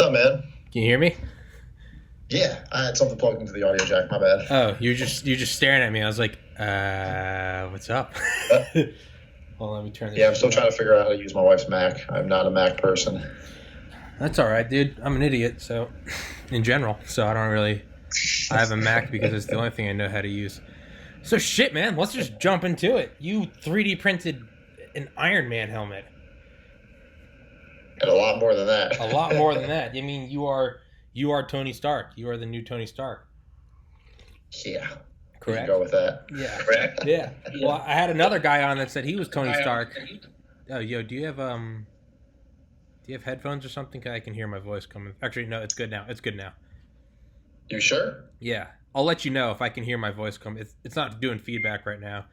up, man? Can you hear me? Yeah, I had something plugged into the audio jack. My bad. Oh, you're just staring at me. I was like, what's up? Uh, Hold on, let me turn this yeah, I'm shit still down. trying to figure out how to use my wife's Mac. I'm not a Mac person. That's all right, dude. I'm an idiot, so in general, so I don't really. I have a Mac because it's the only thing I know how to use. So shit, man. Let's just jump into it. You 3D printed an Iron Man helmet. And a lot more than that. A lot more than that. I mean, you are Tony Stark. You are the new Tony Stark. Yeah, we can Correct. go with that. Yeah. Correct. Yeah. Well, I had another guy on that said he was Tony Stark. Oh, yo, do you have headphones or something? 'Cause I can hear my voice coming. Actually, no, it's good now. It's good now. You sure? Yeah, I'll let you know if I can hear my voice come. It's not doing feedback right now.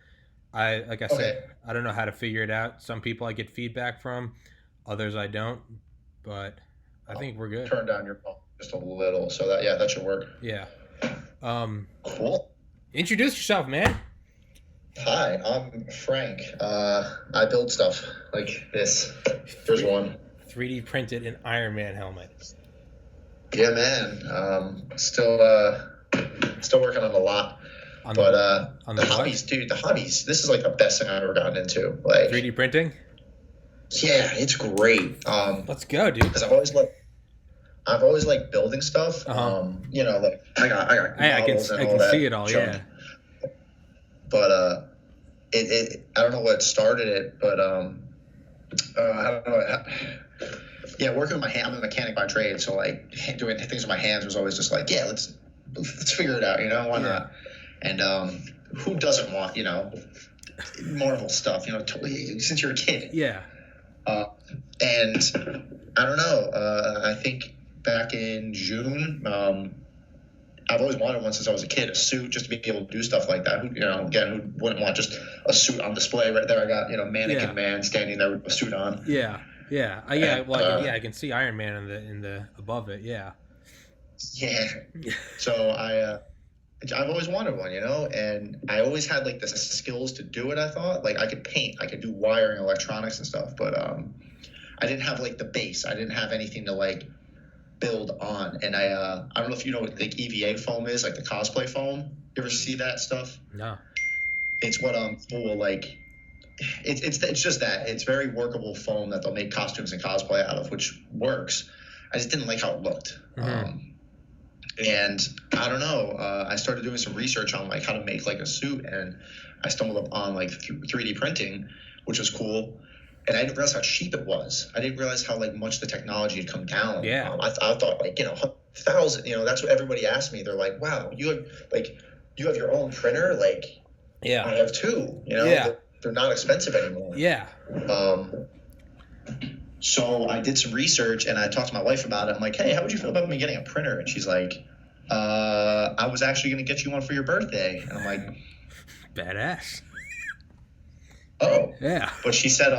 Like I said, Okay. I don't know how to figure it out. Some people I get feedback from, others I don't. But I think we're good. Turn down your phone just a little, so that should work. Yeah. Um, Cool. Introduce yourself, man. Hi, I'm Frank. I build stuff like this. Here's one. 3D printed an Iron Man helmet. Yeah, man. Still working on a lot. On But on the the what? hobbies, dude, the hobbies. This is like the best thing I've ever gotten into. Like, 3D printing. yeah, it's great. Let's go, dude. Because I've always liked building stuff. Uh-huh. Like I got I can models and I all can that see it all. junk. Yeah. But it I don't know what started it, but I don't know. Yeah, working with my hand, I'm a mechanic by trade, so like doing things with my hands was always just like, yeah, let's figure it out, why not? And who doesn't want, Marvel stuff, since you're a kid. Yeah. And I don't know. I think back in June, I've always wanted one since I was a kid, a suit, just to be able to do stuff like that. Again, who wouldn't want just a suit on display right there? I got, mannequin Yeah. man standing there with a suit on. Yeah. Yeah. Yeah. And, Well, I can see Iron Man in the above it. Yeah. yeah. So I've always wanted one, and I always had like the skills to do it. I thought like I could paint, I could do wiring, electronics and stuff, but I didn't have like the base. I didn't have anything to like build on. And I don't know if you know what like EVA foam is, like the cosplay foam. You ever see that stuff? No. It's what people will like. It's just that it's very workable foam that they'll make costumes and cosplay out of, which works. I just didn't like how it looked. Mm-hmm. And I don't know. I started doing some research on like how to make like a suit, and I stumbled upon like 3D printing, which was cool. And I didn't realize how cheap it was. I didn't realize how like much the technology had come down. Yeah. I thought like 1,000. That's what everybody asked me. They're like, "Wow, you have your own printer?" Like, Yeah. I have two. Yeah. They're not expensive anymore. Yeah. So I did some research and I talked to my wife about it. I'm like, "Hey, how would you feel about me getting a printer?" And she's like, "I was actually going to get you one for your birthday." And I'm like, Badass. "Oh." Yeah. But she said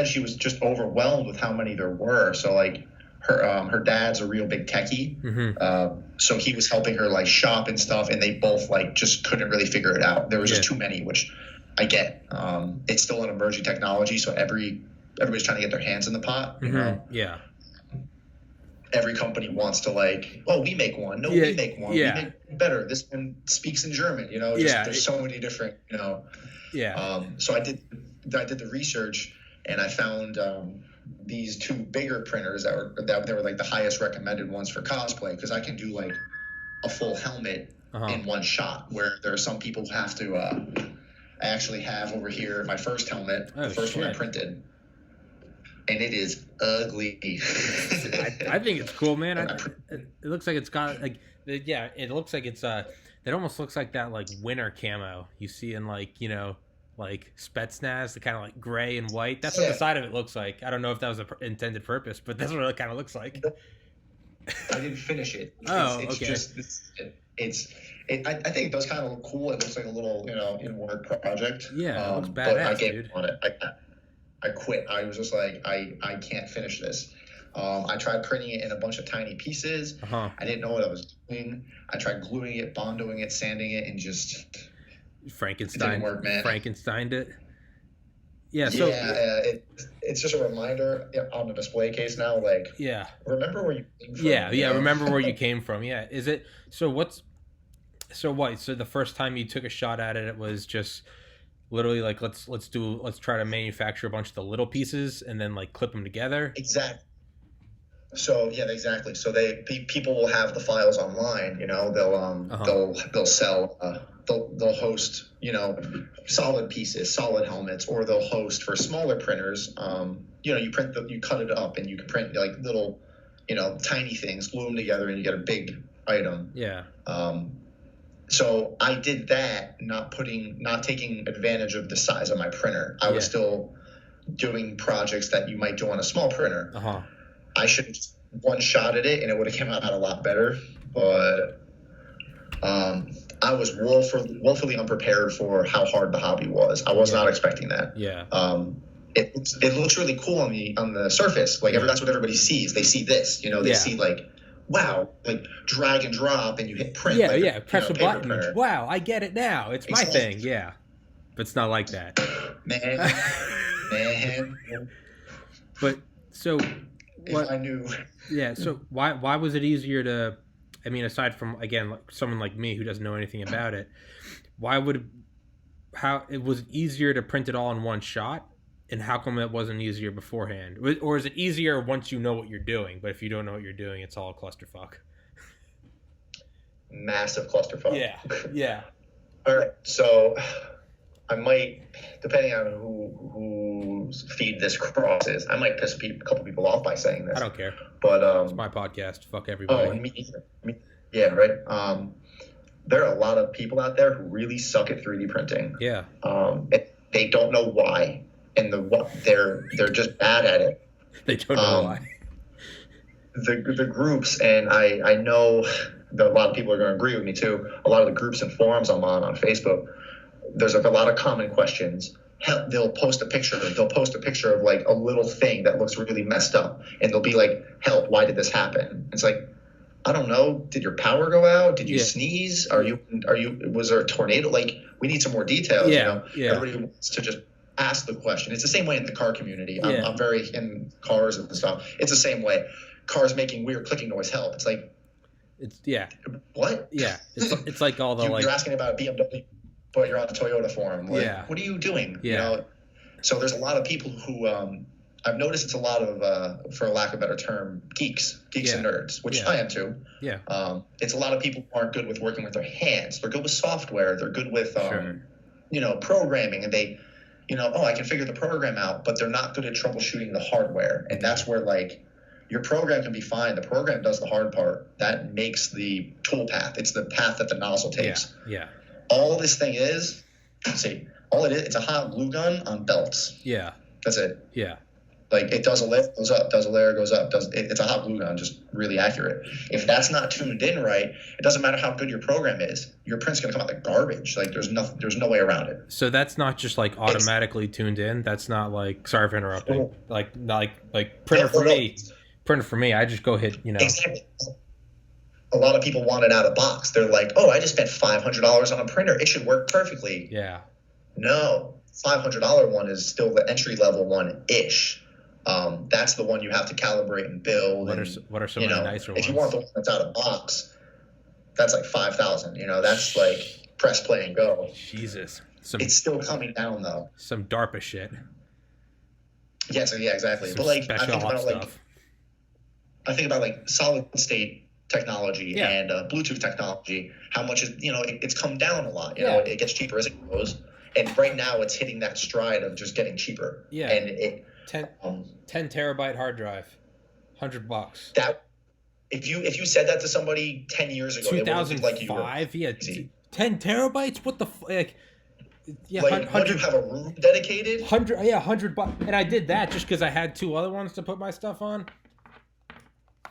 she was just overwhelmed with how many there were. So like her dad's a real big techie. Mm-hmm. So he was helping her like shop and stuff, and they both like just couldn't really figure it out. There was just too many, which I get. It's still an emerging technology, so everybody's trying to get their hands in the pot. Yeah. Every company wants to like, oh, we make one. No, Yeah, we make one. yeah. We make better. This one speaks in German. There's so many different. Yeah. So I did the research, and I found these two bigger printers that were like the highest recommended ones for cosplay, because I can do like a full helmet in one shot, where there are some people who have to. I actually have over here my first helmet, the first one I printed, and it is ugly. I think it's cool, man. It looks like it's got like it looks like it's it almost looks like that like winter camo you see in like like Spetsnaz, the kind of like gray and white. That's what the side of it looks like. I don't know if that was an intended purpose, but that's what it kind of looks like. I didn't finish it. It's okay. Just I think it does kind of look cool. It looks like a little inward project. Yeah, it looks badass, but I gave dude. up on it. I quit. I was just like, I can't finish this. I tried printing it in a bunch of tiny pieces. I didn't know what I was doing. I tried gluing it, bondoing it, sanding it, and just Frankenstein. It didn't work, man. Frankensteined it. Yeah. So it it's just a reminder on the display case now. Like, Yeah. remember where you came from. Yeah. Remember where you came from. Yeah. Is it so? So what? So the first time you took a shot at it, it was just literally like let's try to manufacture a bunch of the little pieces and then like clip them together. Exactly. So yeah, exactly. So people will have the files online. They'll sell. They'll host solid pieces, solid helmets, or they'll host for smaller printers. You cut it up and you can print like little, tiny things, glue them together, and you get a big item. Yeah. So I did that, not taking advantage of the size of my printer. I was still doing projects that you might do on a small printer. I should have one shot at it and it would have come out a lot better. But I was woefully unprepared for how hard the hobby was. I was not expecting that. Yeah. It looks really cool on the surface. Like that's what everybody sees. They see this. They see like, wow, like drag and drop and you hit print. Yeah, press a button. Printer. Wow, I get it now. It's my thing. Yeah. But it's not like that. Man. But so what I knew. Yeah, so why was it easier to, I mean, aside from, again, someone like me who doesn't know anything about it, how it was easier to print it all in one shot, and how come it wasn't easier beforehand? Or is it easier once you know what you're doing, but if you don't know what you're doing, it's all a clusterfuck? Massive clusterfuck. Yeah. All right, so I might, depending on whose feed this crosses, I might piss a couple people off by saying this. I don't care. But it's my podcast. Fuck everybody. Oh, me either. Yeah, right. There are a lot of people out there who really suck at 3D printing. Yeah. They don't know why, and they're just bad at it. They don't know why. The groups, and I know that a lot of people are going to agree with me too. A lot of the groups and forums I'm on Facebook, there's like a lot of common questions. Hell, they'll post a picture of like a little thing that looks really messed up, and they'll be like, "Help! Why did this happen?" It's like, I don't know. Did your power go out? Did you sneeze? Was there a tornado? Like, we need some more details. Yeah. Everybody wants to just ask the question. It's the same way in the car community. I'm very in cars and stuff. It's the same way. Cars making weird clicking noise. Help! It's like, what? Yeah. It's like all the you're asking about a BMW, but you're on the Toyota forum. Like, what are you doing? Yeah. So there's a lot of people who I've noticed it's a lot of, for lack of a better term, geeks and nerds, which I am too. Yeah. It's a lot of people who aren't good with working with their hands. They're good with software. They're good with, programming, and they, I can figure the program out, but they're not good at troubleshooting the hardware. And that's where, like, your program can be fine. The program does the hard part. That makes the tool path. It's the path that the nozzle takes. Yeah. All this thing is, all it is, it's a hot glue gun on belts. Yeah. That's it. Yeah. Like, it does a lift, goes up, does a layer, goes up. It's a hot glue gun, just really accurate. If that's not tuned in right, it doesn't matter how good your program is. Your print's going to come out like garbage. Like, there's no way around it. So that's not just like automatically tuned in. That's not like, sorry for interrupting. Like printer for me. I just go hit. Exactly. A lot of people want it out of box. They're like, oh, I just spent $500 on a printer. It should work perfectly. Yeah. No, $500 one is still the entry level one ish. That's the one you have to calibrate and build. What are some of the nicer ones? If you want the one that's out of box, that's like $5,000. That's like press play and go. Jesus, it's still coming down though. Some DARPA shit. Yeah. So yeah, exactly. Some but like, I think about like solid state technology and Bluetooth technology. How much is it's come down a lot. It gets cheaper as it goes. And right now it's hitting that stride of just getting cheaper. Yeah. And it 10 terabyte hard drive, $100. That if you said that to somebody 10 years ago, 2005, yeah, 10 terabytes. What the like? Yeah, like, 100. You have a room dedicated. $100, and I did that just because I had two other ones to put my stuff on.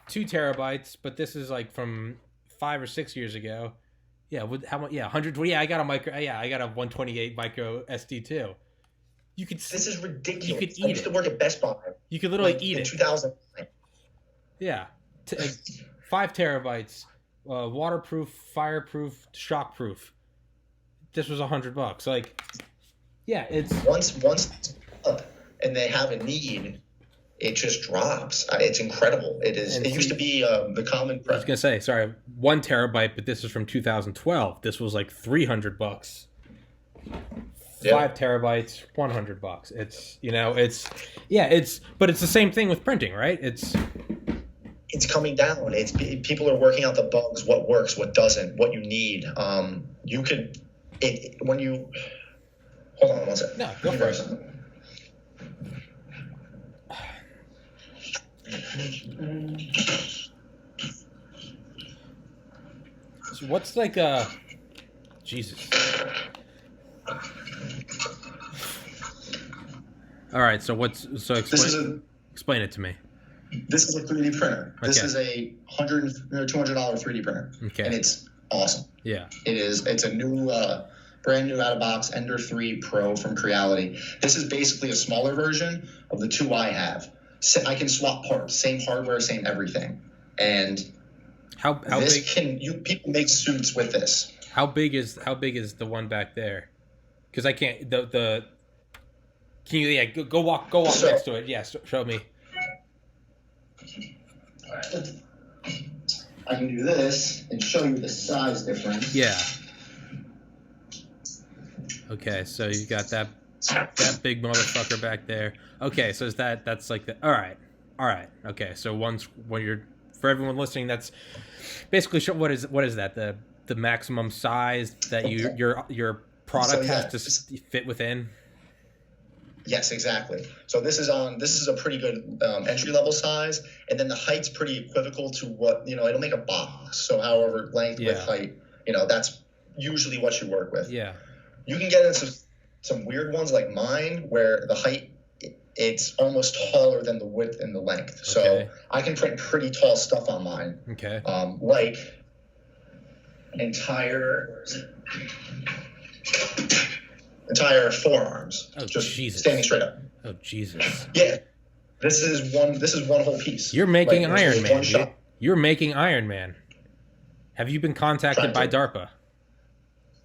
2 terabytes, but this is like from 5 or 6 years ago. Yeah, with how much? Yeah, 100. Yeah, I got a micro. Yeah, I got a 128 micro SD too. You could. This is ridiculous. You could eat I used to work at Best Buy. You could literally eat in it. 2000. Yeah, 5 terabytes, waterproof, fireproof, shockproof. This was $100. Like, yeah, it's once up, and they have a need, it just drops. It's incredible. It is. It used to be the common. I was gonna say, sorry, 1 terabyte, but this is from 2012. This was like $300. 5 terabytes, $100. It's but it's the same thing with printing, right? It's coming down. People are working out the bugs, what works, what doesn't, what you need. You could when you hold on one second. No, go for it. So what's like Jesus. All right, so explain it to me. This is a 3D printer. Okay. This is a $100 or $200 3D printer. Okay. And it's awesome. Yeah. It is. It's a new, brand new out of box Ender 3 Pro from Creality. This is basically a smaller version of the 2 I have. So I can swap parts, same hardware, same everything. And how this big? People make suits with this. How big is the one back there? Because I can't the. Can you go walk next to it? Yeah, show me. I can do this and show you the size difference. Yeah. Okay, so you got that big motherfucker back there. Okay, so that's like the all right. Okay, so when you're for everyone listening, that's basically what is that the maximum size that your product has to fit within. Yes, exactly. So this is a pretty good entry level size, and then the height's pretty equivocal to what it'll make a box. So however length, width, height, that's usually what you work with. Yeah. You can get into some weird ones like mine where the height it's almost taller than the width and the length. Okay. So I can print pretty tall stuff on mine. Okay. Like entire forearms. Oh, just Jesus. Standing straight up. Oh Jesus. Yeah. This is one whole piece. You're making Iron Man, dude. You're making Iron Man. Have you been contacted by DARPA?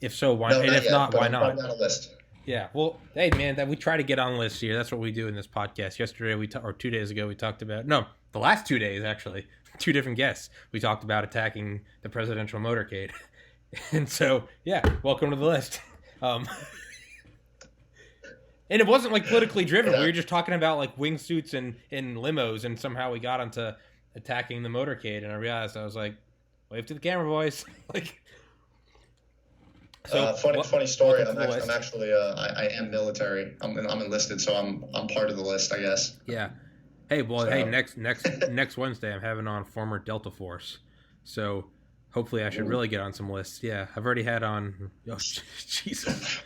If so, why? No, and if not, why not? I'm on a list. Yeah. Well, hey, man, we try to get on lists here. That's what we do in this podcast. Yesterday, or 2 days ago, we talked about the last 2 days actually. 2 different guests. We talked about attacking the presidential motorcade, and so yeah, welcome to the list. And it wasn't like politically driven. We were just talking about like wingsuits and limos, and somehow we got onto attacking the motorcade. And I realized I was like, wave to the camera, boys. Like, so funny story. I'm actually I am military. I'm enlisted, so I'm part of the list, I guess. Yeah. Hey, well, hey, next Wednesday I'm having on former Delta Force, so hopefully I should really get on some lists. Yeah, I've already had on. Oh, Jesus.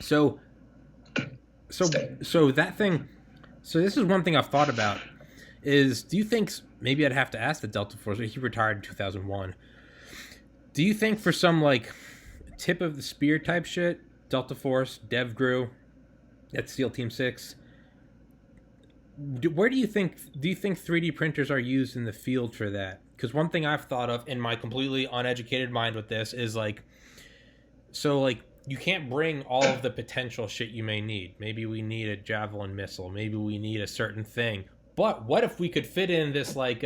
So that thing. So this is one thing I've thought about. Is do you think maybe I'd have to ask the Delta Force? He retired in 2001. Do you think for some like tip of the spear type shit, Delta Force, DevGru, that's SEAL Team 6? Where do you think 3D printers are used in the field for that? Because one thing I've thought of in my completely uneducated mind with this is like, so like you can't bring all of the potential shit you may need. Maybe we need a Javelin missile. Maybe we need a certain thing. But what if we could fit in this like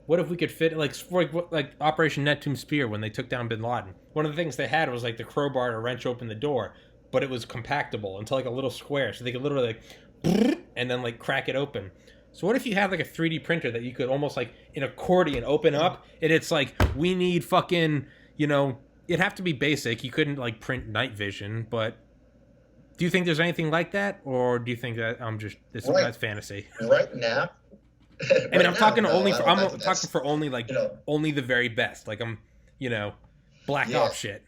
what if we could fit like Operation Neptune Spear when they took down Bin Laden? One of the things they had was like the crowbar to wrench open the door, but it was compactable into like a little square, so they could literally like and then like crack it open. So what if you have like a 3D printer that you could almost like an accordion open up, and it's like we need fucking it'd have to be basic. You couldn't like print night vision, but do you think there's anything like that, or do you think that that's fantasy? Right now. I mean, I'm talking only the very best. Like I'm, Black Ops shit.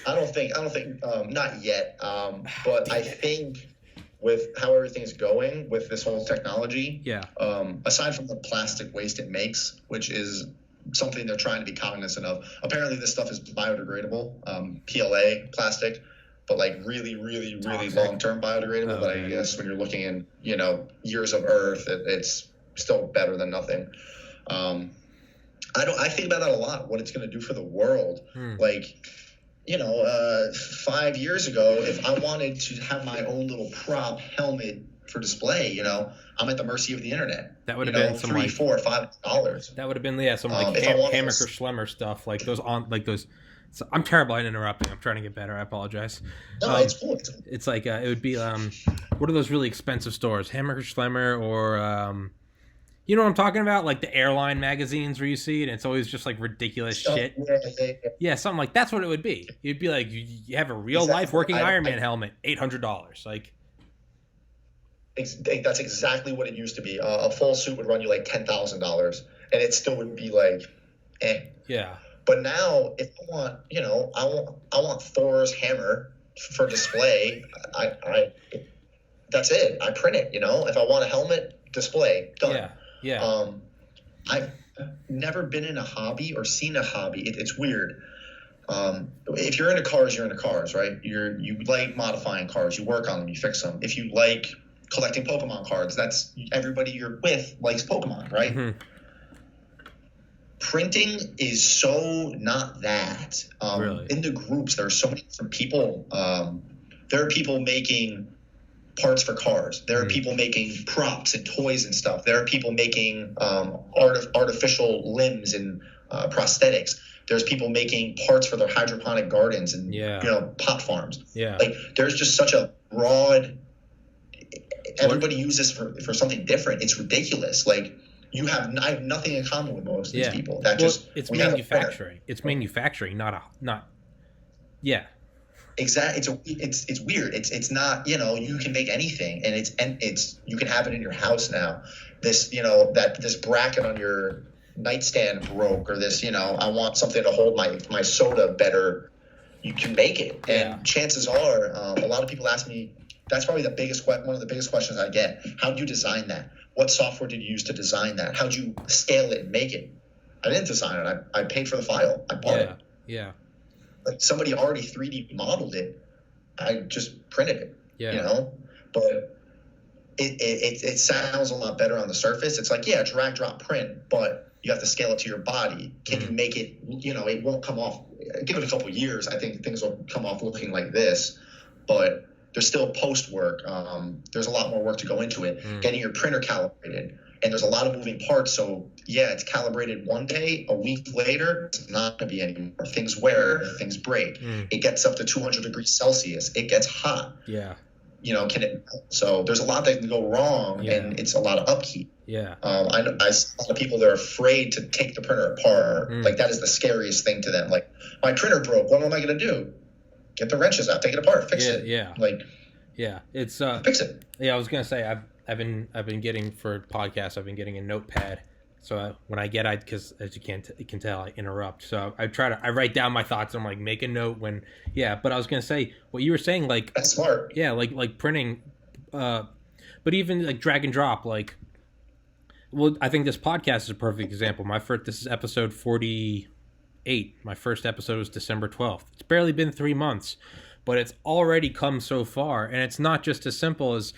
I don't think, not yet. But I think with how everything's going with this whole technology, aside from the plastic waste it makes, which is something they're trying to be cognizant of. Apparently, this stuff is biodegradable, PLA plastic. But like really, really, really long-term biodegradable. Oh, but I guess when you're looking in, years of Earth, it's still better than nothing. I think about that a lot. What it's going to do for the world. Like, 5 years ago, if I wanted to have my own little prop helmet for display, I'm at the mercy of the internet. That would have been some $3, like $4, $5. that would have been some like If I wanted hammock or schlemmer stuff, like those. So I'm terrible at interrupting. I'm trying to get better. I apologize. No, it's cool. It's like it would be what are those really expensive stores? Hammock or Schlemmer or you know what I'm talking about? Like the airline magazines where you see it, and it's always just like ridiculous shit. Yeah, something like that's what it would be. It'd be like you have a real life working Iron Man helmet, $800. Like that's exactly what it used to be. A full suit would run you like $10,000, and it still would be like, eh. Yeah. But now, if I want, I want Thor's hammer for display. That's it. I print it. If I want a helmet, display, done. Yeah. Yeah. I've never been in a hobby or seen a hobby. It's weird. If you're into cars, you're into cars, right? You like modifying cars. You work on them. You fix them. If you like collecting Pokemon cards, that's everybody you're with likes Pokemon, right? Mm-hmm. Printing is so not that. Really? In the groups, there are so many different people. There are people making parts for cars. There are people making props and toys and stuff. There are people making artificial limbs and prosthetics. There's people making parts for their hydroponic gardens and pot farms. Yeah. Like there's just such a broad. Everybody uses for something different. It's ridiculous. Like. I have nothing in common with most of these people. It's manufacturing. It's manufacturing, not. Yeah. Exactly. It's weird. It's not. You can make anything, and it's you can have it in your house now. This this bracket on your nightstand broke, or this I want something to hold my soda better. You can make it, and chances are, a lot of people ask me. That's probably one of the biggest questions I get. How do you design that? What software did you use to design that? How'd you scale it and make it? I didn't design it. I paid for the file. I bought it. Yeah. Like somebody already 3D modeled it. I just printed it. Yeah. But it sounds a lot better on the surface. It's like, drag, drop, print, but you have to scale it to your body. Can you make it, it won't come off. Give it a couple of years. I think things will come off looking like this, but there's still post work. There's a lot more work to go into it. Getting your printer calibrated, and there's a lot of moving parts. So it's calibrated one day. A week later, it's not going to be anymore. Things wear, things break. It gets up to 200 degrees Celsius. It gets hot. Yeah. So there's a lot that can go wrong, and it's a lot of upkeep. Yeah. I see a lot of people that are afraid to take the printer apart. Like that is the scariest thing to them. Like my printer broke. What am I going to do? Get the wrenches out, take it apart, fix it. Yeah. It's fix it. Yeah, I was gonna say I've been getting for podcasts. I've been getting a notepad. So when I get because as you can tell, I interrupt. So I write down my thoughts. And I'm like make a note when. Yeah, but I was gonna say what you were saying. Like that's smart. Yeah, like printing, but even like drag and drop. Like, well, I think this podcast is a perfect example. This is episode 48. My first episode was December 12th. It's barely been 3 months, but it's already come so far. And it's not just as simple as,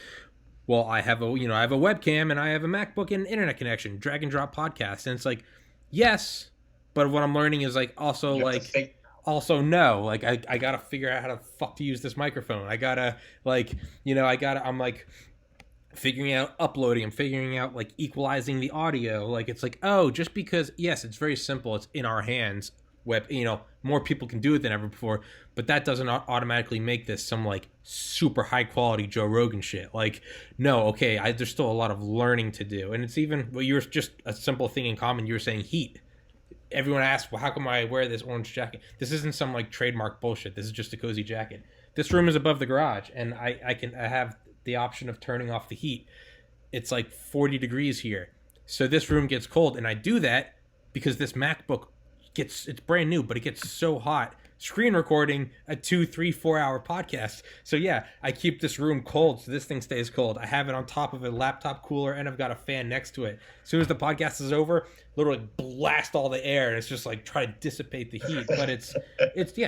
well, I have a webcam and I have a MacBook and internet connection, drag and drop podcast. And it's like, yes, but what I'm learning is like also no, like I gotta figure out how to fuck to use this microphone. I gotta I'm like figuring out uploading. I'm figuring out like equalizing the audio. Like it's like, oh, just because it's very simple. It's in our hands. More people can do it than ever before, but that doesn't automatically make this some like super high quality Joe Rogan shit. Like, no, okay, there's still a lot of learning to do, and it's even you're just a simple thing in common. You were saying heat. Everyone asks, well, how come I wear this orange jacket? This isn't some like trademark bullshit. This is just a cozy jacket. This room is above the garage, and I have the option of turning off the heat. It's like 40 degrees here, so this room gets cold, and I do that because this MacBook it's brand new, but it gets so hot screen recording a 2, 3, 4 hour podcast. So I keep this room cold so this thing stays cold. I have it on top of a laptop cooler, and I've got a fan next to it. As soon as the podcast is over, literally blast all the air, and it's just like try to dissipate the heat. But it's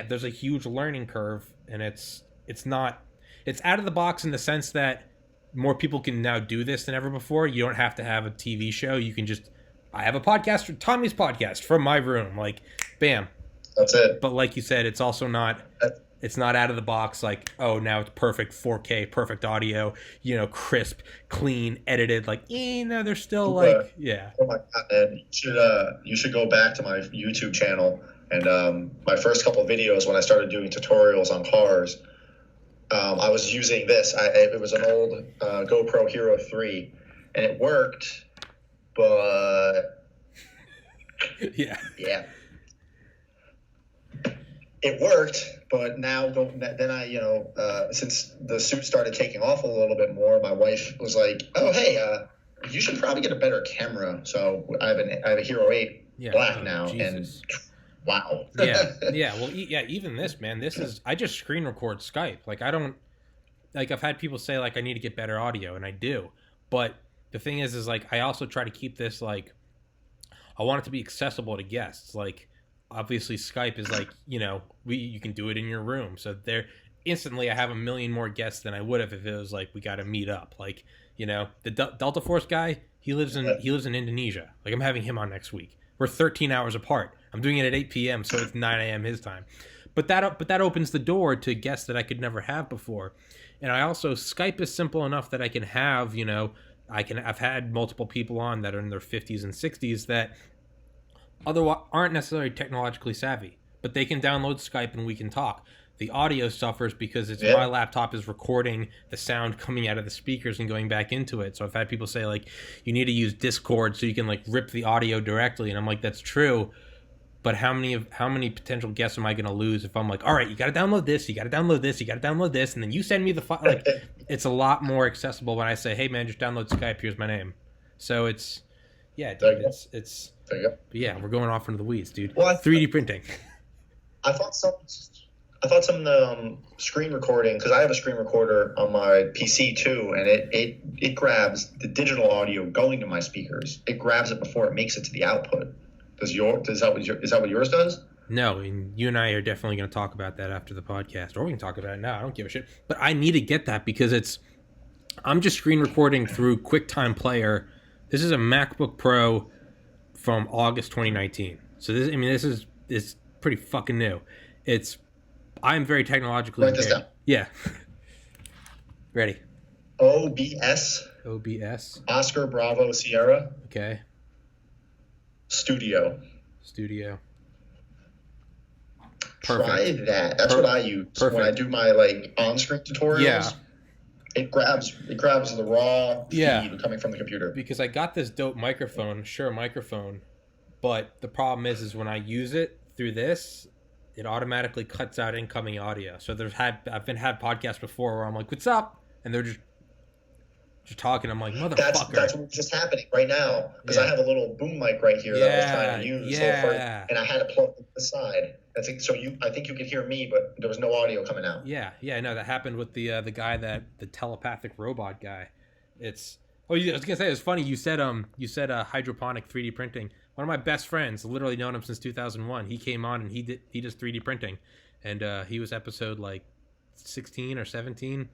there's a huge learning curve, and it's out of the box in the sense that more people can now do this than ever before. You don't have to have a TV show. You can just, I have a podcast, Tommy's podcast from my room. Like, bam. That's it. But like you said, it's also not. It's not out of the box like, oh, now it's perfect 4K, perfect audio, crisp, clean, edited. Like, no, they're still like, yeah. Oh my god, man! You should go back to my YouTube channel and my first couple of videos when I started doing tutorials on cars. I was using this. It was an old GoPro Hero 3, and it worked, but yeah. It worked, but now then since the suit started taking off a little bit more, my wife was like, "Oh, hey, you should probably get a better camera." So I have a Hero 8 Black now, Jesus. And wow. yeah. Well, even this, man, I just screen record Skype. Like, I don't, like, I've had people say, like, I need to get better audio, and I do. But the thing is like, I also try to keep this, like, I want it to be accessible to guests. Like, obviously Skype is like, you can do it in your room. So there, instantly I have a million more guests than I would have if it was like, we got to meet up. Like, the Delta Force guy, he lives in Indonesia. Like, I'm having him on next week. We're 13 hours apart. I'm doing it at 8 p.m. So it's 9 a.m. his time. But that opens the door to guests that I could never have before. And I also, Skype is simple enough that I can have, I've had multiple people on that are in their 50s and 60s that otherwise aren't necessarily technologically savvy, but they can download Skype and we can talk. The audio suffers because my laptop is recording the sound coming out of the speakers and going back into it. So I've had people say, like, you need to use Discord so you can, like, rip the audio directly. And I'm like, that's true. But how many potential guests am I going to lose if I'm like, all right, you got to download this, you got to download this, you got to download this, and then you send me the file. Like, it's a lot more accessible when I say, hey man, just download Skype. Here's my name. So it's, yeah, dude, it's. But yeah, we're going off into the weeds, dude. Well, 3D printing. I thought some screen recording, because I have a screen recorder on my PC too, and it grabs the digital audio going to my speakers. It grabs it before it makes it to the output. Is that what yours does? No, and you and I are definitely going to talk about that after the podcast, or we can talk about it now. I don't give a shit. But I need to get that because I'm just screen recording through QuickTime Player. This is a MacBook Pro from August 2019. So this is pretty fucking new. I'm very technologically Write this down. Yeah. Ready. OBS. Oscar Bravo Sierra. Okay. Studio. Perfect. Try that. That's what I use when I do my, like, on-screen tutorials. Yeah. It grabs the raw feed coming from the computer. Because I got this dope microphone, Shure microphone, but the problem is when I use it through this, it automatically cuts out incoming audio. So I've been had podcasts before where I'm like, "What's up?" and they're just talking. I'm like, "Motherfucker." That's what's just happening right now because I have a little boom mic right here that I was trying to use, and I had to plug it to the side. I think you could hear me, but there was no audio coming out. Yeah, no, that happened with the guy the telepathic robot guy. I was gonna say, it's funny you said hydroponic 3D printing. One of my best friends, literally known him since 2001. He came on and he does 3D printing, and he was episode like 16 or 17.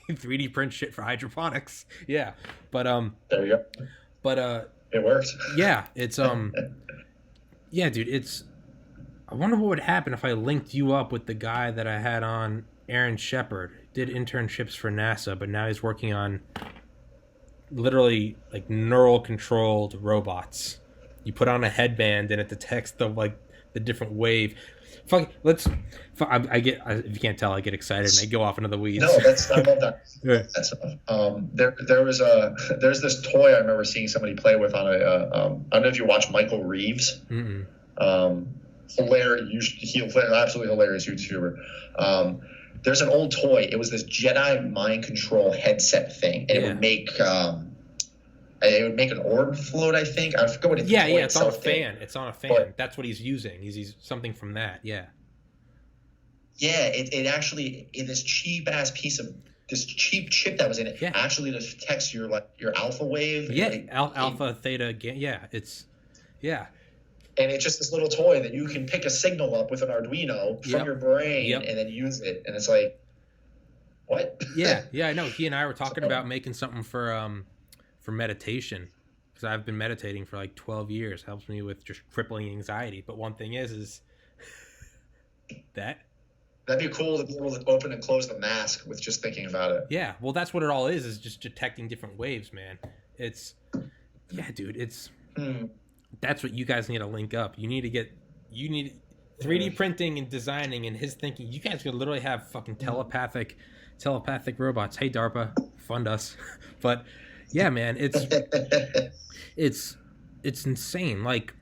3D print shit for hydroponics. Yeah, but there you go. But it works. Yeah, it's yeah, dude, I wonder what would happen if I linked you up with the guy that I had on, Aaron Shepard. Did internships for NASA, but now he's working on literally like neural controlled robots. You put on a headband and it detects the different wave. Fuck, I get, if you can't tell, I get excited and I go off into the weeds. No, I love that. There's this toy I remember seeing somebody play with on I don't know if you watch Michael Reeves. Hilarious, absolutely hilarious YouTuber. There's an old toy. It was this Jedi mind control headset thing, and it would make an orb float. I think I forget what it. Yeah, it's on a fan. It's on a fan. But that's what he's using. He's something from that. Yeah. Yeah, it actually this cheap ass piece of this cheap chip that was in it actually detects your alpha wave. Yeah, alpha, theta, yeah. And it's just this little toy that you can pick a signal up with an Arduino from your brain and then use it. And it's like, what? Yeah, I know. He and I were talking about making something for meditation, because I've been meditating for like 12 years. Helps me with just crippling anxiety. But one thing is That. That'd be cool to be able to open and close the mask with just thinking about it. Yeah, well, that's what it all is just detecting different waves, man. It's, yeah, dude, it's, that's what you guys need to link up. You need 3D printing and designing and his thinking. You guys could literally have fucking telepathic robots. Hey, DARPA, fund us. But yeah, man, it's insane. Like,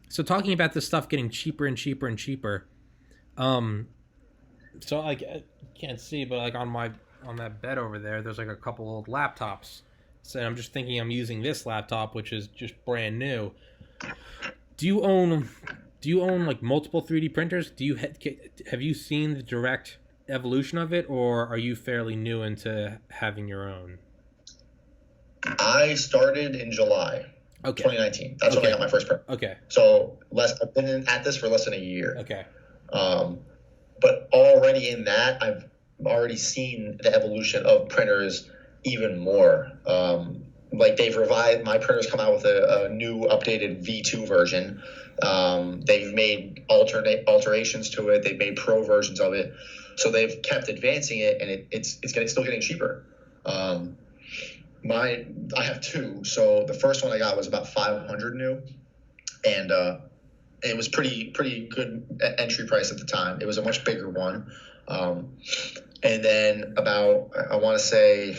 so talking about this stuff getting cheaper and cheaper and cheaper. So like, I can't see, but like on that bed over there, there's like a couple old laptops. So I'm just thinking I'm using this laptop, which is just brand new. Do you own like multiple 3D printers? Have you seen the direct evolution of it, or are you fairly new into having your own? I started in July 2019. That's when I got my first print. Okay. So I've been at this for less than a year. Okay. But already in that, I've already seen the evolution of printers even more. Like they've revived, my printers come out with a new updated V2 version. They've made alterations to it. They've made pro versions of it. So they've kept advancing it, and it's still getting cheaper. I have two. So the first one I got was about 500 new, and it was pretty good entry price at the time. It was a much bigger one. And then about, I want to say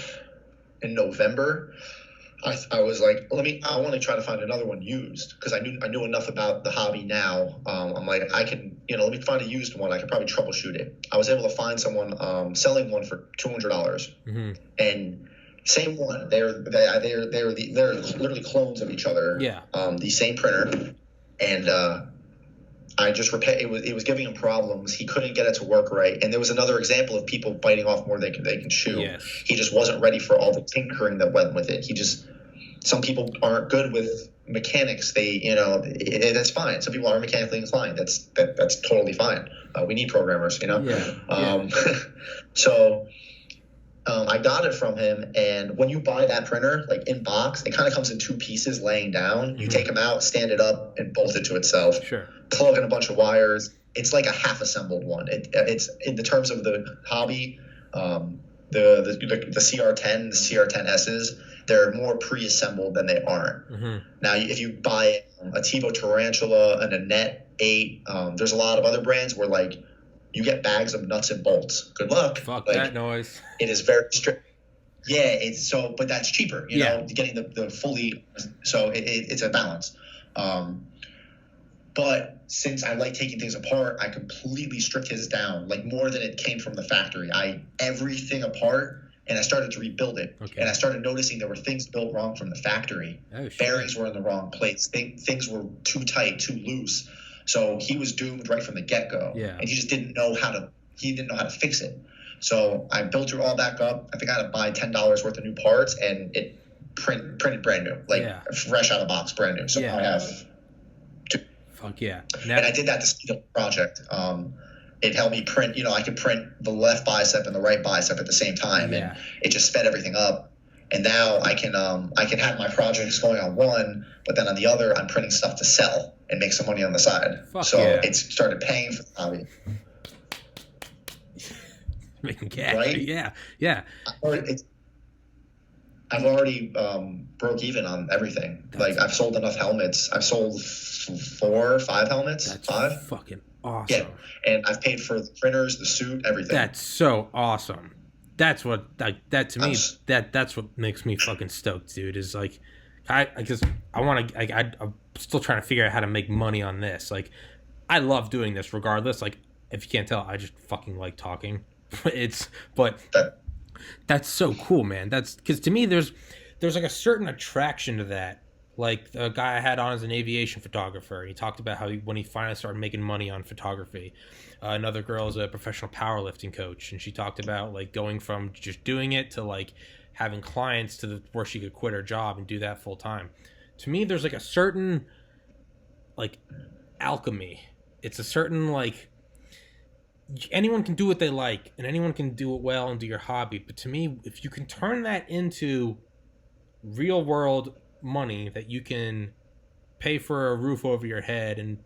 in November, I was like, I want to try to find another one used, because I knew enough about the hobby now. I'm like, I can, let me find a used one. I could probably troubleshoot it. I was able to find someone selling one for $200, and same one. They're literally clones of each other. Yeah. The same printer, and I just it was giving him problems. He couldn't get it to work right, and there was another example of people biting off more than they can chew. Yes. He just wasn't ready for all the tinkering that went with it. Some people aren't good with mechanics. That's fine. Some people are mechanically inclined. That's totally fine. We need programmers, Yeah. So I got it from him, and when you buy that printer, like in box, it kind of comes in two pieces laying down. You take them out, stand it up, and bolt it to itself. Sure. Plug in a bunch of wires. It's like a half assembled one. It's in the terms of the hobby, the CR10, the CR10Ss, they're more pre-assembled than they aren't. Now, if you buy a TiVo Tarantula and a Net 8, there's a lot of other brands where like you get bags of nuts and bolts. Good luck. Fuck like, that noise. It is very strict. Yeah, but that's cheaper, getting the fully, so it's a balance. But since I like taking things apart, I completely stripped his down, like more than it came from the factory. Everything apart, and I started to rebuild it. Okay. And I started noticing there were things built wrong from the factory. Oh, shit. Bearings were in the wrong place. Things were too tight, too loose. So he was doomed right from the get-go. Yeah. And he just didn't know how to fix it. So I built it all back up. I think I had to buy $10 worth of new parts, and it printed brand new, fresh out of box, brand new. So now I have two. Fuck yeah. And I did that to speed up the project. It helped me print, I could print the left bicep and the right bicep at the same time, and it just sped everything up. And now I can have my projects going on one, but then on the other, I'm printing stuff to sell and make some money on the side. It's started paying for the hobby. Making cash. Right? Yeah. I've already broke even on everything. I've sold enough helmets. I've sold 4 or 5 helmets. That's 5. Fucking awesome. Yeah, and I've paid for the printers, the suit, everything. That's so awesome. That's what that's what makes me fucking stoked, dude. Is like, I'm still trying to figure out how to make money on this. Like, I love doing this regardless. Like, if you can't tell, I just fucking like talking. That's so cool, man. That's because to me, there's like a certain attraction to that. Like the guy I had on as an aviation photographer, he talked about how when he finally started making money on photography. Another girl is a professional powerlifting coach, and she talked about like going from just doing it to like having clients to where she could quit her job and do that full time. To me, there's like a certain like alchemy. It's a certain like anyone can do what they like, and anyone can do it well and do your hobby. But to me, if you can turn that into real world give you a roof over your head and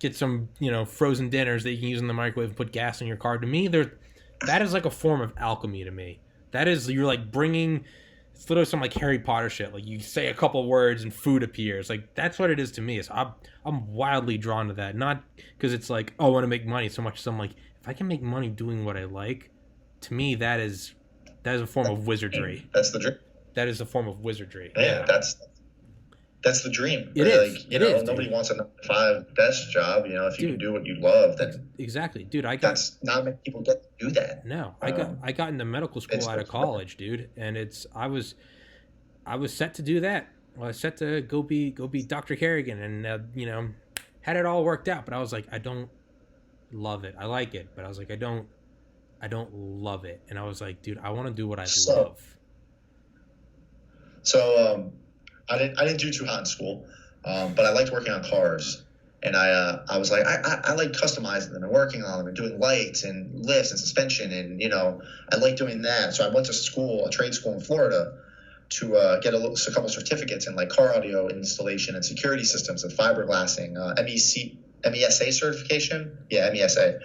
get some, frozen dinners that you can use in the microwave and put gas in your car. To me, that is like a form of alchemy to me. That is, you're like bringing, it's literally some like Harry Potter shit. Like you say a couple words and food appears. Like that's what it is to me. Is I'm wildly drawn to that. Not because it's like, oh, I want to make money so much as I'm like, if I can make money doing what I like, to me that is a form of wizardry. That's the dream. That is a form of wizardry. Yeah. That's the dream. It is. Like, nobody wants a 9-to-5 desk job. If you can do what you love, then exactly, dude. That's not many people get to do that. No, I got into medical school out of college, dude, and I was set to do that. I was set to go be Dr. Kerrigan, and had it all worked out. But I was like, I don't love it. I like it, but I was like, I don't love it. And I was like, dude, I want to do what I love. So I didn't do too hot in school, but I liked working on cars, and I was like, I like customizing them and working on them and doing lights and lifts and suspension, and I like doing that. So I went to a trade school in Florida, to get a couple certificates in like car audio installation and security systems and fiberglassing, MESA certification. Yeah, MESA.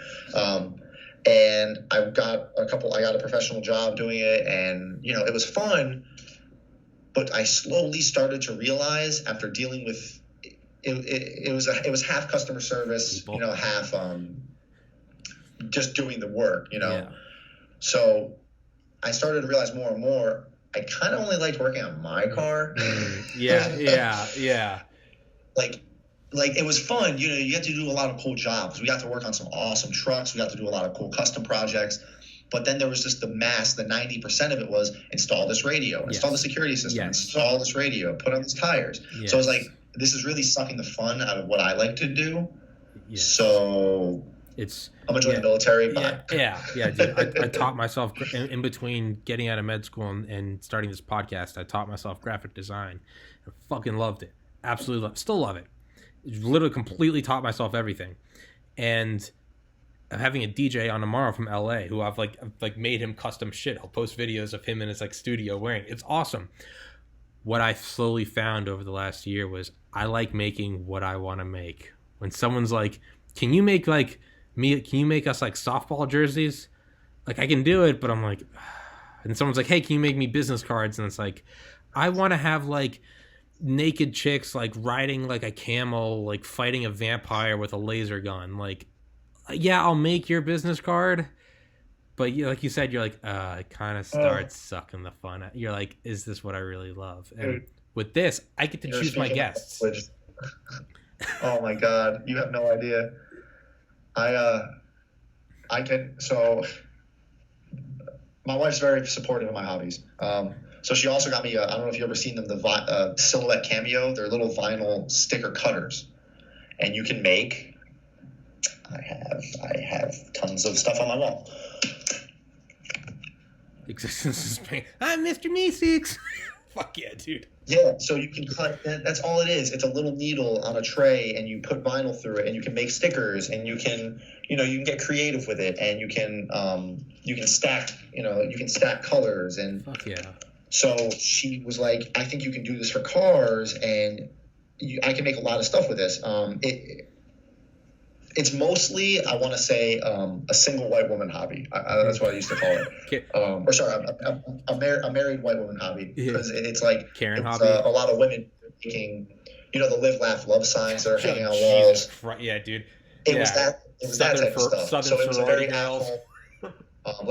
And I got a professional job doing it, and it was fun. But I slowly started to realize after dealing with it was half customer service, half just doing the work, Yeah. So I started to realize more and more I kind of only liked working on my car. Yeah. Like it was fun. You had to do a lot of cool jobs. We got to work on some awesome trucks. We got to do a lot of cool custom projects. But then there was just the 90% of it was install this radio, install the security system, install this radio, put on these tires. Yes. So I was like, this is really sucking the fun out of what I like to do. Yes. So I'm going to join the military. Yeah, dude. I taught myself in between getting out of med school and starting this podcast. I taught myself graphic design. I fucking loved it. Absolutely loved it. Still love it. Literally completely taught myself everything. And I'm having a DJ on tomorrow from LA who I've made him custom shit. I'll post videos of him in his studio wearing it. It's awesome. What I slowly found over the last year was I like making what I want to make. When someone's like, can you make us softball jerseys? I can do it, but I'm like, and someone's like, hey, can you make me business cards? And it's like, I want to have naked chicks riding a camel, fighting a vampire with a laser gun. Yeah, I'll make your business card, but like you said, you're it kind of starts sucking the fun out. You're like, is this what I really love? And with this, I get to choose my guests. Oh my God, you have no idea. So my wife's very supportive of my hobbies. So she also got me, I don't know if you've ever seen them, the Silhouette Cameo. They're little vinyl sticker cutters, and you can make. I have tons of stuff on my wall. Existence is pain. I'm Mr. Meeseeks. Fuck yeah, dude. Yeah, so you can cut. That's all it is. It's a little needle on a tray, and you put vinyl through it, and you can make stickers, and you can get creative with it, and you can stack. You can stack colors, and fuck yeah. So she was like, I think you can do this for cars, and I can make a lot of stuff with this. It's mostly, I want to say, a single white woman hobby. That's what I used to call it. A married white woman hobby. Because it's Karen hobby. A lot of women making, the live, laugh, love signs that are hanging on walls. Yeah, dude. It was that type of stuff. So it was a very girls.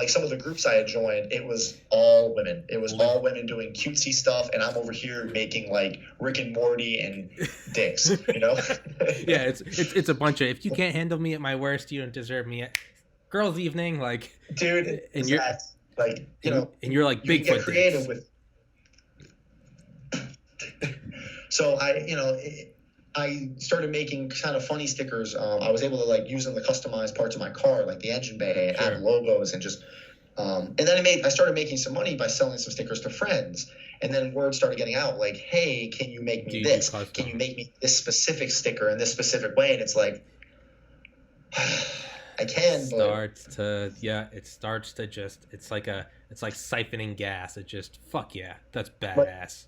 Some of the groups I had joined, it was all women. It was all women doing cutesy stuff, and I'm over here making Rick and Morty and dicks. Yeah, it's a bunch of, if you can't handle me at my worst, you don't deserve me at girls' evening, dude. And you're and you're like Bigfoot. Get creative with. So I started making kind of funny stickers. I was able to use them to customize parts of my car, like the engine bay, and add logos, and just. And then I started making some money by selling some stickers to friends. And then word started getting out, hey, can you make me this? Can you make me this specific sticker in this specific way? And it's I can. It starts to just. It's like siphoning gas. It just fuck yeah, that's badass.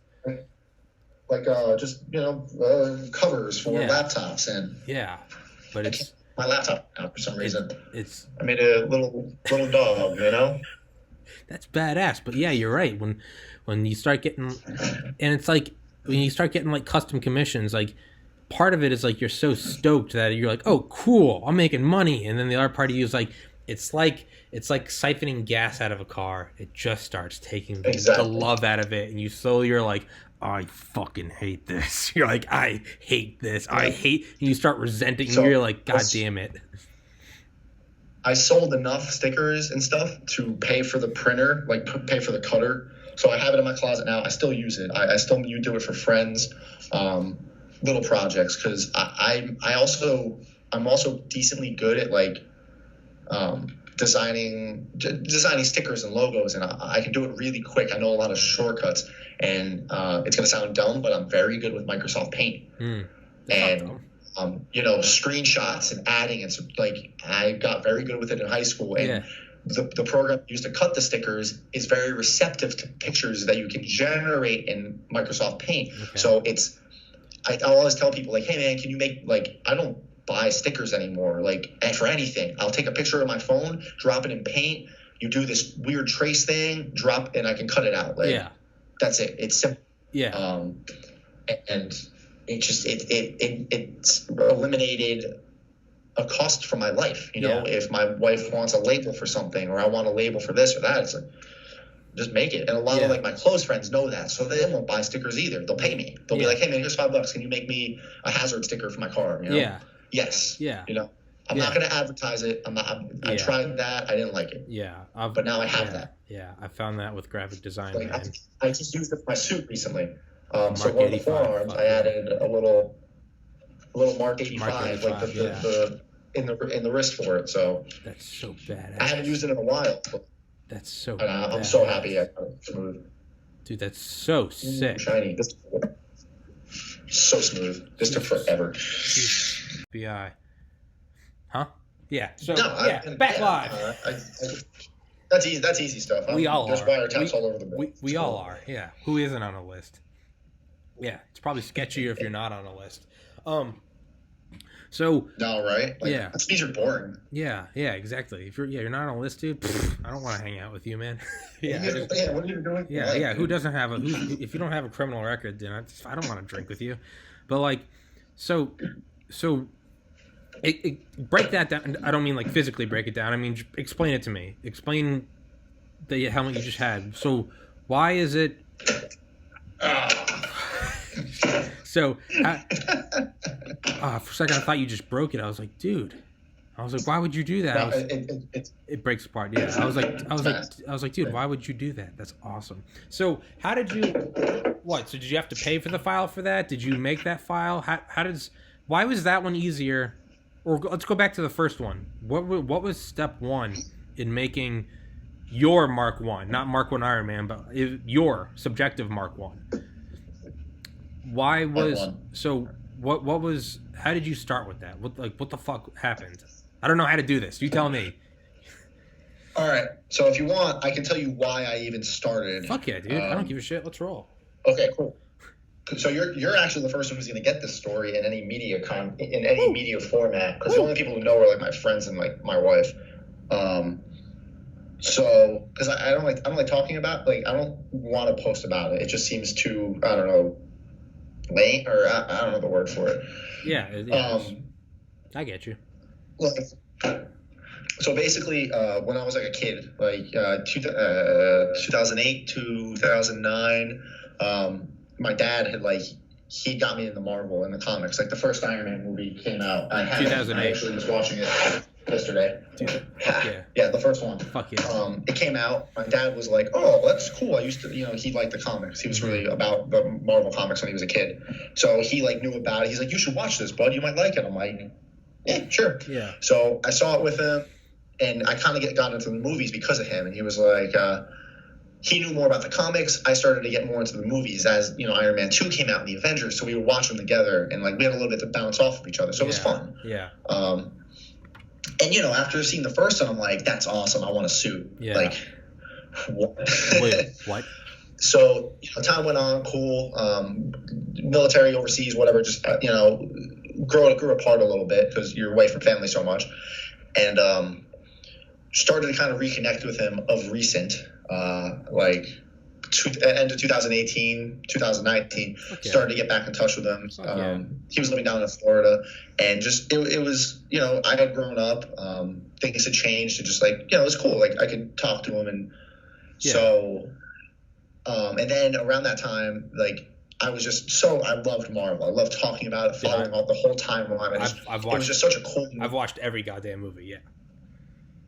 Covers for laptops and but it's my laptop now for some reason. It's I made a little dog, you know. That's badass. But yeah, you're right. When you start getting, and it's like when you start getting like custom commissions, like part of it is like you're so stoked that you're like, oh, cool, I'm making money, and then the other part of you is like, it's like siphoning gas out of a car. It just starts taking the love out of it, and you're like, I fucking hate this. You're like, I hate this. I hate. And you start resenting. So, and you're like, God damn it. I sold enough stickers and stuff to pay for the printer, like pay for the cutter. So I have it in my closet now. I still use it. I still do it for friends, little projects, because I'm also decently good at like designing stickers and logos, and I can do it really quick. I know a lot of shortcuts, and it's gonna sound dumb, but I'm very good with Microsoft Paint. And screenshots and adding, and so, like, I got very good with it in high school, and the program used to cut the stickers is very receptive to pictures that you can generate in Microsoft Paint. So I always tell people, like, hey man, can you make, like, I don't buy stickers anymore, like, and for anything. I'll take a picture of my phone, drop it in Paint, you do this weird trace thing, drop, and I can cut it out. Like, that's it. It's simple. And it just it's eliminated a cost from my life. You know, if my wife wants a label for something, or I want a label for this or that, it's like, just make it. And a lot of like my close friends know that, so they won't buy stickers either. They'll pay me. They'll be like, hey man, here's $5. Can you make me a hazard sticker for my car? You know? Yes. You know, I'm not going to advertise it. I tried that. I didn't like it. But now I have that. I found that with graphic design. Like, I just used it for my suit recently. So one of the forearms, I added a little Mark 85, like the in the wrist for it. So that's so badass. I haven't used it in a while. But that's so. I'm so happy I got it smooth. Dude, that's so sick. Shiny. So smooth. This took forever. BI. Huh? Yeah. So no, back live. That's easy. That's easy stuff. We all There's are. wiretaps all over the place. We all are. Yeah. Who isn't on a list? Yeah, it's probably sketchier if you're not on a list. So no, right? Like, that means you're boring. Yeah, exactly. If you're not on a list, dude. I don't want to hang out with you, man. What are you doing? Yeah. Who doesn't have if you don't have a criminal record, then I don't want to drink with you. But like, so break that down. I don't mean like physically break it down. I mean, explain it to me. Explain the helmet you just had. So why is it? So, for a second, I thought you just broke it. I was like, dude. I was like, why would you do that? No, it breaks apart. Yeah. I was like, dude, why would you do that? That's awesome. So, how did you? What? So, did you have to pay for the file for that? Did you make that file? Why was that one easier? Or let's go back to the first one. What was step one in making your Mark 1, not Mark 1 Iron Man, but your subjective Mark 1? Why was so? What was? How did you start with that? What the fuck happened? I don't know how to do this. You tell me. All right. So if you want, I can tell you why I even started. Fuck yeah, dude! I don't give a shit. Let's roll. Okay, cool. So you're actually the first one who's going to get this story in any media media format, because the only people who know are like my friends and like my wife. So because I don't like talking about, like, I don't want to post about it. It just seems too, I don't know, lame, or I don't know the word for it. Yeah. I get you. Look, so basically, when I was like a kid, like 2008, 2009, my dad had he got me into Marvel and the comics. Like the first Iron Man movie came out. I 2008. actually was watching it yesterday. Dude, fuck yeah. Yeah, the first one. Fuck yeah. It came out. My dad was like, "Oh, that's cool." I used to, he liked the comics. He was really about the Marvel comics when he was a kid. So he knew about it. He's like, "You should watch this, bud. You might like it." I'm like, "Yeah, sure." Yeah. So I saw it with him, and I kind of got into the movies because of him. And he was like, he knew more about the comics. I started to get more into the movies as, Iron Man 2 came out in the Avengers. So we would watch them together, and we had a little bit to bounce off of each other. So it was fun. Yeah. And after seeing the first one, I'm like, that's awesome. I want a suit. Yeah. Like, what? Wait, what? So time went on, cool. Military overseas, whatever. Just grew apart a little bit because you're away from family so much, and started to kind of reconnect with him of recent, like end of 2018, 2019. Okay. Started to get back in touch with him. He was living down in Florida, and just it was, you know, I had grown up, things had changed, and just like, you know, it was cool. Like I could talk to him, and so, and then around that time, like I was just I loved Marvel. I loved talking about it, following all the whole timeline. It was just such a cool movie. I've watched every goddamn movie. Yeah.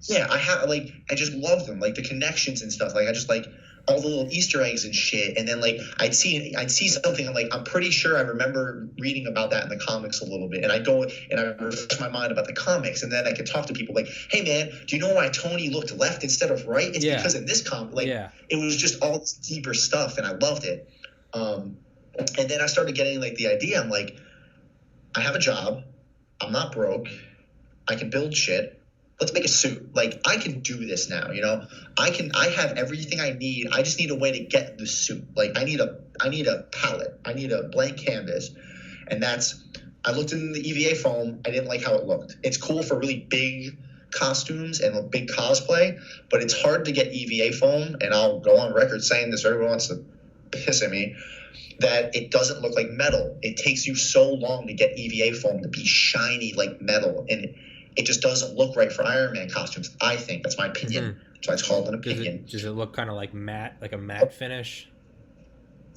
Yeah, I just loved them, like the connections and stuff. Like I just like all the little Easter eggs and shit. And then like I'd see something, and like I'm pretty sure I remember reading about that in the comics a little bit. And I go and I refresh my mind about the comics, and then I could talk to people like, hey man, do you know why Tony looked left instead of right? It's because in this comic, like it was just all this deeper stuff, and I loved it. And then I started getting like the idea. I'm like, I have a job, I'm not broke, I can build shit. Let's make a suit. Like I can do this now, you know. I have everything I need. I just need a way to get the suit. Like I need a palette. I need a blank canvas. And I looked in the EVA foam. I didn't like how it looked. It's cool for really big costumes and big cosplay, but it's hard to get EVA foam, and I'll go on record saying this, everyone wants to piss at me, that it doesn't look like metal. It takes you so long to get EVA foam to be shiny like metal, and it just doesn't look right for Iron Man costumes. I think that's my opinion. Mm-hmm. So it's called an opinion. Does it look kind of like matte, like a matte finish?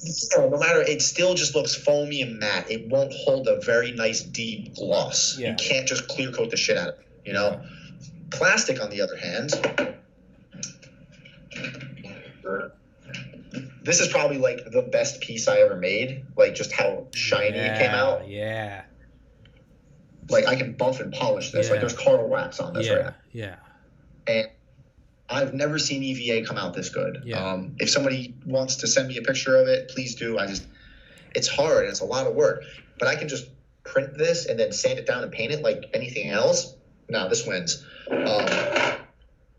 Yeah, no matter, it still just looks foamy and matte. It won't hold a very nice deep gloss. Yeah. You can't just clear coat the shit out of it, you know? Plastic, on the other hand, this is probably like the best piece I ever made. Like just how shiny it came out. Yeah. Like I can buff and polish this. Like there's carbon wax on this right now. Yeah. And I've never seen EVA come out this good. Yeah. If somebody wants to send me a picture of it, please do. It's hard and it's a lot of work, but I can just print this and then sand it down and paint it like anything else. No, this wins.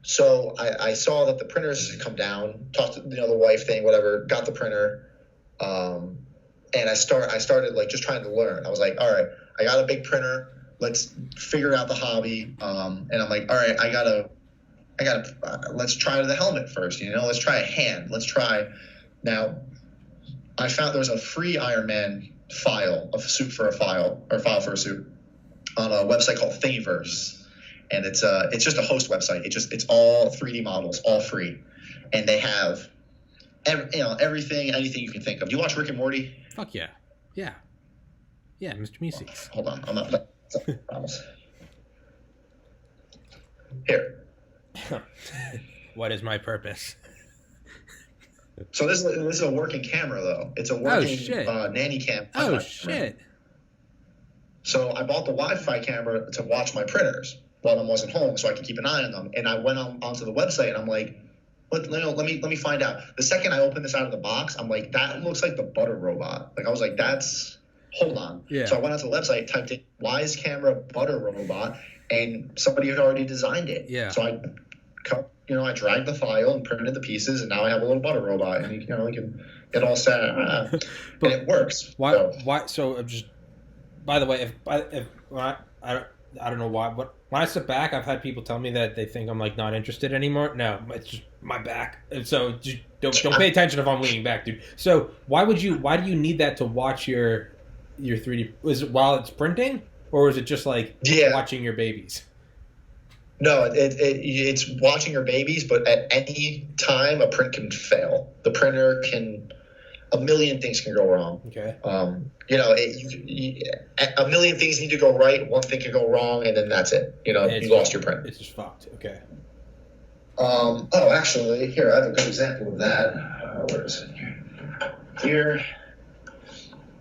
So I saw that the printers had come down, talked to the wife thing, whatever, got the printer, and I started like just trying to learn. I was like, all right, I got a big printer. Let's figure out the hobby. And I'm like, all right, I gotta, let's try the helmet first, let's try a hand. Let's try. Now, I found there was a free Iron Man file, a suit for a file, or file for a suit, on a website called Thingiverse. And it's just a host website. It's all 3D models, all free. And they have everything, anything you can think of. Do you watch Rick and Morty? Fuck yeah. Yeah. Yeah, Mr. Meeseeks. Hold on, I'm not. Promise. Here. What is my purpose? So this is a working camera, though. It's a working nanny cam. Oh, shit. So I bought the Wi-Fi camera to watch my printers while I wasn't home, so I could keep an eye on them. And I went onto the website, and I'm like, let me find out. The second I opened this out of the box, I'm like, that looks like the butter robot. Like I was like, hold on. Yeah. So I went onto the website, typed in Wise Camera Butter Robot, and somebody had already designed it. Yeah. So I dragged the file and printed the pieces, and now I have a little butter robot, and we can get all set, and it works. Why? So just, by the way, I don't know why, but when I sit back, I've had people tell me that they think I'm like not interested anymore. No, it's just my back. And so just don't pay attention if I'm leaning back, dude. So why do you need that to watch your 3D? Is it while it's printing, or is it just like watching your babies? No, it's watching your babies, but at any time a print can fail. The printer a million things can go wrong. Okay. A million things need to go right. One thing can go wrong, and then that's it. You lost your print. It's just fucked. Okay. Actually, here I have a good example of that. Where is it? Here.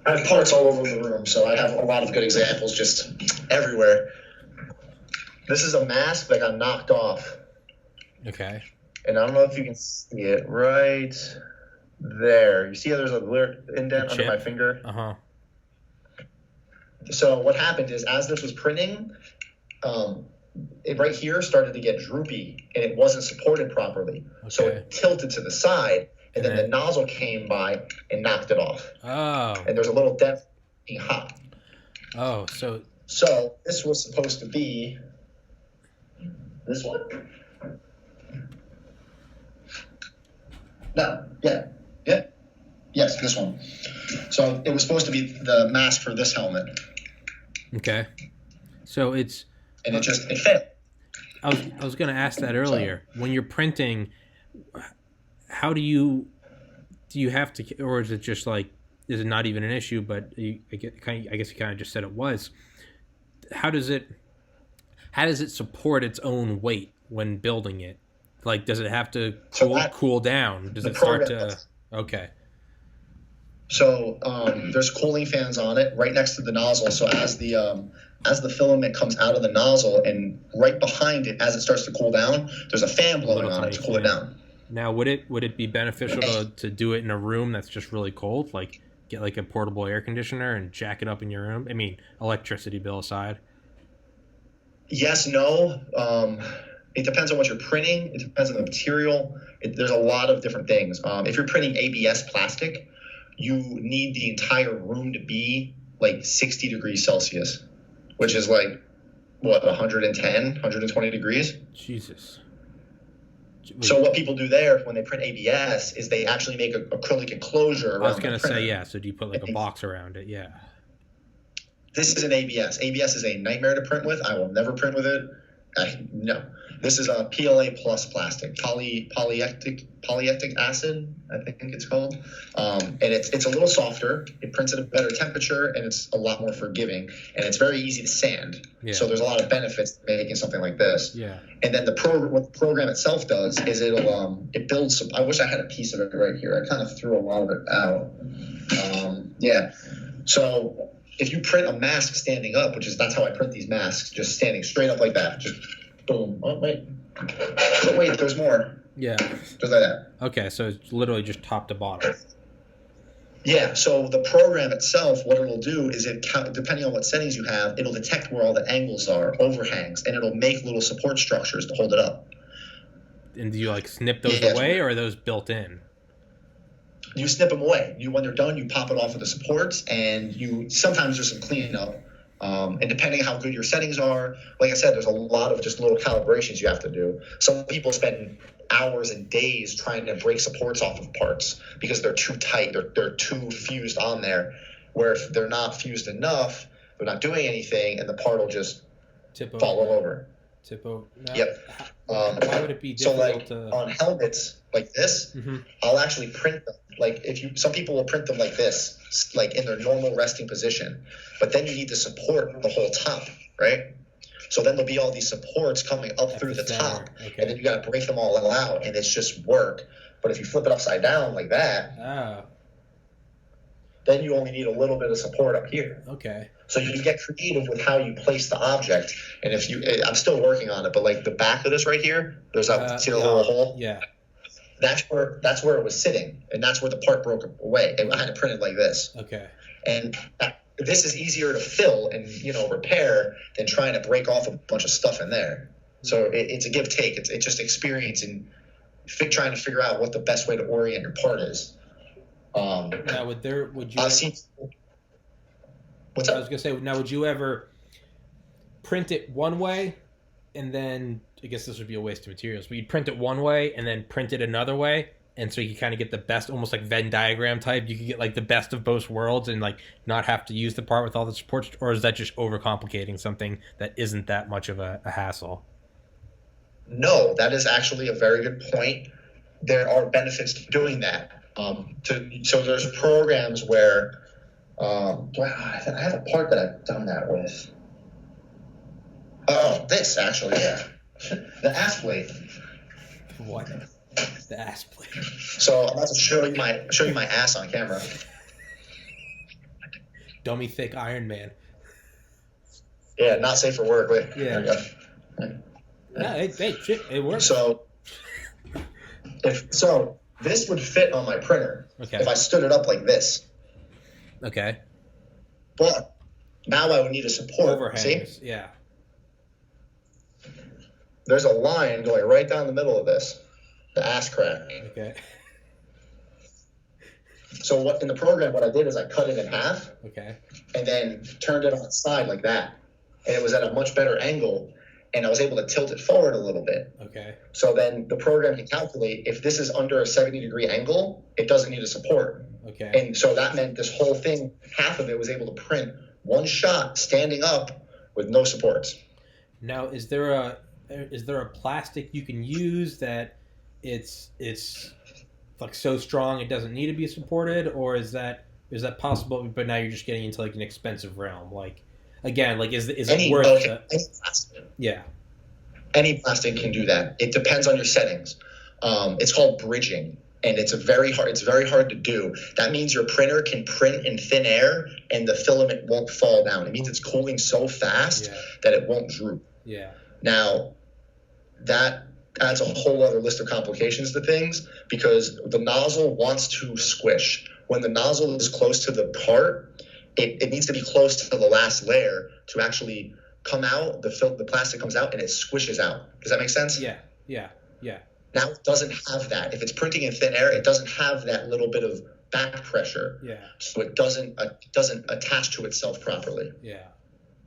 I have parts all over the room, so I have a lot of good examples just everywhere. This is a mask that got knocked off. Okay. And I don't know if you can see it right there. You see how there's a indent under my finger? Uh-huh. So what happened is, as this was printing, it right here started to get droopy, and it wasn't supported properly. Okay. So it tilted to the side, and then the nozzle came by and knocked it off. Oh. And there's a little dent being hot. Oh, so So this was supposed to be this one. No, yeah, yeah, yes, this one. So it was supposed to be the mask for this helmet, okay. So it's and it fit. I was going to ask that So earlier. When you're printing, how do you have to, or is it just like, is it not even an issue? But I guess you kind of just said it was. How does it support its own weight when building it? Like, does it have to cool down? Does it start to? Okay. So there's cooling fans on it right next to the nozzle. So as the filament comes out of the nozzle and right behind it, as it starts to cool down, there's a fan blowing on it to cool it down. Now, would it be beneficial to do it in a room that's just really cold, like get like a portable air conditioner and jack it up in your room? I mean, electricity bill aside. Yes, no. It depends on what you're printing. It depends on the material. There's a lot of different things. If you're printing ABS plastic, you need the entire room to be like 60 degrees Celsius, which is like, what, 110, 120 degrees? Jesus. So what people do there when they print ABS is they actually make an acrylic enclosure around I was going to the printer. say, yeah, so do you put like a box around it? Yeah. This is an ABS. ABS is a nightmare to print with. I will never print with it. No. This is a PLA plus plastic, polyectic acid, I think it's called. And it's a little softer. It prints at a better temperature, and it's a lot more forgiving. And it's very easy to sand. Yeah. So there's a lot of benefits to making something like this. Yeah. And then what the program itself does is it builds some. I wish I had a piece of it right here. I kind of threw a lot of it out. Yeah. So if you print a mask standing up, that's how I print these masks, just standing straight up like that, just boom. Oh, wait. Oh, wait, there's more. Yeah. Just like that. Okay, so it's literally just top to bottom. Yeah, so the program itself, what it'll do is depending on what settings you have, it'll detect where all the angles are, overhangs, and it'll make little support structures to hold it up. And do you like snip those away, or are those built in? You snip them away. When they're done, you pop it off of the supports, and sometimes there's some cleanup. And depending on how good your settings are, like I said, there's a lot of just little calibrations you have to do. Some people spend hours and days trying to break supports off of parts because they're too tight. They're too fused on there, where if they're not fused enough, they're not doing anything, and the part will just fall all over. Tip over. No. Yep. Why would it be difficult on helmets like this, I'll actually print them. Like some people will print them like this, like in their normal resting position, but then you need to support the whole top, right? So then there'll be all these supports coming up through the top, and then you got to break them all out, and it's just work. But if you flip it upside down like that, then you only need a little bit of support up here. Okay. So you can get creative with how you place the object, and I'm still working on it, but like the back of this right here, there's see the little hole? Yeah. That's where it was sitting, and that's where the part broke away. I had to print it like this. Okay. And this is easier to fill and repair than trying to break off a bunch of stuff in there. So it's a give take. It's just experience and trying to figure out what the best way to orient your part is. Now, would you? What's up? I was gonna say. Now, would you ever print it one way, and then I guess this would be a waste of materials, but you'd print it one way and then print it another way, and so you kind of get the best, almost like Venn diagram type. You could get like the best of both worlds and like not have to use the part with all the supports, or is that just overcomplicating something that isn't that much of a hassle? No, that is actually a very good point. There are benefits to doing that. So there's programs where I have a part that I've done that with. Oh, this actually, yeah. The ass plate. What? The ass plate. So I'm about to show you my ass on camera. Dummy thick Iron Man. Yeah, not safe for work. Wait. Yeah. There we go. No, hey, shit, it works. So this would fit on my printer if I stood it up like this. Okay. But now I would need a support. Overhangs. See? Yeah. There's a line going right down the middle of this, the ass crack. Okay. So what in the program, what I did is I cut it in half. Okay. And then turned it on its side like that. And it was at a much better angle, and I was able to tilt it forward a little bit. Okay. So then the program can calculate if this is under a 70-degree angle, it doesn't need a support. Okay. And so that meant this whole thing, half of it was able to print one shot standing up with no supports. Now, is there a plastic you can use that it's like so strong it doesn't need to be supported, or is that possible? But now you're just getting into like an expensive realm. Like again, like is it worth it? Any plastic. Yeah. Any plastic can do that. It depends on your settings. It's called bridging, and it's very hard to do. That means your printer can print in thin air, and the filament won't fall down. It means it's cooling so fast that it won't droop. Yeah. Now, that adds a whole other list of complications to things because the nozzle wants to squish. When the nozzle is close to the part, it needs to be close to the last layer to actually come out. The plastic comes out and it squishes out. Does that make sense? Yeah. Now it doesn't have that. If it's printing in thin air, it doesn't have that little bit of back pressure. Yeah. So it doesn't attach to itself properly. Yeah.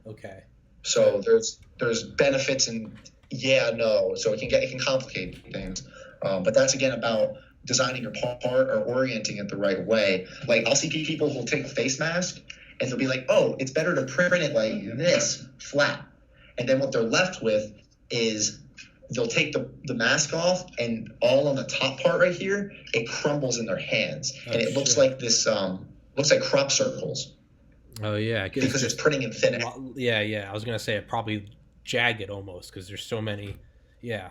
Okay. So there's benefits and so it can complicate things. But that's again about designing your part or orienting it the right way. Like I'll see people who'll take a face mask and they'll be like, oh, it's better to print it like this, flat. And then what they're left with is they'll take the mask off and all on the top part right here, it crumbles in their hands. And it looks like this, looks like crop circles. Oh yeah. Because it's printing in thin air. Yeah. I was going to say it probably jagged almost because there's so many. Yeah.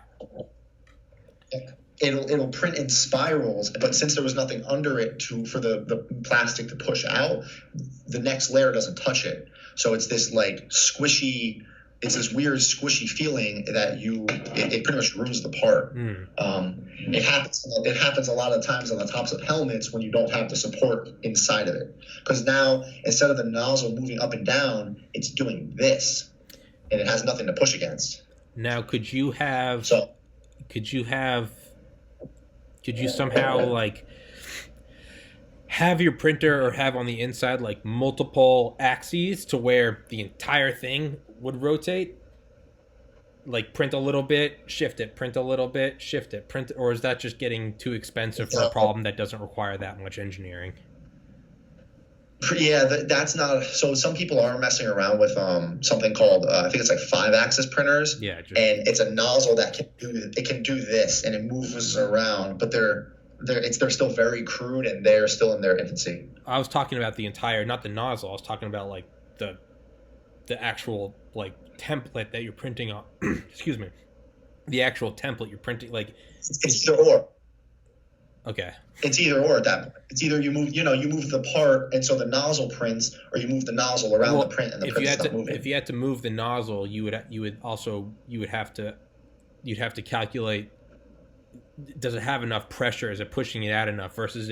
It'll print in spirals, but since there was nothing under it for the plastic to push out, the next layer doesn't touch it. So it's this like squishy, it's this weird squishy feeling that it pretty much ruins the part. It happens a lot of times on the tops of helmets when you don't have the support inside of it. Because now instead of the nozzle moving up and down, it's doing this, and it has nothing to push against. Now, could you somehow like have your printer or have on the inside like multiple axes to where the entire thing would rotate? Like print a little bit, shift it, print a little bit, shift it, print, or is that just getting too expensive for a problem that doesn't require that much engineering? Yeah, that's not. So some people are messing around with something called I think it's like 5-axis printers. Yeah, and it's a nozzle that can do this and it moves around, but they're still very crude and they're still in their infancy. I was talking about the entire, not the nozzle. I was talking about like the actual like template that you're printing on. Excuse me, the actual template you're printing. Like it's either or. Okay. It's either or at that point. It's either you move the part and so the nozzle prints, or you move the nozzle around the print and the print's not moving. If you had to move the nozzle, you'd have to calculate, does it have enough pressure? Is it pushing it out enough? Versus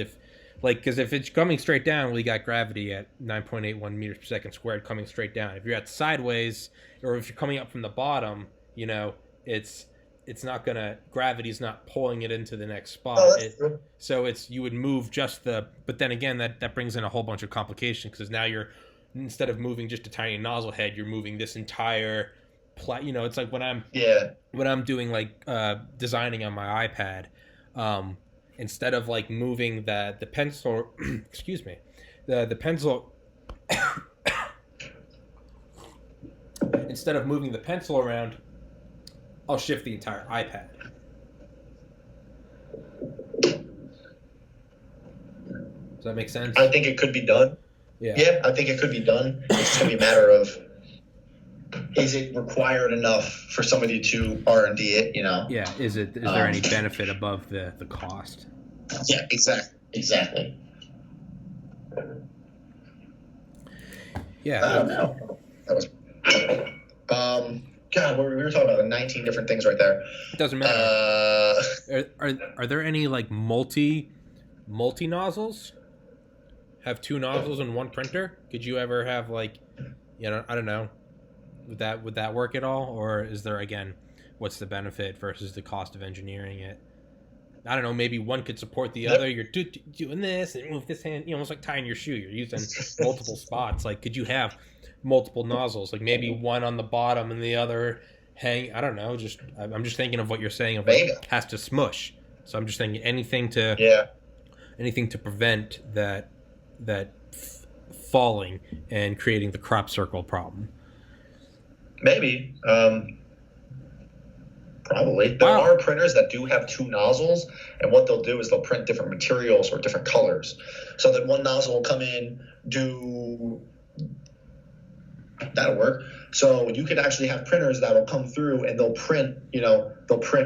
because if it's coming straight down, we got gravity at 9.81 meters per second squared coming straight down. If you're at sideways, or if you're coming up from the bottom, it's not gonna, gravity's not pulling it into the next spot. So you would move just but then again, that brings in a whole bunch of complications because now instead of moving just a tiny nozzle head, you're moving this entire it's like when I'm doing like designing on my iPad, instead of like moving the pencil, excuse me, the pencil, instead of moving the pencil around, I'll shift the entire iPad. Does that make sense? I think it could be done. Yeah, I think it could be done. It's just going to be a matter of, is it required enough for somebody to R&D it, Yeah, is there any benefit above the cost? Yeah, exactly. Yeah. I don't know. That was... God, we were talking about 19 different things right there. It doesn't matter. Are there any like multi nozzles? Have 2 nozzles in one printer? Could you ever have like, I don't know, would that work at all? Or is there, again, what's the benefit versus the cost of engineering it? I don't know, maybe one could support the other. You're doing this and move this hand, almost like tying your shoe. You're using multiple spots. Like, could you have multiple nozzles? Like maybe one on the bottom and the other hang. I don't know. I'm just thinking of what you're saying. Of like, has to smush. So I'm just thinking anything to prevent that falling and creating the crop circle problem. Maybe. Probably. There are printers that do have two nozzles, and what they'll do is they'll print different materials or different colors. So that one nozzle will come in, that'll work. So you could actually have printers that'll come through and they'll print,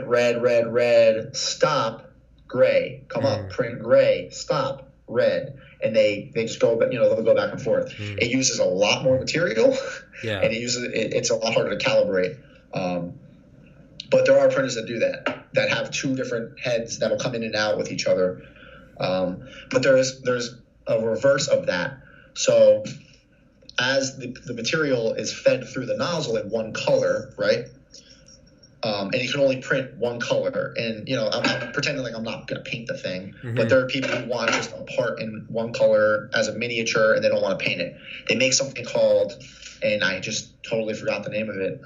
red, stop, gray, come up, print gray, stop, red. And they just go, they'll go back and forth. It uses a lot more material, and it's a lot harder to calibrate. But there are printers that do that have two different heads that'll come in and out with each other. But there's a reverse of that. So as the material is fed through the nozzle in one color, right? And you can only print one color. And, I'm pretending like I'm not going to paint the thing. But there are people who want just a part in one color as a miniature, and they don't want to paint it. They make something called, and I just totally forgot the name of it.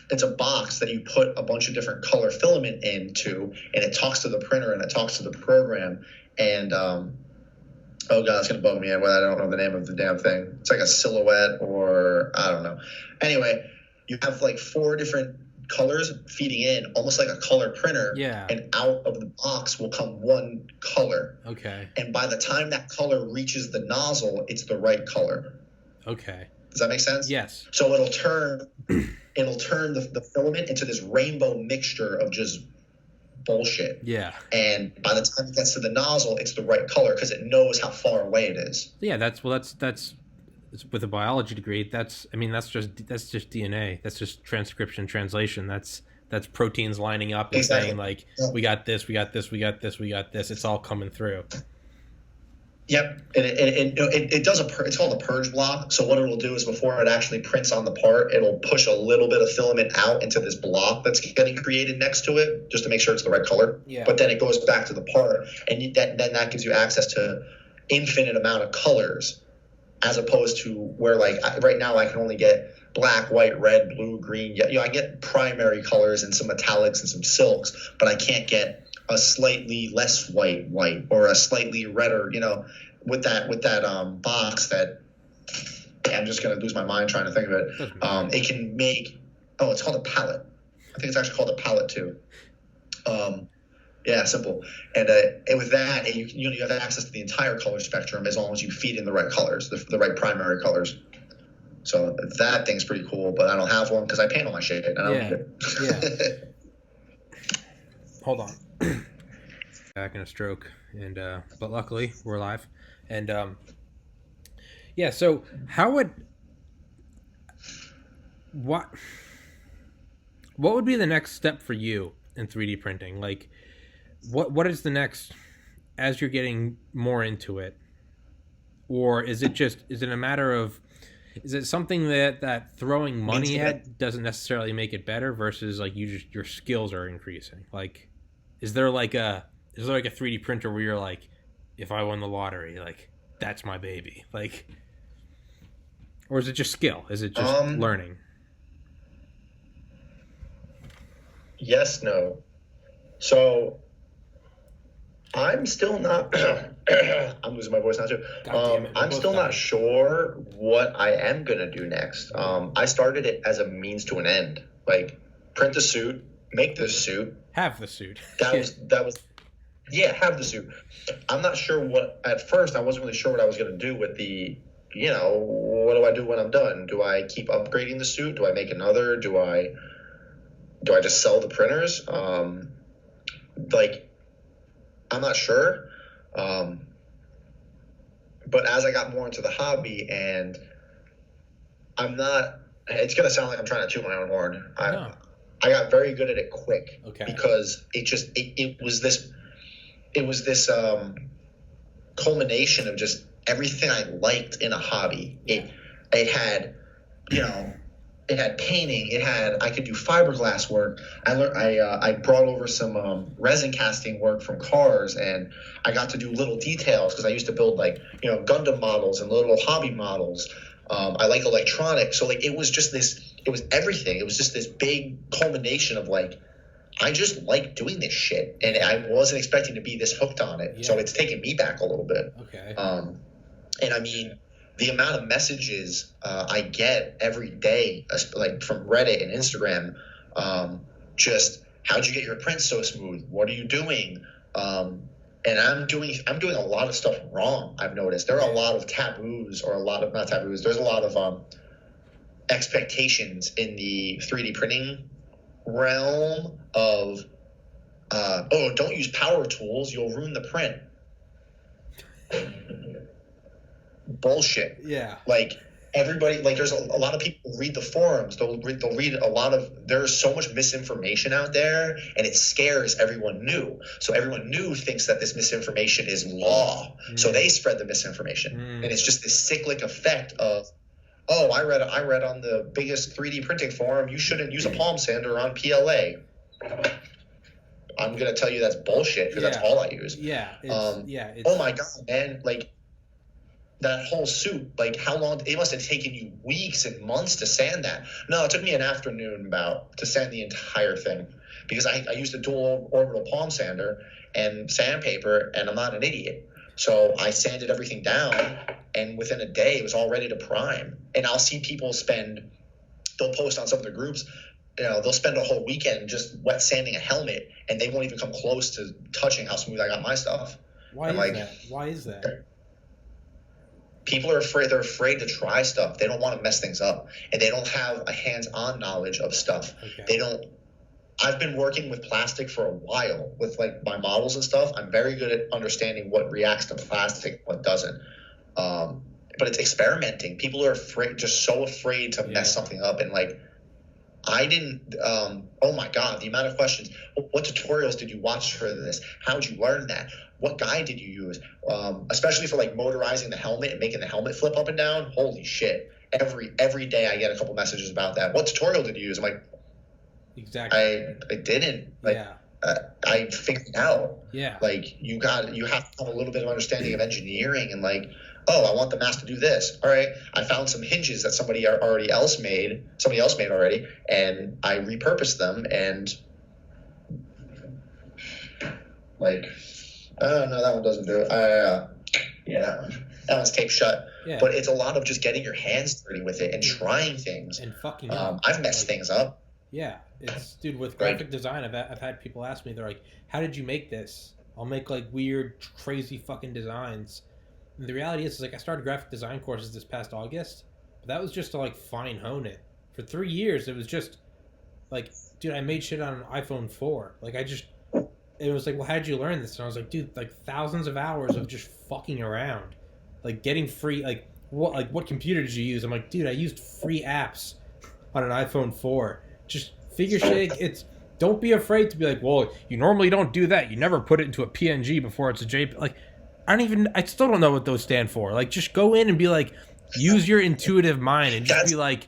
It's a box that you put a bunch of different color filament into, and it talks to the printer and it talks to the program. And oh god, it's gonna bug me. I don't know the name of the damn thing. It's like a silhouette, or I don't know. Anyway, you have like 4 different colors feeding in, almost like a color printer. Yeah. And out of the box will come one color. Okay. And by the time that color reaches the nozzle, it's the right color. Okay. Does that make sense? Yes. So it'll turn the filament into this rainbow mixture of just bullshit. Yeah. And by the time it gets to the nozzle, it's the right color because it knows how far away it is. Yeah, that's with a biology degree. That's just DNA. That's just transcription, translation. That's proteins lining up and saying like, we got this. It's all coming through. Yep, and it does it's called a purge block. So what it'll do is before it actually prints on the part, it'll push a little bit of filament out into this block that's getting created next to it, just to make sure it's the right color. Yeah. But then it goes back to the part, and then that gives you access to infinite amount of colors, as opposed to where right now I can only get black, white, red, blue, green. I get primary colors and some metallics and some silks, but I can't get a slightly less white, or a slightly redder, with that box that I'm just going to lose my mind trying to think of it. It can make, it's called a palette. I think it's actually called a palette too. Yeah, simple. And with that, you have access to the entire color spectrum as long as you feed in the right colors, the right primary colors. So that thing's pretty cool, but I don't have one because I paint all my shit and I don't need it. Yeah. Hold on. Back in a stroke, and but luckily we're live. And so what would be the next step for you in 3D printing? Like what is the next, as you're getting more into it? Or is it a matter of, is it something that throwing money at doesn't necessarily make it better versus like your skills are increasing? Like, is there like a 3D printer where you're like, if I won the lottery, like that's my baby? Like, or is it just skill? Is it just learning? Yes, no. So I'm still not I'm losing my voice now too. I'm still not sure what I am going to do next. I started it as a means to an end. Like, print the suit, make the suit. Have the suit. That was have the suit. I'm not sure at first I wasn't really sure what I was going to do with the, what do I do when I'm done? Do I keep upgrading the suit? Do I make another? Do I just sell the printers? I'm not sure. But as I got more into the hobby, and it's going to sound like I'm trying to toot my own horn. I got very good at it quick. Okay. Because it was this culmination of just everything I liked in a hobby. It had, it had painting. I could do fiberglass work. I brought over some resin casting work from cars, and I got to do little details because I used to build like Gundam models and little hobby models. I like electronics, so like it was just this. It was everything. It was just this big culmination of like, I just like doing this shit, and I wasn't expecting to be this hooked on it. Yeah. So it's taken me back a little bit. Okay. And I mean, the amount of messages I get every day, like from Reddit and Instagram, just how'd you get your prints so smooth? What are you doing? And I'm doing a lot of stuff wrong. I've noticed there are a lot of taboos, or not taboos. There's a lot of expectations in the 3D printing realm of, don't use power tools, you'll ruin the print. Bullshit. Yeah. Like everybody, like there's a lot of people who read the forums. They'll read a lot of. There's so much misinformation out there, and it scares everyone new. So everyone new thinks that this misinformation is law. So they spread the misinformation, and it's just this cyclic effect of, oh, I read on the biggest 3D printing forum, you shouldn't use a palm sander on PLA. I'm gonna tell you that's bullshit because that's all I use. Yeah. Oh my god, man! Like that whole suit. Like how long? It must have taken you weeks and months to sand that. No, it took me an afternoon to sand the entire thing because I used a dual orbital palm sander and sandpaper, and I'm not an idiot. So I sanded everything down, and within a day, it was all ready to prime. And I'll see people they'll post on some of the groups, they'll spend a whole weekend just wet sanding a helmet, and they won't even come close to touching how smooth I got my stuff. Why is that? People are afraid. They're afraid to try stuff. They don't want to mess things up, and they don't have a hands-on knowledge of stuff. Okay. I've been working with plastic for a while with like my models and stuff. I'm very good at understanding what reacts to plastic, what doesn't. But it's experimenting. People are just so afraid to mess something up. And like, I didn't, oh my God, the amount of questions. What tutorials did you watch for this? How'd you learn that? What guide did you use? Especially for like motorizing the helmet and making the helmet flip up and down. Holy shit. Every day I get a couple messages about that. What tutorial did you use? I'm like, exactly. I didn't. Like, I figured it out. Yeah. Like you have to have a little bit of understanding of engineering and like, oh, I want the mask to do this. All right. I found some hinges that somebody else made already, and I repurposed them, and like, oh no, that one doesn't do it. That one's taped shut. Yeah. But it's a lot of just getting your hands dirty with it and trying things. And fucking I've messed things up. Yeah. It's, dude, with graphic design, I've had people ask me, they're like, how did you make this? I'll make like weird, crazy fucking designs. And the reality is like I started graphic design courses this past August, but that was just to like fine hone it. For 3 years, it was just like, dude, I made shit on an iPhone 4. Like it was like, well, how'd you learn this? And I was like, dude, like thousands of hours of just fucking around, like getting free, like what computer did you use? I'm like, dude, I used free apps on an iPhone 4. Just figure shit. Don't be afraid to be like, well, you normally don't do that. You never put it into a PNG before it's a JPEG. Like, I still don't know what those stand for. Like, just go in and be like, use your intuitive mind and just be like,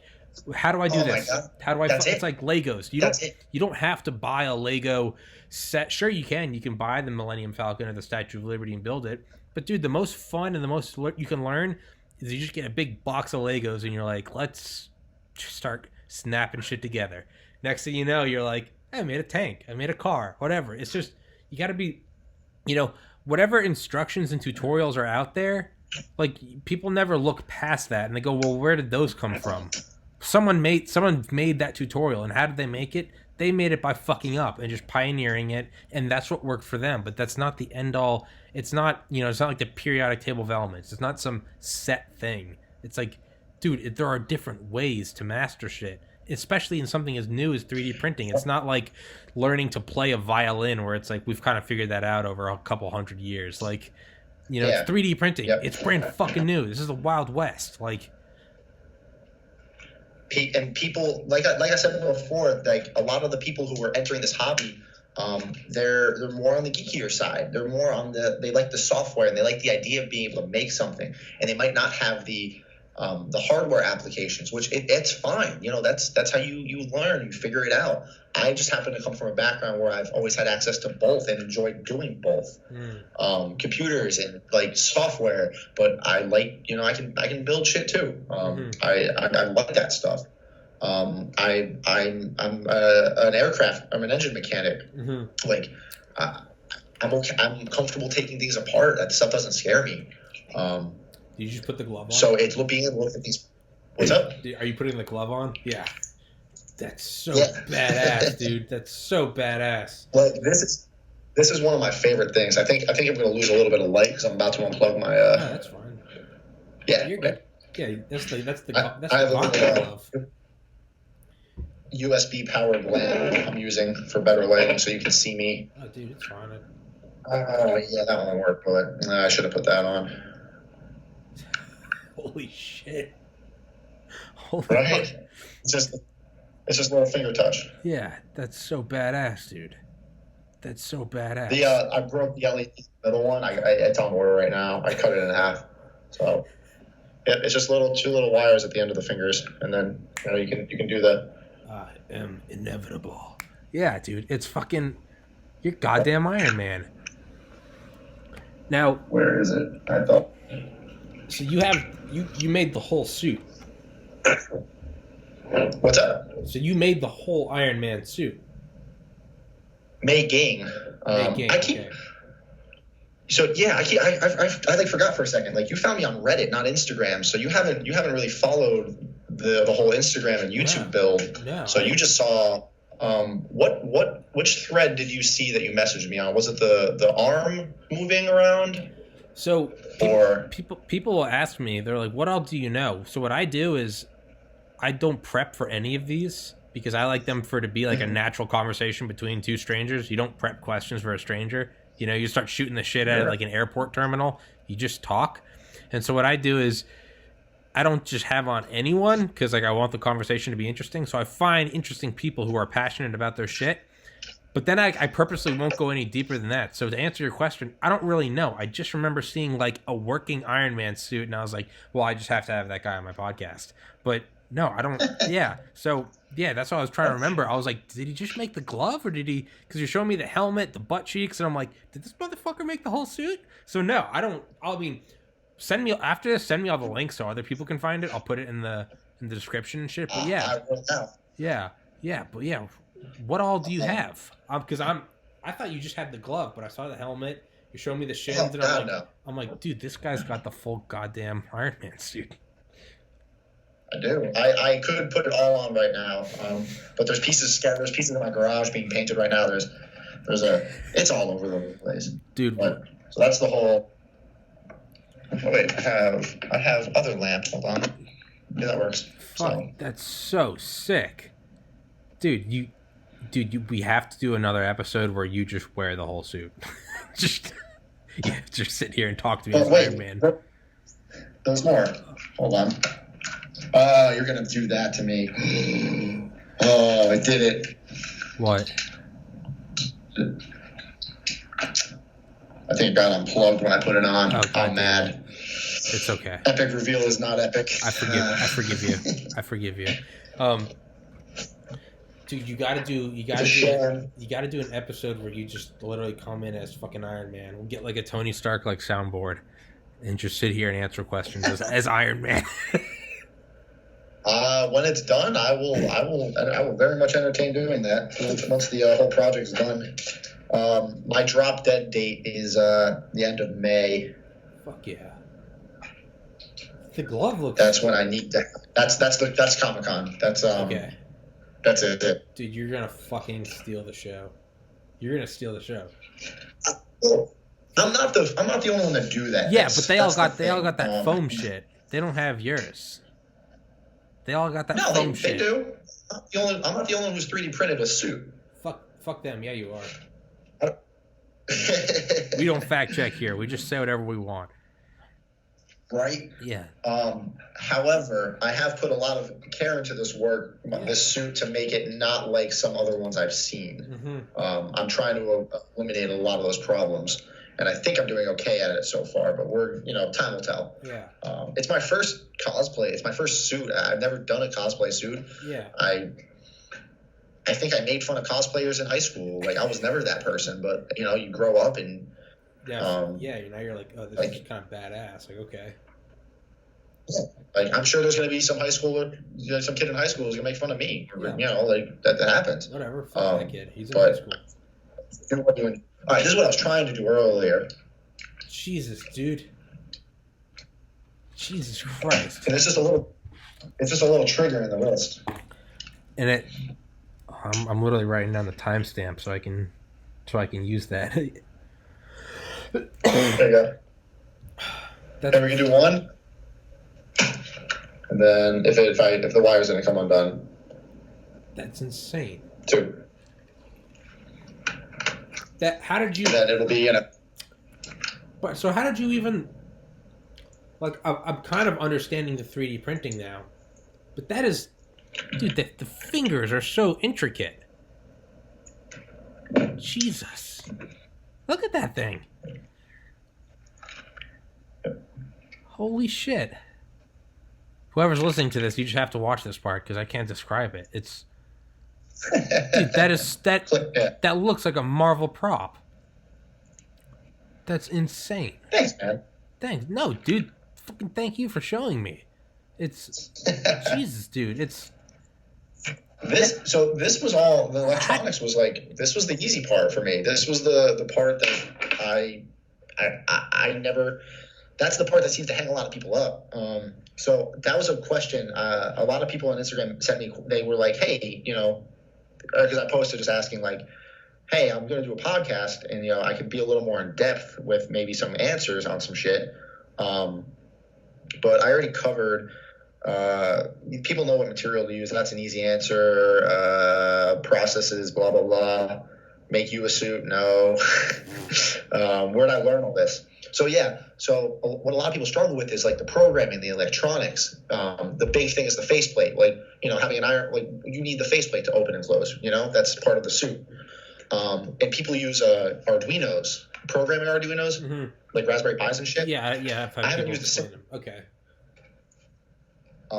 how do I do this? How do I? It's like Legos. You don't have to buy a Lego set. Sure, you can. You can buy the Millennium Falcon or the Statue of Liberty and build it. But dude, the most fun and the most you can learn is you just get a big box of Legos and you're like, let's just start snapping shit together. Next thing you know, you're like, I made a tank. I made a car. Whatever. It's just, you got to be, whatever instructions and tutorials are out there, like people never look past that and they go, well, where did those come from? Someone made that tutorial, and how did they make it? They made it by fucking up and just pioneering it, and that's what worked for them. But that's not the end all. It's not, it's not like the periodic table of elements. It's not some set thing. It's like, dude, there are different ways to master shit, especially in something as new as 3D printing. It's not like learning to play a violin where it's like we've kind of figured that out over a couple hundred years. Like, it's 3D printing. Yep. It's brand fucking new. This is the Wild West. Like, and people, like I said before, like a lot of the people who were entering this hobby, they're more on the geekier side. They're more on they like the software and they like the idea of being able to make something, and they might not have the the hardware applications, which it's fine. That's how you learn, you figure it out. I just happen to come from a background where I've always had access to both and enjoyed doing both. Computers and like software, but I like, I can build shit too. I like that stuff. I'm an engine mechanic. Like, I'm comfortable taking things apart. That stuff doesn't scare me. Did you just put the glove on? So it's being able to look at these. What's up? Are you putting the glove on? Yeah. That's so badass, dude. That's so badass. Like, this is one of my favorite things. I think I'm going to lose a little bit of light because I'm about to unplug my. No, that's fine. Yeah. You're good. Yeah, that's the glove. USB powered lamp I'm using for better lighting, so you can see me. Oh, dude, it's fine. Yeah, that won't work, but I should have put that on. Holy shit! Right? Fuck. It's just a little finger touch. Yeah, that's so badass, dude. That's so badass. I broke the LED middle one. It's on order right now. I cut it in half. So yeah, it's just two little wires at the end of the fingers, and then you can do the. I am inevitable. Yeah, dude, it's fucking. You're goddamn Iron Man. Now, where is it? I thought. So you made the whole suit. What's that? So you made the whole Iron Man suit. Making. Okay. So yeah, I like forgot for a second. Like, you found me on Reddit, not Instagram. So you haven't really followed the whole Instagram and YouTube build. No. So you just saw which thread did you see that you messaged me on? Was it the arm moving around? So people will ask me, they're like, what all do you know? So what I do is I don't prep for any of these because I like them to be like a natural conversation between two strangers. You don't prep questions for a stranger. You start shooting the shit at like an airport terminal. You just talk. And so what I do is I don't just have on anyone because like I want the conversation to be interesting. So I find interesting people who are passionate about their shit. But then I purposely won't go any deeper than that. So to answer your question, I don't really know. I just remember seeing like a working Iron Man suit and I was like, well, I just have to have that guy on my podcast. But no, I don't. Yeah. So yeah, that's what I was trying to remember. I was like, did he just make the glove or did he? Because you're showing me the helmet, the butt cheeks, and I'm like, did this motherfucker make the whole suit? So no, I don't. Send me after this. Send me all the links so other people can find it. I'll put it in the description and shit. But yeah, I will now. Yeah. But yeah, what all do you have? Because I thought you just had the glove, but I saw the helmet. You're showing me the shins, and I'm like, dude, this guy's got the full goddamn Iron Man suit. I do. I could put it all on right now, but there's pieces scattered. There's pieces in my garage being painted right now. It's all over the place, dude. So that's the whole. Oh, wait, I have other lamps. Hold on. Yeah, that works. Fuck, that's so sick, dude. We have to do another episode where you just wear the whole suit. just sit here and talk to me as Iron Man. There's more. Hold on. Oh, you're gonna do that to me. Oh, I did it. What? I think it got unplugged when I put it on. Oh, I'm mad. It's okay. Epic reveal is not epic. I forgive you. I forgive you. Dude, you gotta do an episode where you just literally come in as fucking Iron Man. We'll get like a Tony Stark like soundboard and just sit here and answer questions as Iron Man. When it's done, I will very much entertain doing that once the whole project's done. My drop dead date is the end of May. Fuck yeah. The glove looks. That's when I need to. That's Comic-Con. That's okay. That's it. Dude, you're gonna fucking steal the show. You're gonna steal the show. I'm not the only one that do that. Yeah, but they all got that foam shit. They don't have yours. They all got that foam shit. No, they do. I'm not the only one who's 3D printed a suit. Fuck them. Yeah, you are. We don't fact check here. We just say whatever we want. Right? Yeah. However, I have put a lot of care into this work, this suit, to make it not like some other ones I've seen. Mm-hmm. I'm trying to eliminate a lot of those problems. and I think I'm doing okay at it so far. But time will tell. Yeah. It's my first cosplay. It's my first suit. I've never done a cosplay suit. Yeah. I think I made fun of cosplayers in high school. Like I was never that person, but you grow up and now you're like, oh, this is kind of badass. Like, okay. Like I'm sure there's gonna be some high schooler, some kid in high school who's gonna make fun of me. Yeah. Like that happens. Whatever. Fuck that kid. He's in high school. All right, this is what I was trying to do earlier. Jesus, dude. Jesus Christ. And it's just a little trigger in the wrist. And I'm literally writing down the timestamp so I can use that. There you go. Then we can do one, and then if the wire's gonna come undone. That's insane. Two. How did you? Then it'll be But so how did you even? Like I'm kind of understanding the 3D printing now, but that is, dude, the fingers are so intricate. Jesus, look at that thing. Holy shit. Whoever's listening to this, you just have to watch this part because I can't describe it. It's, dude, that looks like a Marvel prop. That's insane. Thanks, man. Thanks. No, dude. Fucking thank you for showing me. It's Jesus, dude. It's this. So this was all the electronics was like. This was the easy part for me. This was the part that I never. That's the part that seems to hang a lot of people up. So that was a question. A lot of people on Instagram sent me. They were like, "Hey, because I posted just asking like, hey, I'm going to do a podcast, and I could be a little more in depth with maybe some answers on some shit." But I already covered. People know what material to use. That's an easy answer. Processes, blah blah blah. Make you a suit? No. Where did I learn all this? So what a lot of people struggle with is like the programming, the electronics. The big thing is the faceplate. Like having an iron. Like you need the faceplate to open and close. That's part of the suit. And people use Arduinos, programming Arduinos, mm-hmm. like Raspberry Pis and shit. Yeah. I haven't used the same. Okay.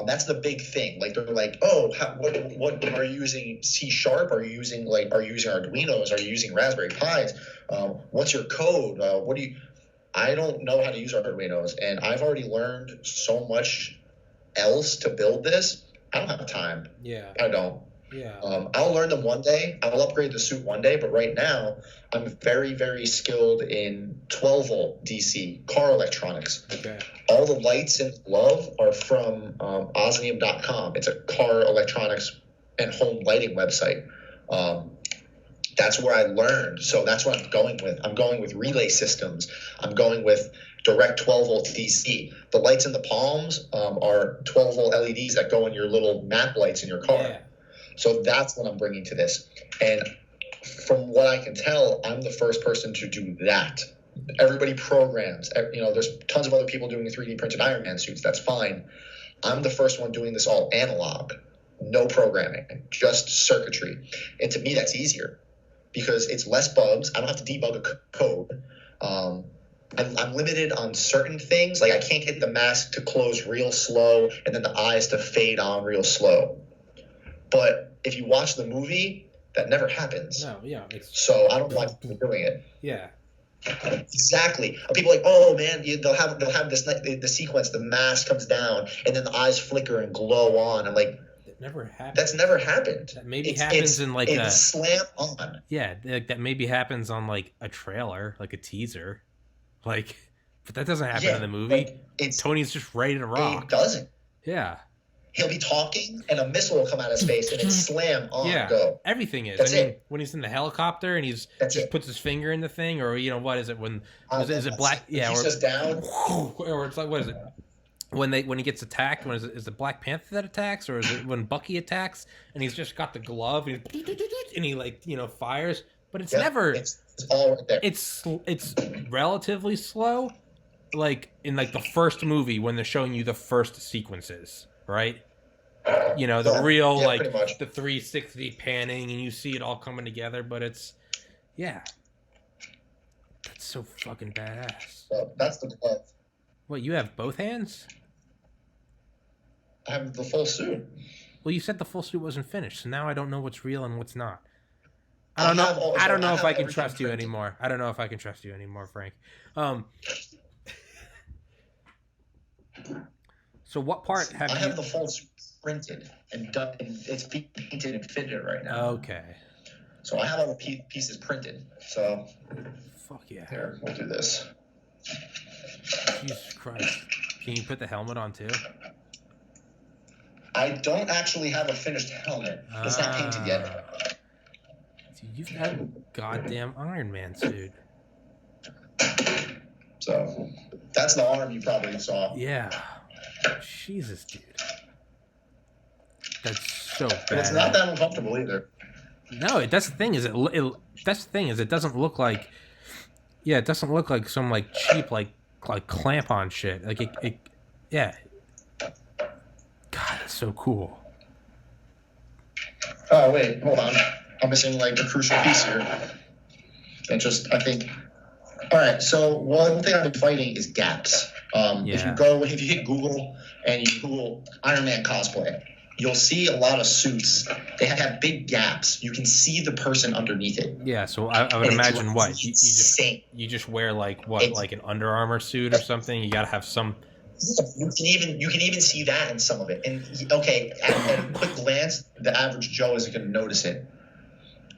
That's the big thing. Like they're like, oh, what are you using? C#? Are you using Arduinos? Are you using Raspberry Pis? What's your code? I don't know how to use Arduinos, and I've already learned so much else to build this. I don't have time. Yeah. I don't. Yeah. I'll learn them one day. I'll upgrade the suit one day, but right now I'm very, very skilled in 12-volt DC car electronics. Okay. All the lights in glove are from osmium.com. It's a car electronics and home lighting website. That's where I learned. So that's what I'm going with. I'm going with relay systems. I'm going with direct 12-volt DC. The lights in the palms are 12-volt LEDs that go in your little map lights in your car. Yeah. So that's what I'm bringing to this. And from what I can tell, I'm the first person to do that. Everybody programs. There's tons of other people doing 3D printed Iron Man suits. That's fine. I'm the first one doing this all analog. No programming. Just circuitry. And to me, that's easier because it's less bugs. I don't have to debug a code. I'm limited on certain things. Like I can't get the mask to close real slow and then the eyes to fade on real slow. But if you watch the movie, that never happens. No, yeah. So I don't like people doing it. Yeah. Exactly. People are like, oh man, they'll have this the sequence. The mask comes down and then the eyes flicker and glow on. I'm like, it never happened. That's never happened. That maybe happens in like a slam on. Yeah, that maybe happens on like a trailer, like a teaser, like. But that doesn't happen in the movie. Like Tony's just ready to rock. It doesn't. Yeah. He'll be talking, and a missile will come out of his face, and then slam on. Yeah, go. Everything is. That's it. When he's in the helicopter and he's puts his finger in the thing, or what is it? When is it black? Yeah, he's just down. Or it's like what is it? When he gets attacked, is it Black Panther that attacks, or is it when Bucky attacks and he's just got the glove and he fires? But it's never. It's all right there. It's relatively slow, like in like the first movie when they're showing you the first sequences. Right, the real the 360 panning, and you see it all coming together. But it's, That's so fucking badass. So that's the glove. What, you have both hands? I have the full suit. Well, you said the full suit wasn't finished, so now I don't know what's real and what's not. I don't know. I don't know if I can trust you anymore. I don't know if I can trust you anymore, Frank. So what part have you? I have the full suit printed and done. And it's being painted and fitted right now. Okay. So I have all the pieces printed. So. Fuck yeah. Here, we'll do this. Jesus Christ. Can you put the helmet on too? I don't actually have a finished helmet. It's not painted yet. Dude, you've got a goddamn Iron Man suit. So, that's the arm you probably saw. Yeah. Jesus, dude. That's so bad. And it's not that uncomfortable either. No, that's the thing. It doesn't look like. Yeah, it doesn't look like some like cheap like clamp on shit. Like it yeah. God, that's so cool. Oh wait, hold on. I'm missing like the crucial piece here. I think. All right, so one thing I've been fighting is gaps. If you hit Google and you Google Iron Man cosplay, you'll see a lot of suits. They have big gaps. You can see the person underneath it. Yeah, so I would imagine what you just wear like an Under Armour suit or something. You got to have some. You can even see that in some of it. And okay, at a quick glance, the average Joe isn't going to notice it.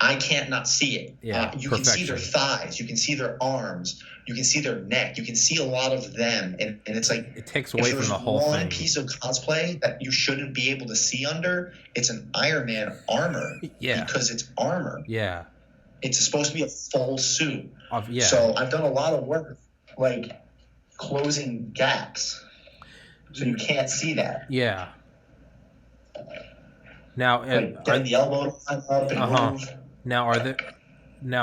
I can't not see it. Yeah, you can see their thighs. You can see their arms. You can see their neck. You can see a lot of them. And it's like it takes away from the whole thing. One piece of cosplay that you shouldn't be able to see under, it's an Iron Man armor. Yeah. Because it's armor. Yeah. It's supposed to be a full suit. Yeah. So I've done a lot of work, like closing gaps, so you can't see that. Yeah. Now, getting the elbow up and move. Now,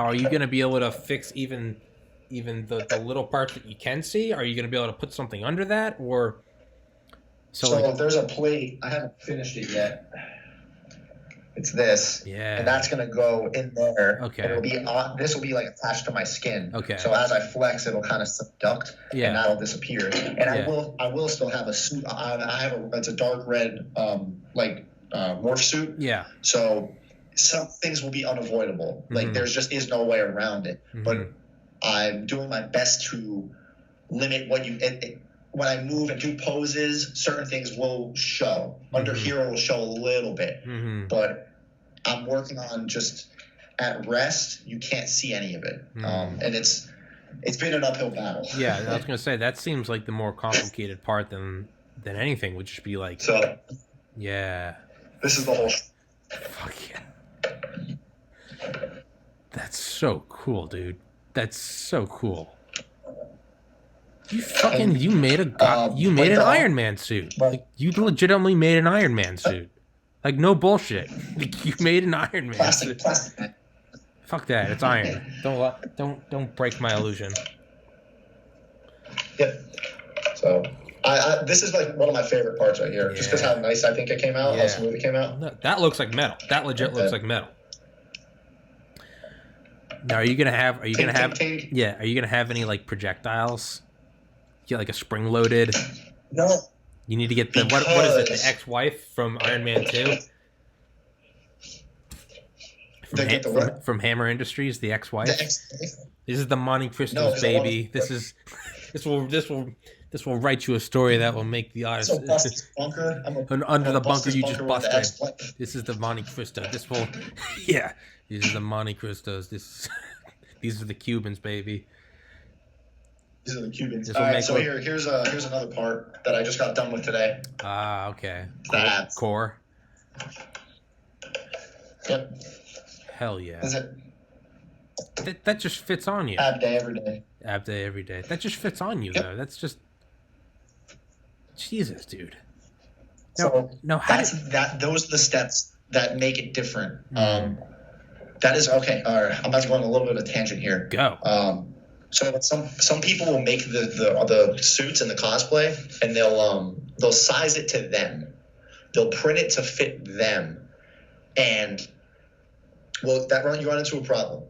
are you going to be able to fix even the little parts that you can see? Are you going to be able to put something under that, or? So there's a plate. I haven't finished it yet. It's this. Yeah. And that's going to go in there. Okay. And it'll be this will be like attached to my skin. Okay. So as I flex, it'll kind of subduct. Yeah. And that'll disappear. And I will still have a suit. It's a dark red morph suit. Yeah. So some things will be unavoidable. Mm-hmm. Like there just is no way around it. Mm-hmm. But I'm doing my best to limit what when I move and do poses, certain things will show. Under here, it will show a little bit. Mm-hmm. But I'm working on just at rest, you can't see any of it. Mm-hmm. And it's been an uphill battle. Yeah, I was going to say, that seems like the more complicated part than anything would just be like... So, yeah. This is the whole... Fuck yeah. That's so cool, dude. That's so cool. You made an Iron Man suit. Like, you legitimately made an Iron Man suit. Like, no bullshit. Like, you made an Iron Man suit. Plastic. Fuck that. It's iron. Don't break my illusion. Yep. So this is like one of my favorite parts right here. Just because how nice I think it came out, how smooth it came out. No, that looks like metal. That legit looks like metal. Now, are you gonna have any like projectiles? Get like a spring loaded. No. You need to get the what is it? The ex-wife from Iron Man 2. From Hammer Industries, the ex-wife. This is the Monte Cristo's baby. This will write you a story that will make the artist. Under the bunker you just busted. This is the Monte Cristo. This will, yeah. These are the Monte Cristos. These are the Cubans, baby. These are the Cubans. All right, so here's another part that I just got done with today. Okay. Core. Yep. Hell yeah. Is it? That just fits on you. Ab day every day. Ab day every day. That just fits on you, though. That's just... Jesus, dude. Those are the steps that make it different. That is okay. All right, I'm about to go on a little bit of a tangent here. Go. So some people will make the suits and the cosplay, and they'll size it to them. They'll print it to fit them, and you run into a problem.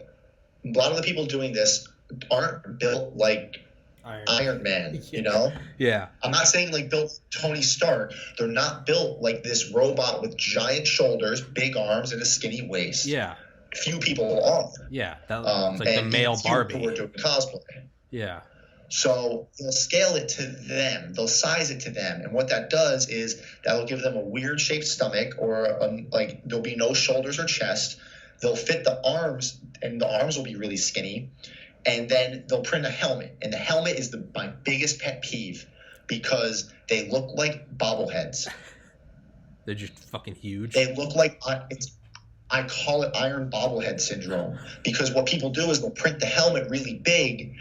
A lot of the people doing this aren't built like Iron Man, you know? Yeah. I'm not saying like built Tony Stark. They're not built like this robot with giant shoulders, big arms, and a skinny waist. Yeah. Few people are. Yeah, that's like the male Barbie. Who are doing cosplay. Yeah. So they'll scale it to them. They'll size it to them. And what that does is that'll give them a weird shaped stomach or like there'll be no shoulders or chest. They'll fit the arms and the arms will be really skinny. And then they'll print a helmet. And the helmet is my biggest pet peeve because they look like bobbleheads. They're just fucking huge. They look like I call it iron bobblehead syndrome because what people do is they'll print the helmet really big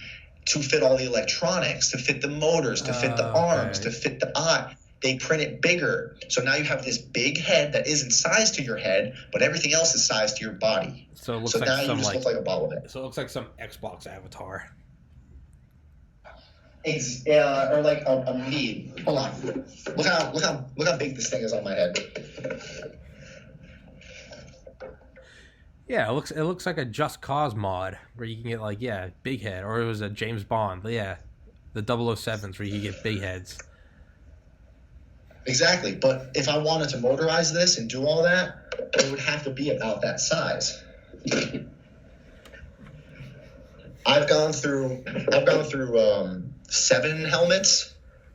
to fit all the electronics, to fit the motors, to fit the arms, to fit the eye. They print it bigger. So now you have this big head that isn't sized to your head, but everything else is sized to your body. So it looks so like now you just look like a bobblehead. So it looks like some Xbox avatar. Or like a me. Hold on. Look how big this thing is on my head. Yeah, it looks like a Just Cause mod where you can get like big head, or it was a James Bond, the 007s where you can get big heads. Exactly, but if I wanted to motorize this and do all that, it would have to be about that size. I've gone through 7 helmets,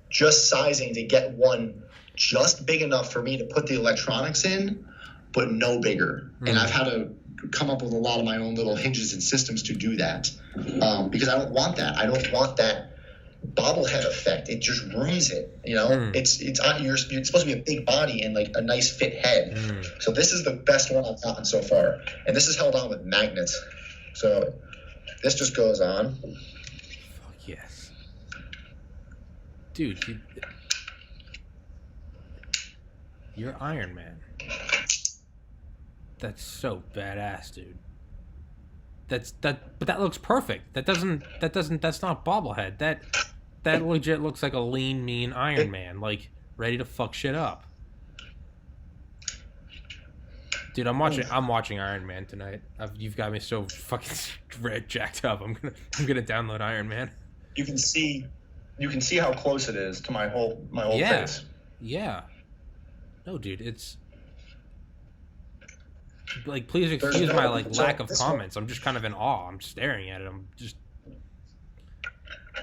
just sizing to get one just big enough for me to put the electronics in, but no bigger. And I've had to come up with a lot of my own little hinges and systems to do that because I don't want that. I don't want that bobblehead effect. It just ruins it. You know, it's you're supposed to be a big body and like a nice fit head. So this is the best one I've gotten so far, and this is held on with magnets. So this just goes on. Fuck yes, dude. You're Iron Man. That's so badass, dude. But that looks perfect. That's not bobblehead. That legit looks like a lean, mean Iron Man, like ready to fuck shit up. Dude, I'm watching Iron Man tonight. You've got me so fucking jacked up. I'm gonna download Iron Man. You can see how close it is to my whole face. Yeah. No, dude, it's like, please excuse my lack of comments. I'm just kind of in awe. I'm staring at it. I'm just.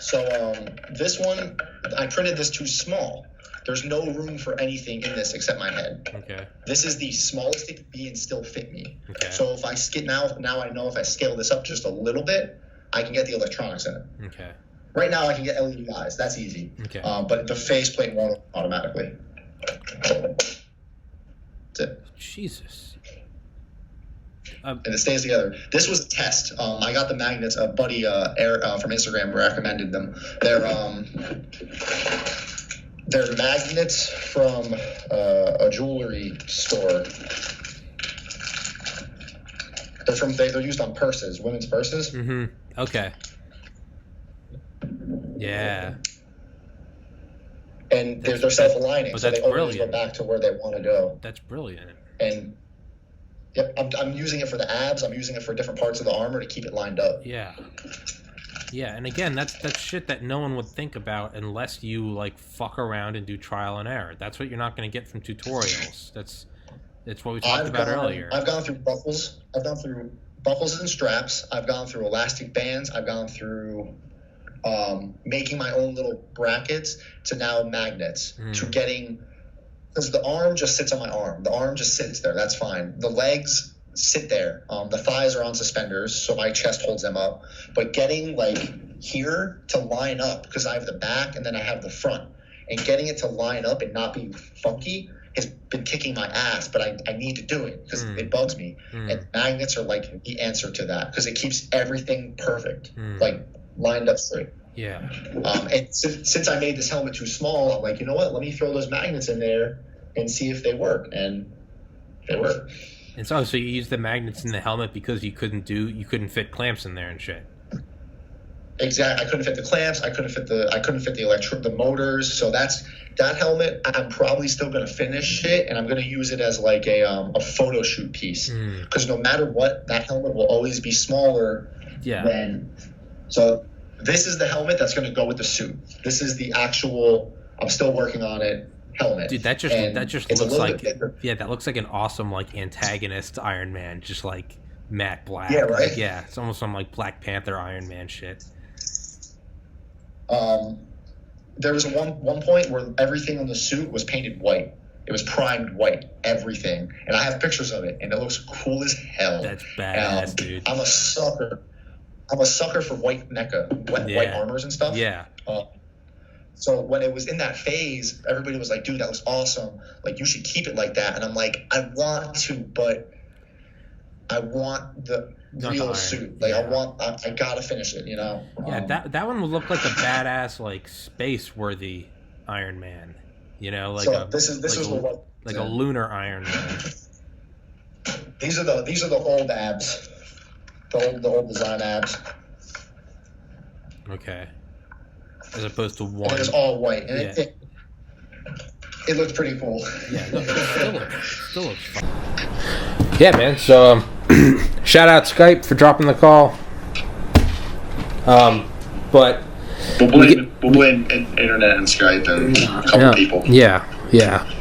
So this one, I printed this too small. There's no room for anything in this except my head. Okay. This is the smallest it could be and still fit me. Okay. So if I now I know if I scale this up just a little bit, I can get the electronics in it. Okay. Right now I can get LED eyes. That's easy. Okay. But the faceplate won't automatically. That's it. Jesus. And it stays together. This was a test. I got the magnets. A buddy, Eric, from Instagram, recommended them. They're magnets from a jewelry store. They're used on purses, women's purses. Mm-hmm. Okay. Yeah. And they're self-aligning, so they always go back to where they want to go. That's brilliant. And yep, I'm using it for the abs. I'm using it for different parts of the armor to keep it lined up. Yeah. Yeah, and again, that's shit that no one would think about unless you fuck around and do trial and error. That's what you're not going to get from tutorials. That's what we talked about earlier. I've gone through buckles. I've gone through buckles and straps. I've gone through elastic bands. I've gone through making my own little brackets to now magnets to getting, because the arm just sits on my arm. The arm just sits there. That's fine. The legs sit there. The thighs are on suspenders, so my chest holds them up. But getting here to line up, because I have the back and then I have the front, and getting it to line up and not be funky has been kicking my ass, but I need to do it because it bugs me. And magnets are the answer to that because it keeps everything perfect, lined up straight. Yeah. And since I made this helmet too small, I'm like, you know what? Let me throw those magnets in there and see if they work. And they work. And so you used the magnets in the helmet because you couldn't fit clamps in there and shit. Exactly. I couldn't fit the clamps. I couldn't fit the motors. So that helmet. I'm probably still going to finish it, and I'm going to use it as a photo shoot piece. Because no matter what, that helmet will always be smaller than So this is the helmet that's going to go with the suit. This is the actual. I'm still working on it. Helmet. Dude, that just looks like that looks like an awesome like antagonist Iron Man, just like matte black. Yeah, right. Like, yeah, it's almost some like Black Panther Iron Man shit. There was one point where everything on the suit was painted white. It was primed white, everything, and I have pictures of it, and it looks cool as hell. That's badass, dude. I'm a sucker for white NECA, white armors and stuff. Yeah. So when it was in that phase, everybody was like, dude, that looks awesome. Like, you should keep it like that. And I'm like, I want to, but I want the real suit. Like, I gotta finish it, you know? Yeah, that one would look like a badass, like, space-worthy Iron Man. You know, like so this is a lunar Iron Man. These are the old abs. The old design abs. Okay. As opposed to one. And it's all white. And it looks pretty cool. Yeah, it still looks fun. Yeah, man. So, shout out Skype for dropping the call. But we'll blame internet and Skype and a couple people. Yeah.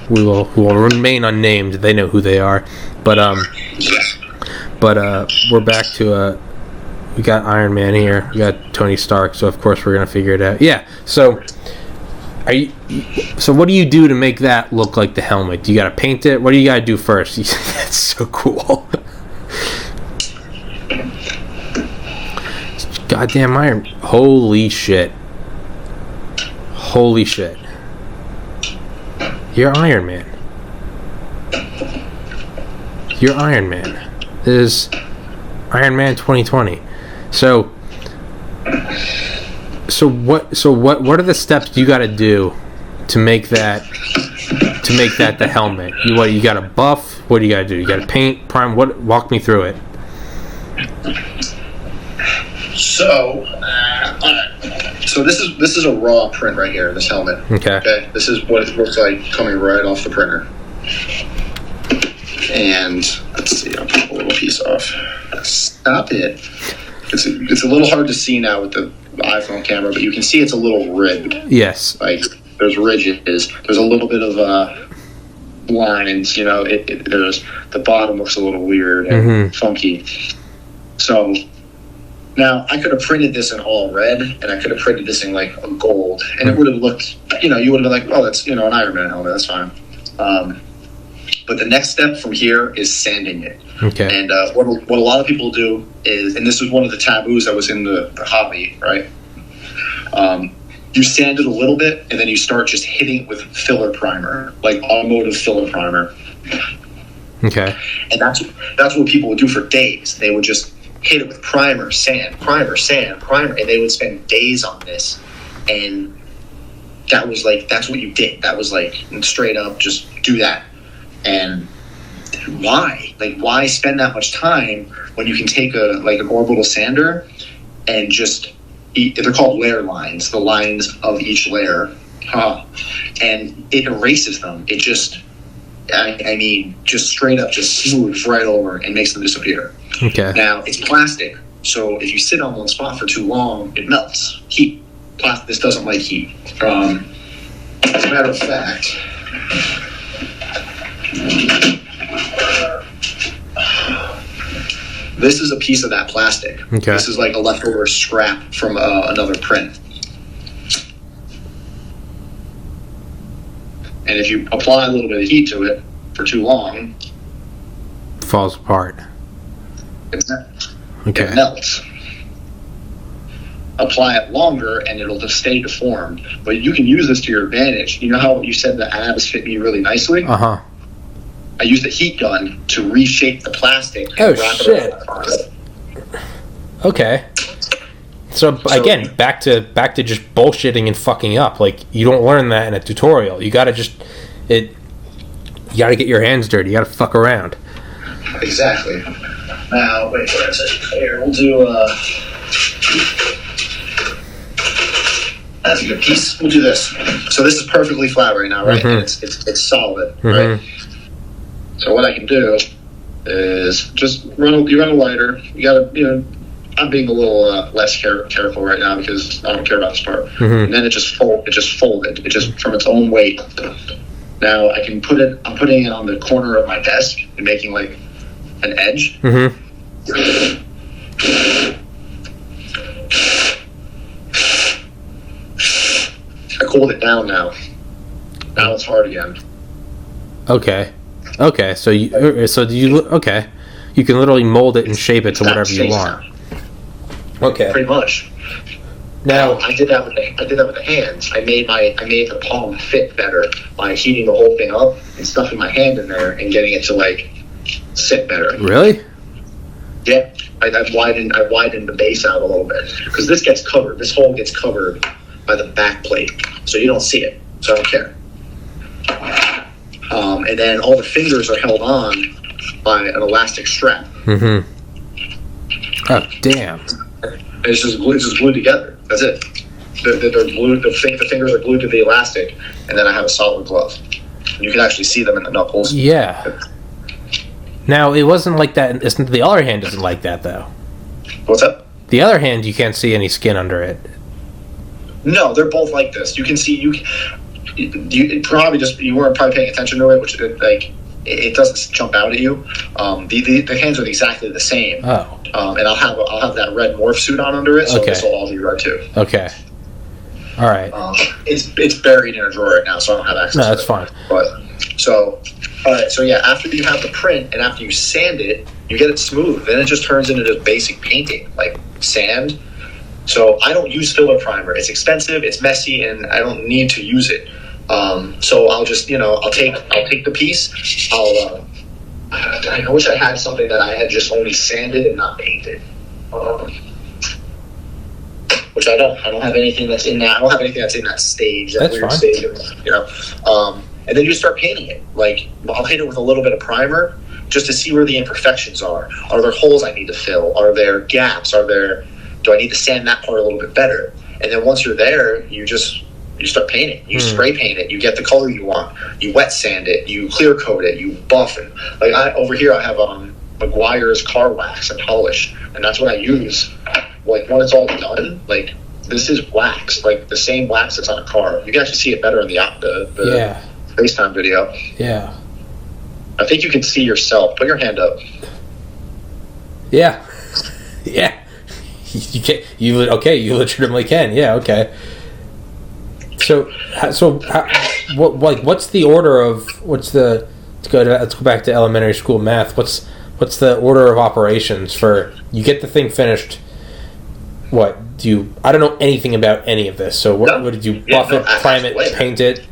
We will remain unnamed. They know who they are. But we're back to we got Iron Man here. We got Tony Stark. So of course we're gonna figure it out. Yeah. So what do you do to make that look like the helmet? Do you gotta paint it? What do you gotta do first? That's so cool. Goddamn Iron. Holy shit. You're Iron Man. This is Iron Man 2020. So what are the steps you got to do to make that the helmet? You got to buff? What do you got to do? You got to paint, prime? Walk me through it. So this is a raw print right here, this helmet. Okay. This is what it looks like coming right off the printer. And let's see, I'll pull a little piece off. Stop it. It's a little hard to see now with the iPhone camera, but you can see it's a little ribbed. Yes. Like there's ridges. There's a little bit of lines. You know, there's the bottom looks a little weird and funky. So. Now, I could have printed this in all red, and I could have printed this in, like, a gold, and it would have looked, you would have been like, oh, that's, an Iron Man helmet, that's fine. But the next step from here is sanding it. Okay. And what a lot of people do is, and this is one of the taboos that was in the hobby, right? You sand it a little bit, and then you start just hitting it with filler primer, like automotive filler primer. Okay. And that's what people would do for days. They would just hit it with primer, sand, and they would spend days on this. And that's what you did. That was like straight up, just do that. And why? Like, why spend that much time when you can take an orbital sander and just they're called layer lines, the lines of each layer, and it erases them. It just, just straight up, just smooths right over and makes them disappear. Okay. Now, it's plastic, so if you sit on one spot for too long, it melts. Heat. This doesn't like heat. As a matter of fact, this is a piece of that plastic. Okay. This is like a leftover scrap from another print. And if you apply a little bit of heat to it for too long, it falls apart. It melts. Apply it longer and it'll just stay deformed. But you can use this to your advantage. You know how you said the abs fit me really nicely? Uh-huh. I used the heat gun to reshape the plastic. Oh, shit. Okay. So again, back to just bullshitting and fucking up. Like, you don't learn that in a tutorial. You gotta you gotta get your hands dirty. You gotta fuck around. Exactly. Now, wait, what is it? Here, we'll do, that's a good piece. We'll do this. So this is perfectly flat right now, right? And it's solid, right? So what I can do is just you run a lighter. You gotta, I'm being a little less careful right now because I don't care about this part. Mm-hmm. And then it just folded. It just from its own weight. Now I can put it. I'm putting it on the corner of my desk and making like an edge. Mm-hmm. I cooled it down now. Now it's hard again. Okay. So you can literally mold it and shape it to whatever you want. Okay. Pretty much. Now I did that with the hands. I made the palm fit better by heating the whole thing up and stuffing my hand in there and getting it to like sit better. Really? Yeah. I've widened the base out a little bit because this gets covered. This hole gets covered by the back plate, so you don't see it. So I don't care. And then all the fingers are held on by an elastic strap. Mm-hmm. Oh, damn. It's just glued together. That's it. They're glued. The fingers are glued to the elastic, and then I have a solid glove. And you can actually see them in the knuckles. Yeah. Now, it wasn't like that. The other hand isn't like that, though. What's up? The other hand, you can't see any skin under it. No, they're both like this. You can see you probably you weren't probably paying attention to it, which it doesn't jump out at you. The hands are exactly the same. Oh. And I'll have that red morph suit on under it, so okay. this will all be red too. Okay. All right. It's buried in a drawer right now, so I don't have access. No, to that's it. fine. But so, all right. So yeah, after you have the print and after you sand it, you get it smooth. Then it just turns into just basic painting, like sand. So I don't use filler primer. It's expensive, it's messy, and I don't need to use it. So I'll just, I'll take the piece. I wish I had something that I had just only sanded and not painted. Which I don't. I don't have anything that's in that. I don't have anything that's in that stage. That that's weird fine. stage. And then you start painting it. Like I'll hit it with a little bit of primer just to see where the imperfections are. Are there holes I need to fill? Are there gaps? Do I need to sand that part a little bit better? And then once you're there, you start painting. You spray paint it. You get the color you want. You wet sand it. You clear coat it. You buff it. Like over here, I have Meguiar's car wax and polish, and that's what I use. Like when it's all done, like this is wax, like the same wax that's on a car. You can actually see it better in the FaceTime video. Yeah. I think you can see yourself. Put your hand up. Yeah. Yeah. You can. You legitimately can. Yeah. Okay. What's the order of let's go back to elementary school math. What's the order of operations for you get the thing finished? What do you? I don't know anything about any of this. So what did you buff it, prime it, paint it,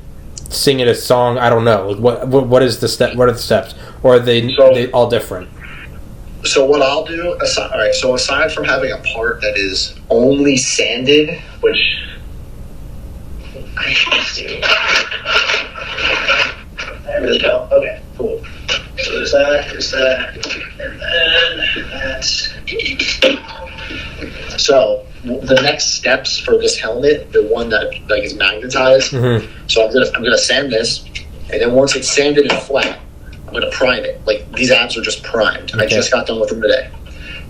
sing it a song? I don't know. Like what is the step? What are the steps? Or are they all different? So what I'll do, aside from having a part that is only sanded, which I have to, I really don't. Okay, cool. So there's that, and then that's. So the next steps for this helmet, the one that like is magnetized. Mm-hmm. So I'm gonna sand this, and then once it's sanded and flat, I'm gonna prime it. Like these abs are just primed. Okay. I just got done with them today,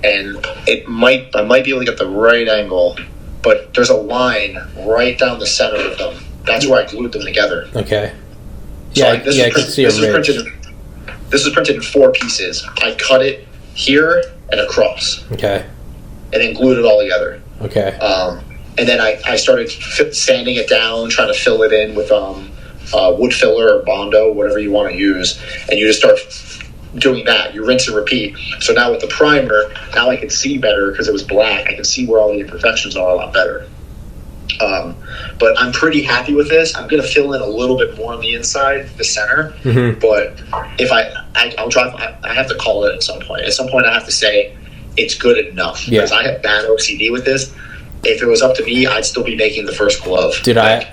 and I might be able to get the right angle, but there's a line right down the center of them. That's where I glued them together. Okay. So I can see a ridge. This is printed in 4 pieces. I cut it here and across. Okay. And then glued it all together. Okay. And then I started sanding it down, trying to fill it in with wood filler or Bondo, whatever you want to use, and you just start doing that. You rinse and repeat. So now with the primer, now I can see better because it was black. I can see where all the imperfections are a lot better. But I'm pretty happy with this. I'm going to fill in a little bit more on the inside, the center. Mm-hmm. But if I'll drive, I have to call it at some point. At some point, I have to say it's good enough because I have bad OCD with this. If it was up to me, I'd still be making the first glove. Dude, I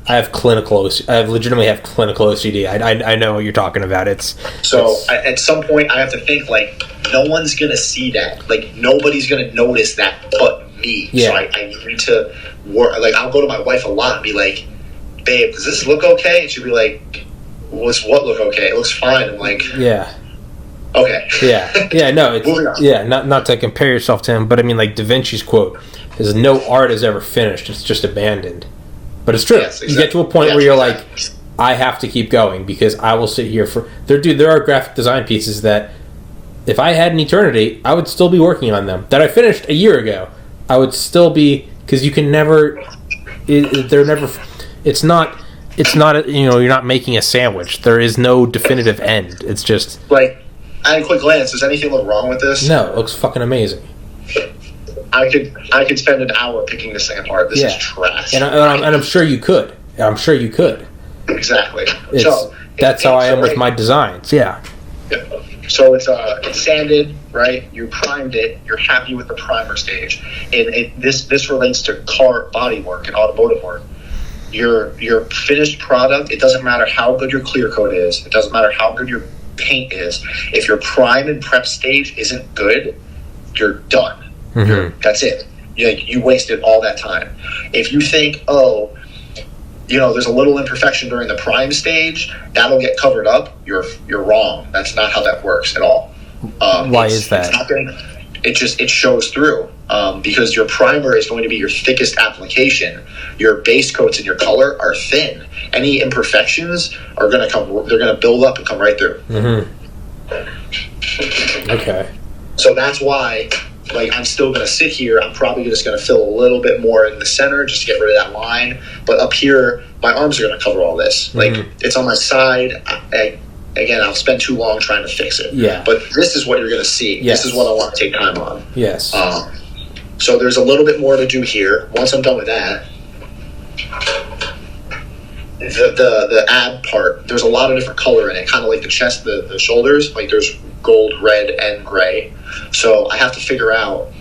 have clinical. I legitimately have clinical OCD. I know what you're talking about. At some point, I have to think like no one's gonna see that. Like nobody's gonna notice that but me. Yeah. So I need to work. Like I'll go to my wife a lot and be like, "Babe, does this look okay?" And she'll be like, "What's what look okay? It looks fine." I'm like, "Yeah." Okay. Yeah. No, it's not to compare yourself to him, but I mean, like Da Vinci's quote is, "No art is ever finished; it's just abandoned." But it's true. Yes, exactly. You get to a point where you're like, I have to keep going because I will sit here for there are graphic design pieces that if I had an eternity, I would still be working on them that I finished a year ago. I would still be, because you can never. They're never. It's not. You're not making a sandwich. There is no definitive end. It's just like, at a quick glance, does anything look wrong with this? No, it looks fucking amazing. I could spend an hour picking this thing apart. This is trash. And I'm sure you could. Exactly. That's how I am with my designs. Yeah. So it's sanded, right? You primed it. You're happy with the primer stage, and this relates to car body work and automotive work. Your finished product. It doesn't matter how good your clear coat is. It doesn't matter how good your paint is. If your prime and prep stage isn't good, you're done. Mm-hmm. That's it. You wasted all that time. If you think, there's a little imperfection during the prime stage, that'll get covered up, you're wrong. That's not how that works at all. Why is that? It shows through because your primer is going to be your thickest application. Your base coats and your color are thin. Any imperfections are going to come. They're going to build up and come right through. Mm-hmm. Okay. So that's why. I'm still going to sit here. I'm probably just going to fill a little bit more in the center just to get rid of that line. But up here, my arms are going to cover all this. It's on my side. Again, I'll spend too long trying to fix it. Yeah. But this is what you're going to see. Yes. This is what I want to take time on. Yes. So there's a little bit more to do here. Once I'm done with that, the ab part, there's a lot of different color in it, kind of like the chest, the shoulders. There's gold, red, and gray. So I have to figure out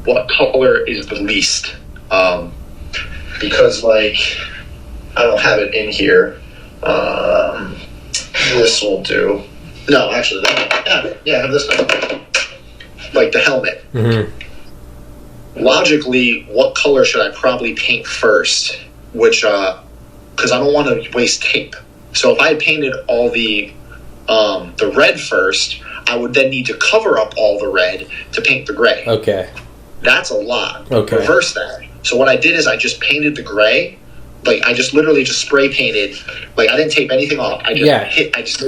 what color is the least. Because, I don't have it in here. This will do. No, actually, I have this one. The helmet. Mm-hmm. Logically, what color should I probably paint first? Which, because I don't want to waste tape. So if I had painted all the red first, I would then need to cover up all the red to paint the gray. Okay. That's a lot. Okay. Reverse that. So what I did is I just painted the gray. I just literally just spray painted. I didn't tape anything off. I just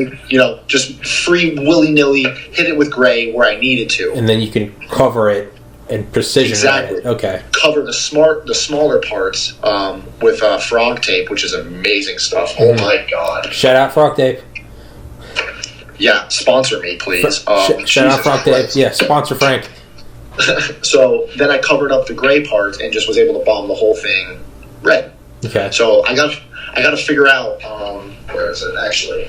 just free willy-nilly hit it with gray where I needed to. And then you can cover it and precision. Exactly. It. Okay. Cover the smaller parts with frog tape, which is amazing stuff. Mm-hmm. Oh my god! Shout out frog tape. Yeah, sponsor me, please. Shout out frog tape. Yeah, sponsor Frank. So then I covered up the gray part and just was able to bomb the whole thing red. Okay. So I got to figure out where is it actually.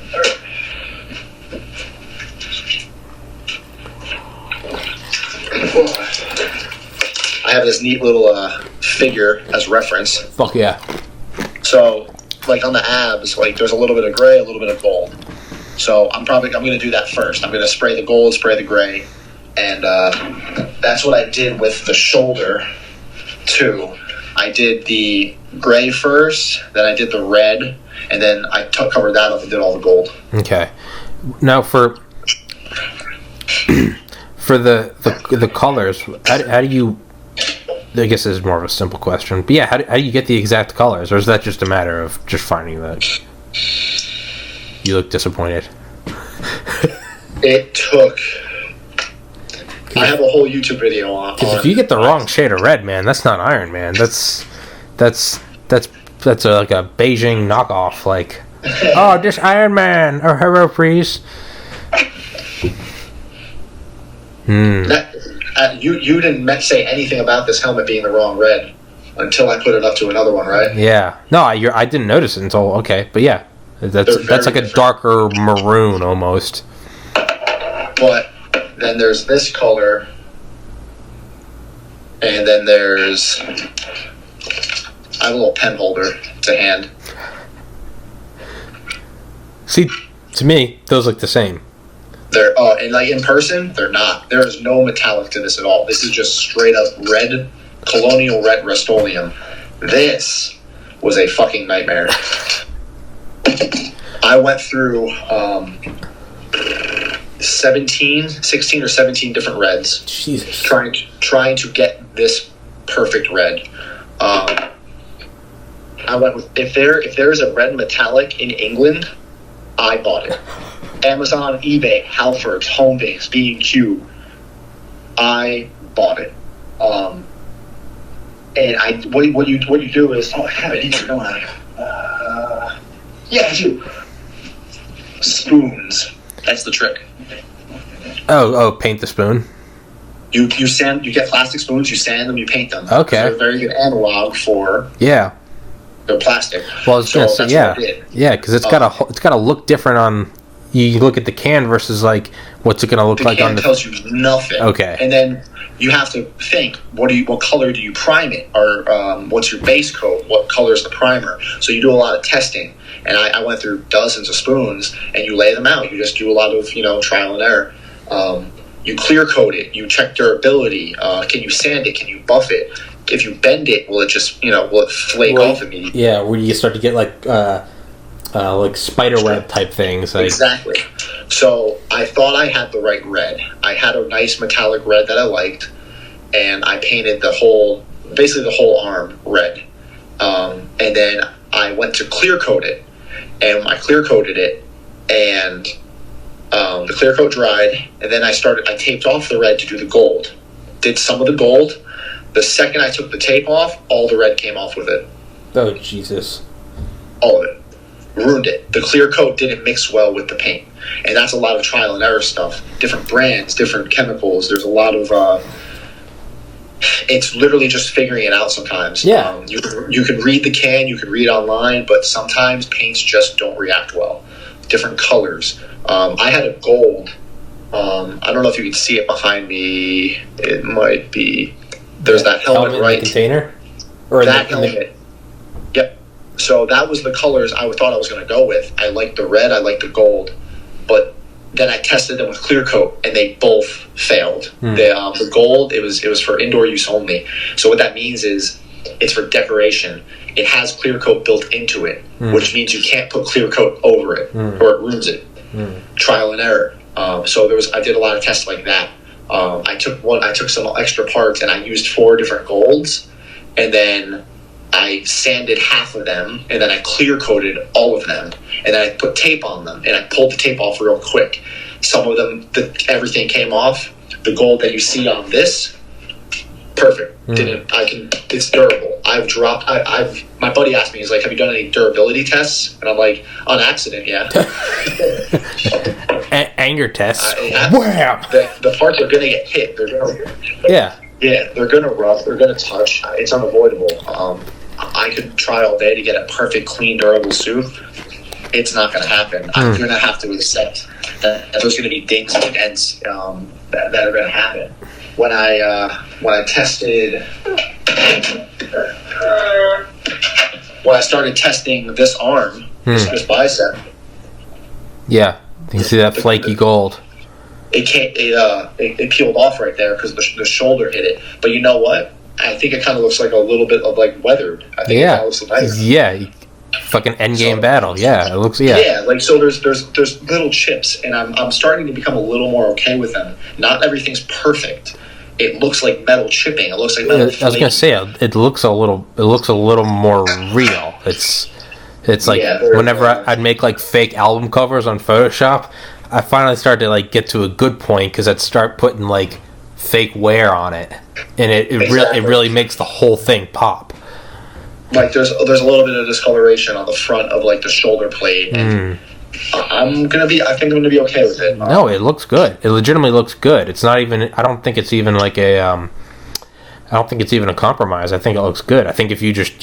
I have this neat little figure as reference. Fuck yeah. So, on the abs, there's a little bit of gray, a little bit of gold. So I'm going to do that first. I'm going to spray the gold, spray the gray, and that's what I did with the shoulder too. I did the gray first, then I did the red, and then I covered that up and did all the gold. Okay. Now for the colors, how do you? I guess this is more of a simple question, but yeah, how do you get the exact colors, or is that just a matter of just finding that? You look disappointed. It took. I have a whole YouTube video on. Because if you get the wrong shade of red, man, that's not Iron Man. That's like a Beijing knockoff. Oh, this Iron Man or Hero Priest. You didn't say anything about this helmet being the wrong red until I put it up to another one, right? Yeah. No, I didn't notice it until but yeah, that's like a darker maroon almost. But then there's this color, and then there's I have a little pen holder to hand. See, to me, those look the same. They're and in person, they're not. There is no metallic to this at all. This is just straight up red, colonial red Rust-Oleum. This was a fucking nightmare. 16 or 17 different reds. Jesus. Trying to get this perfect red. I went with if there is a red metallic in England, I bought it. Amazon, eBay, Halfords, Homebase, B&Q. I bought it. And what you do is I have it here, don't I? Yeah, I do. Spoons. That's the trick. Oh, paint the spoon. You get plastic spoons, you sand them, you paint them. Okay. They're a very good analog for the plastic. Well, I was gonna say because it's gotta look different on. You look at the can versus like what's it gonna look like on the. The can tells you nothing. Okay. And then you have to think what color do you prime it, or what's your base coat? What color is the primer? So you do a lot of testing. And I went through dozens of spoons, and you lay them out. You just do a lot of trial and error. You clear coat it. You check durability. Can you sand it? Can you buff it? If you bend it, will it just will it flake off immediately? Yeah, where you start to get like spider web type things. Like... Exactly. So I thought I had the right red. I had a nice metallic red that I liked, and I painted basically the whole arm red. And then I went to clear coat it, and I clear coated it, and the clear coat dried, and then I taped off the red to do the gold. Did some of the gold. The second I took the tape off, all the red came off with it. Oh, Jesus. All of it. Ruined it. The clear coat didn't mix well with the paint. And that's a lot of trial and error stuff. Different brands, different chemicals. There's a lot of... it's literally just figuring it out sometimes. Yeah. You can read the can, you can read online, but sometimes paints just don't react well. Different colors. I had a gold. I don't know if you can see it behind me. It might be... There's that helmet right. In the container? Or that helmet. Yep. So that was the colors I thought I was going to go with. I liked the red, I liked the gold. But then I tested them with clear coat, and they both failed. The gold, it was for indoor use only. So what that means is it's for decoration. It has clear coat built into it, which means you can't put clear coat over it, or it ruins it. Trial and error. So I did a lot of tests like that. I took some extra parts, and I used 4 different golds, and then I sanded half of them, and then I clear coated all of them, and then I put tape on them, and I pulled the tape off real quick. Some of them, everything came off. The gold that you see on this, perfect. It's durable. My buddy asked me, he's like, have you done any durability tests? And I'm like, on accident, yeah. Anger tests. Wow. The parts are going to get hit. Yeah, they're going to rub. They're going to touch. It's unavoidable. I could try all day to get a perfect, clean, durable suit. It's not going to happen. I'm going to have to accept that there's going to be dings and dents that are going to happen. When I tested, when I started testing this arm, this bicep. Yeah, you can see that flaky gold. It peeled off right there because the shoulder hit it. But you know what? I think it kind of looks like a little bit of like weathered. I think it kind of looks like fucking endgame battle. Yeah, it looks. Yeah, like so. There's little chips, and I'm starting to become a little more okay with them. Not everything's perfect. It looks like metal chipping. It looks like metal. I was gonna say it looks a little more real. It's like whenever I'd make like fake album covers on Photoshop, I finally started to like get to a good point because I'd start putting like fake wear on it, and it really makes the whole thing pop. Like there's a little bit of discoloration on the front of like the shoulder plate. And I think I'm gonna be okay with it. No, it looks good. It legitimately looks good. It's not even. I don't think it's even like a. I don't think it's even a compromise. I think it looks good. I think if you just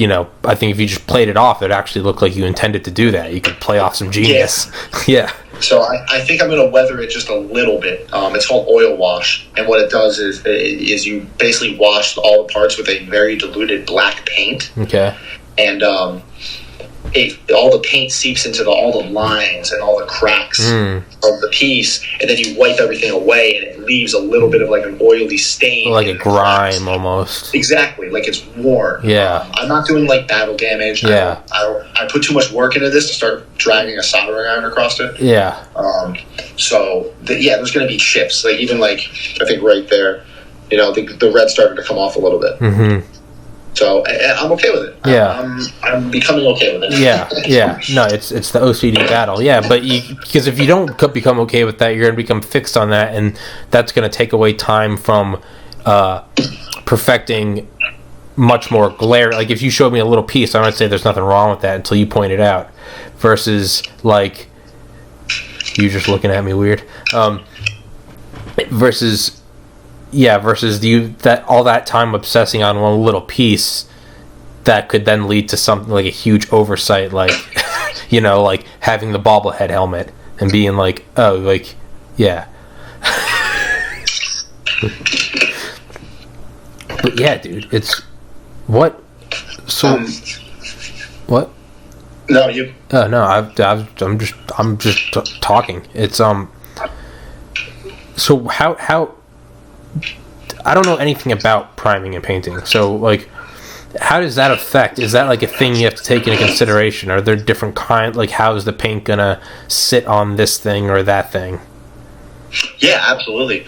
played it off, it actually looked like you intended to do that. You could play off some genius. Yeah. So I think I'm going to weather it just a little bit. It's called oil wash, and what it does is you basically wash all the parts with a very diluted black paint. Okay. And all the paint seeps into all the lines and all the cracks of the piece, and then you wipe everything away, and it leaves a little bit of like an oily stain, like a grime almost. Exactly, like it's worn. Yeah, I'm not doing like battle damage. Yeah, I put too much work into this to start dragging a soldering iron across it. Yeah. There's going to be chips, like even like I think right there, the red started to come off a little bit. Mm-hmm. So I'm okay with it. Yeah, I'm becoming okay with it. Yeah. No, it's the OCD battle. Yeah, but because if you don't become okay with that, you're gonna become fixed on that, and that's gonna take away time from perfecting much more glare. Like if you showed me a little piece, I might say there's nothing wrong with that until you point it out. Versus like you just looking at me weird. Versus you that all that time obsessing on one little piece that could then lead to something like a huge oversight, like like having the bobblehead helmet and being like, oh, like, yeah. But yeah, dude, it's what? So what? No, you. No, I'm just talking. It's So how I don't know anything about priming and painting. So like, how does that affect? Is that like a thing you have to take into consideration? Are there different kind? Like, how is the paint gonna sit on this thing or that thing? Yeah, absolutely.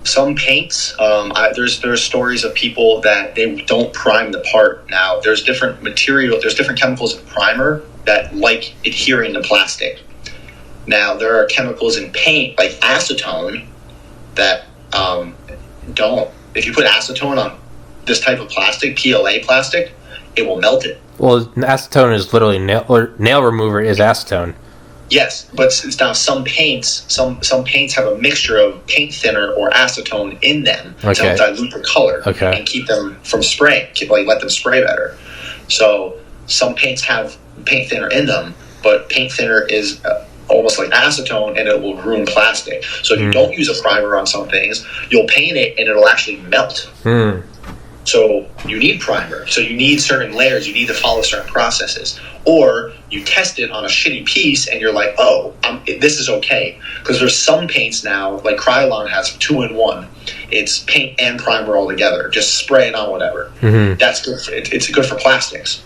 Some paints, there's stories of people that they don't prime the part. Now, there's different material, there's different chemicals in primer that like adhering to plastic. Now, there are chemicals in paint like acetone that don't. If you put acetone on this type of plastic, PLA plastic, it will melt it. Well, acetone is literally nail remover is acetone. Yes, but now some paints have a mixture of paint thinner or acetone in them to help dilute the color and keep them from spraying, let them spray better. So some paints have paint thinner in them, but paint thinner is almost like acetone, and it will ruin plastic. So if you don't use a primer on some things, you'll paint it and it'll actually melt. So you need primer. So you need certain layers. You need to follow certain processes. Or you test it on a shitty piece and you're like, oh, this is okay. Because there's some paints now, like Krylon has 2-in-1. It's paint and primer all together. Just spray it on whatever. That's good. It's good for plastics.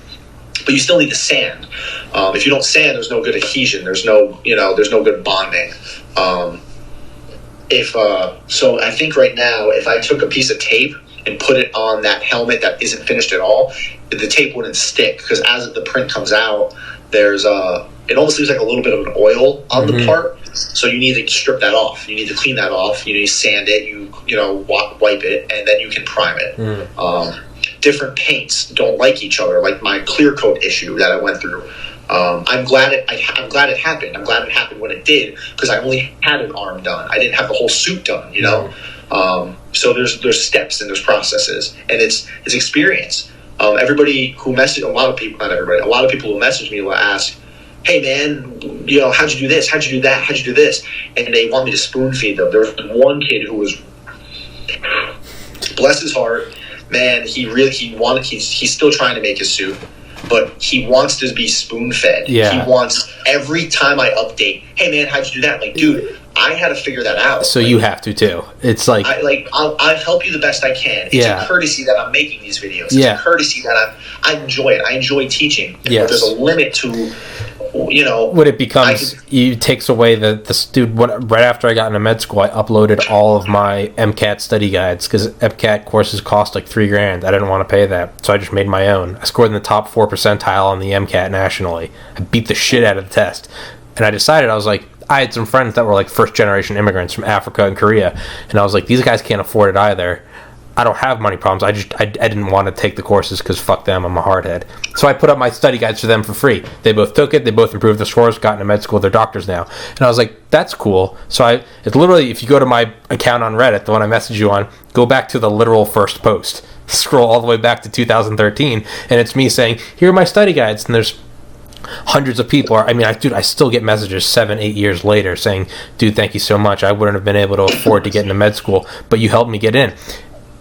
But you still need to sand. If you don't sand, there's no good adhesion. There's no good bonding. So I think right now, if I took a piece of tape and put it on that helmet that isn't finished at all, the tape wouldn't stick, because as the print comes out, there's it almost leaves like a little bit of an oil on the part. So you need to strip that off. You need to clean that off. You need to sand it. Wipe it, and then you can prime it. Different paints don't like each other, like my clear coat issue that I went through. I'm glad it happened. I'm glad it happened when it did, because I only had an arm done. I didn't have the whole suit done, So there's steps and there's processes, and it's experience. Everybody who a lot of people who message me will ask, hey man, how'd you do this? How'd you do that? How'd you do this? And they want me to spoon feed them. There was one kid who was, bless his heart, man, he's still trying to make his suit, but he wants to be spoon fed. Yeah. He wants, every time I update, hey man, how'd you do that? Like, dude, I had to figure that out. So you have to too. It's like, I'll help you the best I can. It's a courtesy that I'm making these videos. It's a courtesy that I enjoy it. I enjoy teaching. Yes. But there's a limit to, what it becomes, it takes away the dude. Right after I got into med school, I uploaded all of my MCAT study guides, because MCAT courses cost like $3,000. I didn't want to pay that, so I just made my own. I scored in the top 4 percentile on the MCAT nationally. I beat the shit out of the test, and I decided, I was like, I had some friends that were like first generation immigrants from Africa and Korea, and I was like, these guys can't afford it either. I don't have money problems. I didn't want to take the courses because fuck them, I'm a hardhead. So I put up my study guides for them for free. They both took it. They both improved their scores, got into med school. They're doctors now. And I was like, that's cool. So it's literally, if you go to my account on Reddit, the one I messaged you on, go back to the literal first post. Scroll all the way back to 2013, and it's me saying, here are my study guides. And there's hundreds of people. I still get messages 7-8 years later saying, dude, thank you so much. I wouldn't have been able to afford to get into med school, but you helped me get in.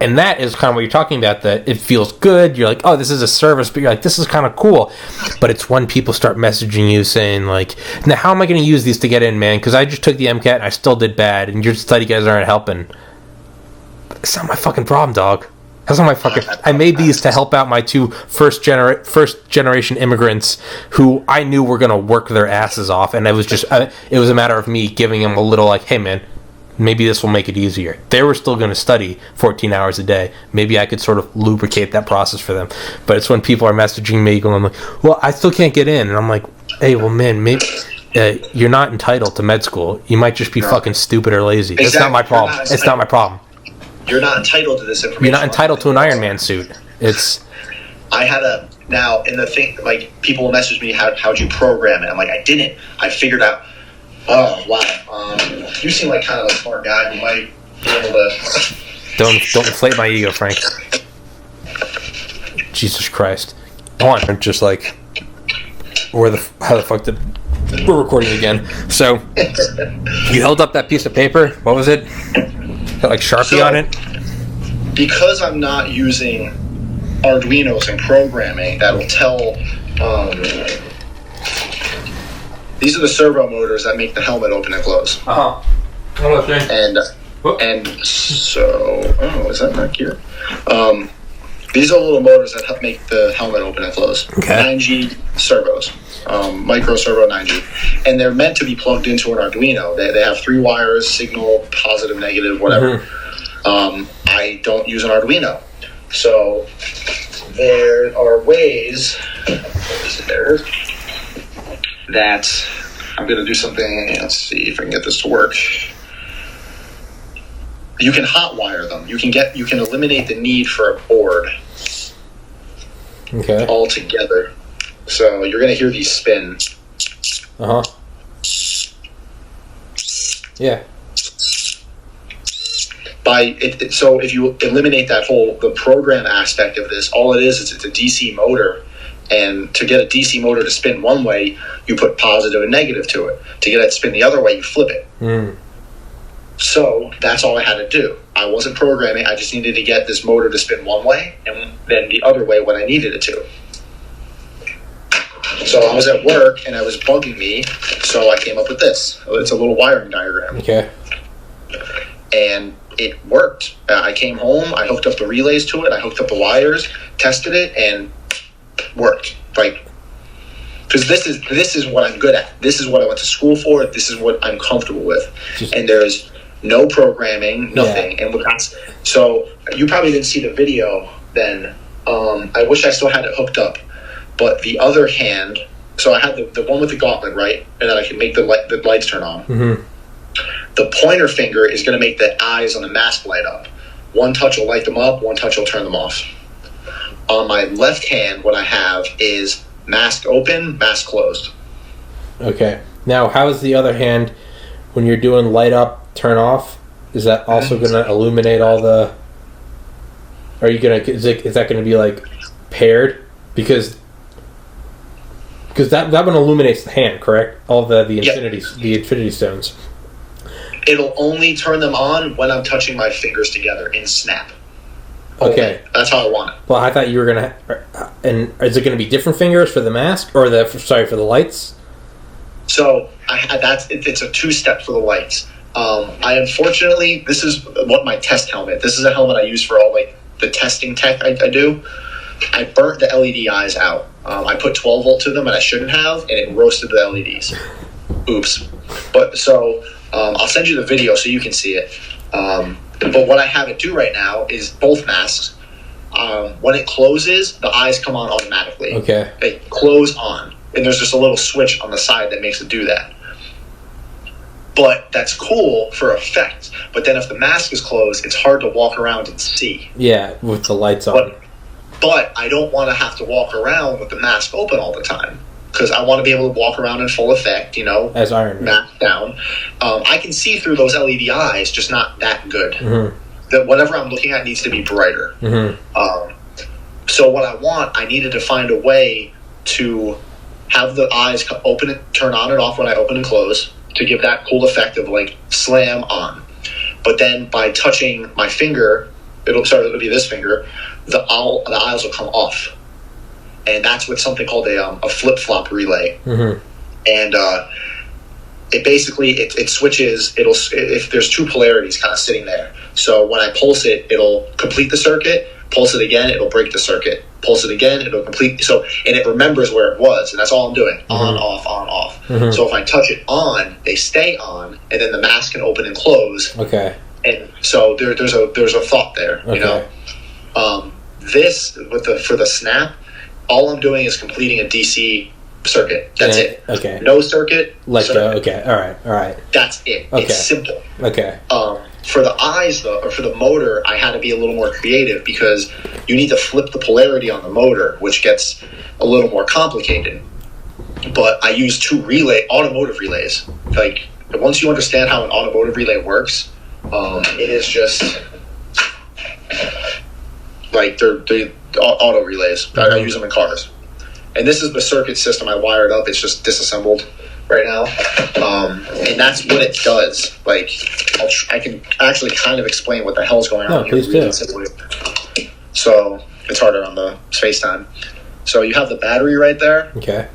And that is kind of what you're talking about, that it feels good. You're like, oh, this is a service, but you're like, this is kind of cool. But it's when people start messaging you saying, like, now how am I going to use these to get in, man? Because I just took the MCAT and I still did bad, and your study guys aren't helping. It's not my fucking problem, dog. That's not my fucking... I made these to help out my two first generation immigrants who I knew were going to work their asses off, and it was just... it was a matter of me giving them a little, like, hey, man, maybe this will make it easier. They were still going to study 14 hours a day. Maybe I could sort of lubricate that process for them. But it's when people are messaging me going like, well, I still can't get in. And I'm like, hey, well, man, maybe you're not entitled to med school. You might just be fucking stupid or lazy. Exactly. It's not my problem. It's not my problem. You're not entitled to this information. You're not entitled to an Iron Man suit. It's... I had now, in the thing, like, people will message me, how'd you program it? I'm like, I didn't. I figured out... Oh, wow. You seem like kind of a smart guy. You might be able to... Don't inflate my ego, Frank. Jesus Christ. Hold on, just like... How the fuck did... We're recording again. So, you held up that piece of paper. What was it? Got like Sharpie on it? Because I'm not using Arduinos and programming, that'll tell... these are the servo motors that make the helmet open and close. Uh-huh. And so... Oh, is that back here? These are little motors that help make the helmet open and close. Okay. 9G servos. Micro servo 9G. And they're meant to be plugged into an Arduino. They have 3 wires, signal, positive, negative, whatever. Mm-hmm. I don't use an Arduino. So there are ways... that I'm going to do something. Let's see if I can get this to work. You can hotwire them. You can eliminate the need for a board. Okay. Altogether. So you're going to hear these spin. Uh-huh. Yeah. So if you eliminate the program aspect of this, all it is it's a DC motor. And to get a DC motor to spin one way, you put positive and negative to it. To get it to spin the other way, you flip it. Mm. So that's all I had to do. I wasn't programming. I just needed to get this motor to spin one way and then the other way when I needed it to. So I was at work and it was bugging me, so I came up with this. It's a little wiring diagram. Okay. And it worked. I came home, I hooked up the relays to it, I hooked up the wires, tested it, and worked. Like, because this is what I'm good at. This is what I went to school for. This is what I'm comfortable with. And there's no programming, nothing. Yeah. And so you probably didn't see the video then. I wish I still had it hooked up. But the other hand, so I had the one with the gauntlet, right? And then I can make the lights turn on. Mm-hmm. The pointer finger is going to make the eyes on the mask light up. One touch will light them up, one touch will turn them off. On my left hand, what I have is mask open, mask closed. Okay. Now, how is the other hand, when you're doing light up, turn off, is that also going to illuminate all the... Are you going to... Is that going to be, like, paired? Because that one illuminates the hand, correct? All the infinity stones. It'll only turn them on when I'm touching my fingers together in snap. Okay. That's how I want it. Well, I thought you were going to... And is it going to be different fingers for the mask? Or for the lights? So, it's a 2-step for the lights. I unfortunately... This is what my test helmet... This is a helmet I use for all, like, the testing tech I do. I burnt the LED eyes out. I put 12 volt to them, and I shouldn't have, and it roasted the LEDs. Oops. But, so... I'll send you the video so you can see it. But what I have it do right now is both masks. When it closes, the eyes come on automatically. Okay. They close on. And there's just a little switch on the side that makes it do that. But that's cool for effect. But then if the mask is closed, it's hard to walk around and see. Yeah, with the lights on. But I don't want to have to walk around with the mask open all the time. Because I want to be able to walk around in full effect, as Iron Man. Mask down. I can see through those LED eyes, just not that good. Mm-hmm. That whatever I'm looking at needs to be brighter. Mm-hmm. So what I needed to find a way to have the eyes open and turn on and off when I open and close to give that cool effect of like slam on. But then by touching my finger, it'll be this finger. The aisles will come off, and that's with something called a flip flop relay. Mm-hmm. And it basically it switches. If there's two polarities kind of sitting there. So when I pulse it, it'll complete the circuit. Pulse it again, it'll break the circuit. Pulse it again, it'll complete. So, and it remembers where it was, and that's all I'm doing. Mm-hmm. On, off, on, off. Mm-hmm. So if I touch it on, they stay on, and then the mask can open and close. Okay. And so there's a thought there, okay. You know. This for the snap, all I'm doing is completing a DC circuit. That's it. Okay. No circuit. Let go. Okay. All right. That's it. Okay. It's simple. Okay. For the eyes, though, or for the motor, I had to be a little more creative because you need to flip the polarity on the motor, which gets a little more complicated. But I use two automotive relays. Like, once you understand how an automotive relay works, it is just like they're auto relays. Mm-hmm. I use them in cars. And this is the circuit system I wired up. It's just disassembled right now. And that's what it does. Like, I can actually kind of explain what the hell's going on. No, please do. So it's harder on the space time. So you have the battery right there. Okay.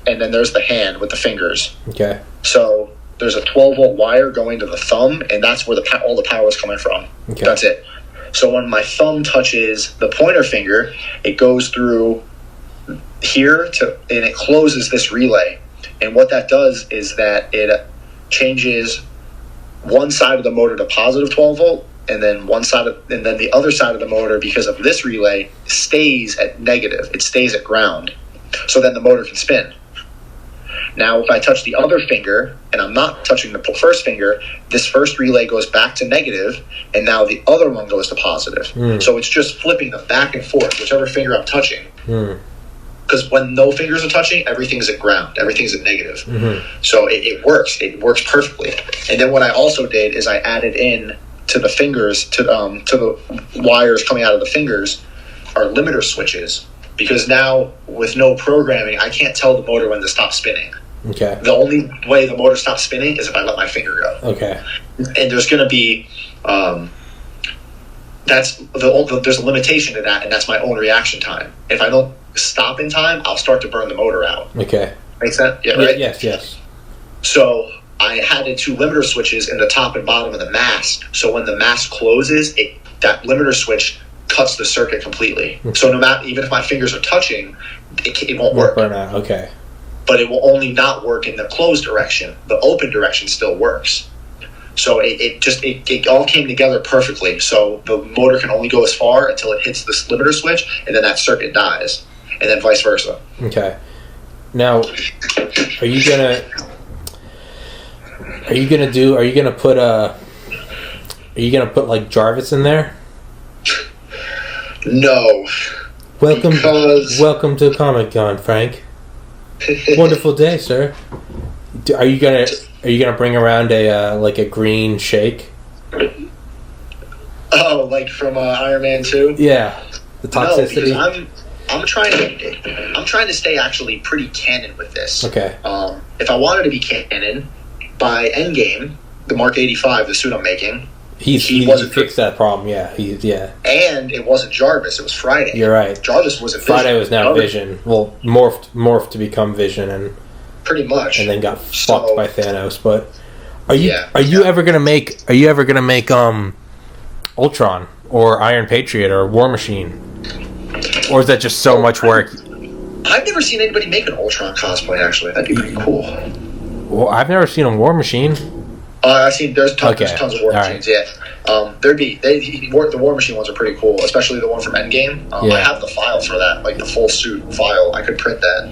And then there's the hand with the fingers. Okay. So there's a 12-volt wire going to the thumb, and that's where all the power is coming from. Okay. That's it. So when my thumb touches the pointer finger, it goes through here and it closes this relay. And what that does is that it changes one side of the motor to positive 12 volt, and then the other side of the motor, because of this relay, stays at negative. It stays at ground. So then the motor can spin. Now, if I touch the other finger and I'm not touching the first finger, this first relay goes back to negative, and now the other one goes to positive. So it's just flipping them back and forth, whichever finger I'm touching. Because when no fingers are touching, everything's at ground. Everything's at negative. Mm-hmm. So it works. It works perfectly. And then what I also did is I added in to the fingers, to the wires coming out of the fingers, are limiter switches. Because now, with no programming, I can't tell the motor when to stop spinning. Okay. The only way the motor stops spinning is if I let my finger go. Okay. And there's going to be... there's a limitation to that, and that's my own reaction time. If I don't stop in time, I'll start to burn the motor out. Okay. Makes sense? Yeah, right? Yes. So I added two limiter switches in the top and bottom of the mask. So when the mask closes, that limiter switch cuts the circuit completely. Okay. So no matter, even if my fingers are touching, it won't work. Burn out. Okay. But it will only not work in the closed direction. The open direction still works. So it all came together perfectly. So the motor can only go as far until it hits this limiter switch, and then that circuit dies, and then vice versa. Okay. Now, are you gonna put like Jarvis in there? No. Welcome to Comic-Con, Frank. Wonderful day, sir. Are you gonna bring around a green shake? Oh, like from Iron Man 2? Yeah, the toxicity. No, because I'm trying to stay actually pretty canon with this. Okay. If I wanted to be canon, by Endgame, the Mark 85, the suit I'm making, he fixed that problem. Yeah, And it wasn't Jarvis; it was Friday. You're right. Just wasn't Vision. Friday was now Vision. Well, morphed to become Vision, and pretty much, and then got fucked by Thanos. But are you ever gonna make Ultron or Iron Patriot or War Machine, or is that just so much work? I've never seen anybody make an Ultron cosplay. Actually, that'd be pretty cool. Well, I've never seen a War Machine. I've seen there's tons of War Machines. Right. Yeah, the War Machine ones are pretty cool, especially the one from Endgame. I have the file for that, like the full suit file. I could print that.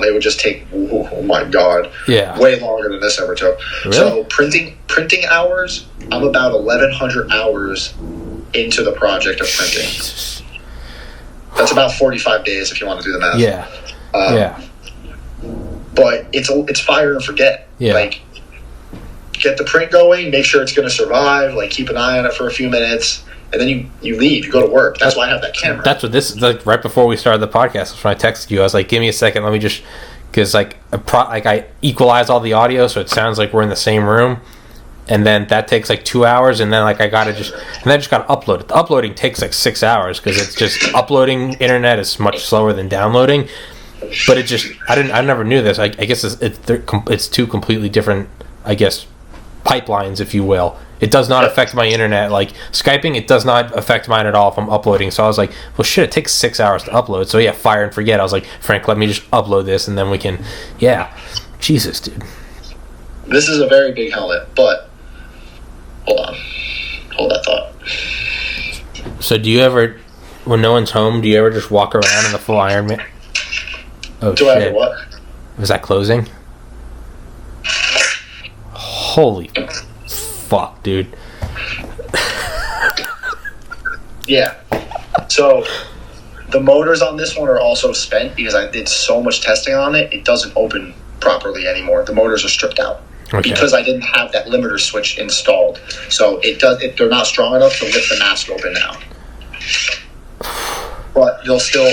It would just take, oh my god, way longer than this ever took. Really? So printing hours, I'm about 1,100 hours into the project of printing. That's about 45 days if you want to do the math. Yeah. But it's fire and forget. Yeah. Like, get the print going, make sure it's going to survive, like keep an eye on it for a few minutes, and then you leave, you go to work. That's why I have that camera. That's what this is like. Right before we started the podcast, when I texted you, I was like, give me a second, let me just, because I equalize all the audio so it sounds like we're in the same room, and then that takes like 2 hours, and then like I gotta just gotta upload it. The uploading takes like 6 hours because it's just uploading internet is much slower than downloading. But it just I never knew this. I guess it's two completely different, I guess, pipelines, if you will. It does not affect my internet. Like Skyping, it does not affect mine at all if I'm uploading. So I was like, well, shit, it takes 6 hours to upload. So yeah, fire and forget. I was like, Frank, let me just upload this and then we can, yeah. Jesus, dude. This is a very big helmet, but hold on. Hold that thought. So do you ever, when no one's home, do you ever just walk around in the full Iron Man? Oh, do shit. I ever what? Was that closing? Holy fuck, dude. Yeah. So the motors on this one are also spent because I did so much testing on it. It doesn't open properly anymore. The motors are stripped out because I didn't have that limiter switch installed. So they're not strong enough to lift the mask open now. But they'll still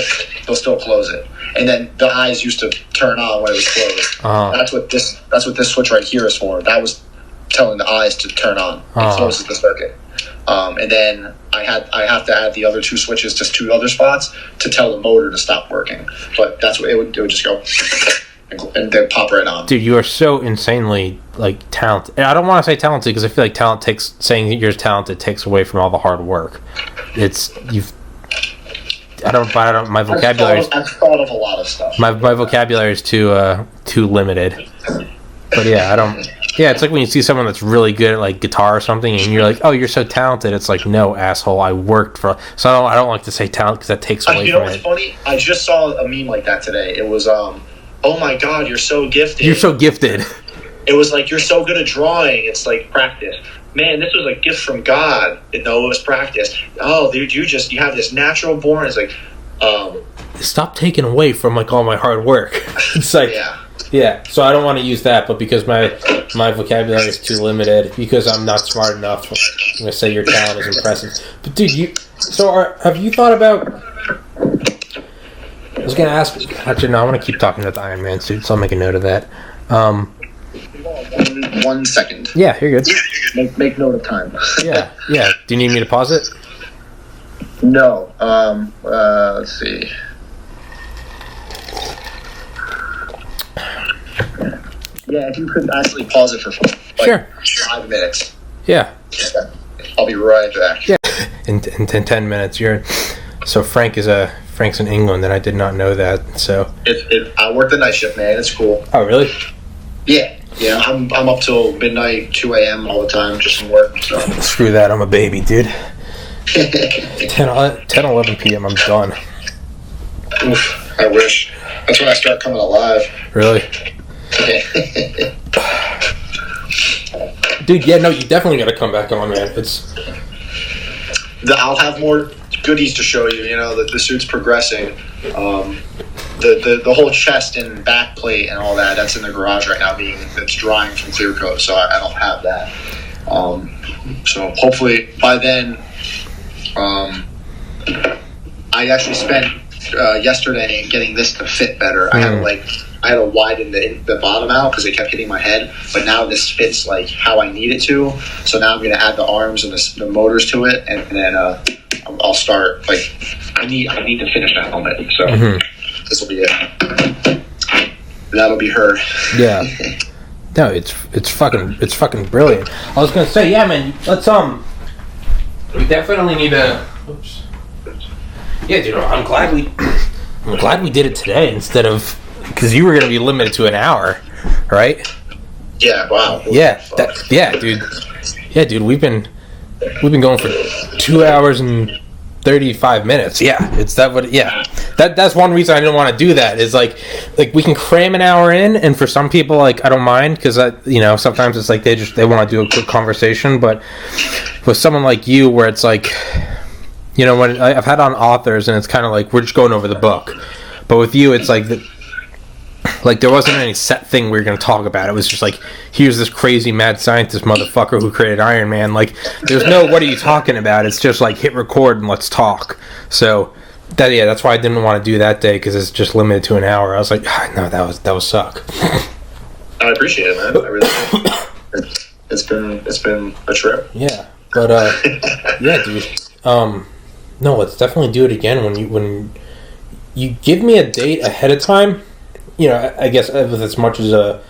close it. And then the eyes used to turn on when it was closed. That's what this switch right here is for. That was telling the eyes to turn on. It closes the circuit. And then I have to add the other two switches to two other spots to tell the motor to stop working. But that's what it would just go and they'd pop right on. Dude, you are so insanely like talented. And I don't want to say talented because I feel like saying you're talented takes away from all the hard work. My vocabulary. I've thought of a lot of stuff. My vocabulary is too limited. But yeah, I don't. Yeah, it's like when you see someone that's really good at like guitar or something, and you're like, "Oh, you're so talented." It's like, no, asshole, I worked for. So I don't like to say talent because that takes away from it. You know what's funny? I just saw a meme like that today. It was, "Oh my God, you're so gifted." You're so gifted. It was like, "You're so good at drawing." It's like practice. Man, this was a gift from God. No, it was practice. Oh, dude, you have this natural born. It's like, stop taking away from like all my hard work. It's like, yeah. So I don't want to use that, but because my vocabulary is too limited, because I'm not smart enough, I'm gonna say your talent is impressive. But dude, have you thought about? I was gonna ask. Actually, no. I want to keep talking about the Iron Man suit, so I'll make a note of that. 1 second. Yeah, you're good. Make note of time. Yeah. Do you need me to pause it? No. Let's see. Yeah, if you could actually pause it for sure. 5 minutes. Yeah. I'll be right back. Yeah. In 10 minutes, so Frank's in England, and I did not know that. So I work the night shift, man. It's cool. Oh, really? Yeah. I'm up till midnight, 2 a.m. all the time, just from work. So. Screw that. I'm a baby, dude. 10, 11 p.m. I'm done. Oof, I wish. That's when I start coming alive. Really? Dude, yeah, no, you definitely got to come back on, man. I'll have more goodies to show you. You know, the suit's progressing. The whole chest and back plate and all that's in the garage right now, that's drying from clear coat, so I don't have that. So hopefully by then, I actually spent yesterday getting this to fit better. I had to widen the bottom out because it kept hitting my head, but now this fits like how I need it to. So now I'm going to add the arms and the motors to it, and then I'll start. Like I need to finish that helmet. So this will be it. That'll be her. Yeah. No, it's fucking brilliant. I was gonna say, yeah, man. Let's we definitely need to. Oops. Yeah, dude. I'm glad we did it today instead of because you were gonna be limited to an hour, right? Yeah. Wow. Yeah. Dude. Yeah, dude. We've been going for 2 hours and 35 minutes. Yeah, it's that. What? Yeah, that's one reason I didn't want to do that. Is like we can cram an hour in, and for some people, like I don't mind because sometimes it's like they want to do a quick conversation, but with someone like you, where it's like, when I've had on authors, and it's kind of like we're just going over the book, but with you, it's like there wasn't any set thing we were going to talk about. It was just like, here's this crazy mad scientist motherfucker who created Iron Man. Like, there's no, what are you talking about? It's just like, hit record and let's talk. So, that's why I didn't want to do that day, because it's just limited to an hour. I was like, no, that would suck. I appreciate it, man. I really do. it's been a trip. Yeah, but yeah, dude. No, let's definitely do it again when you give me a date ahead of time. You know, I guess with as much as a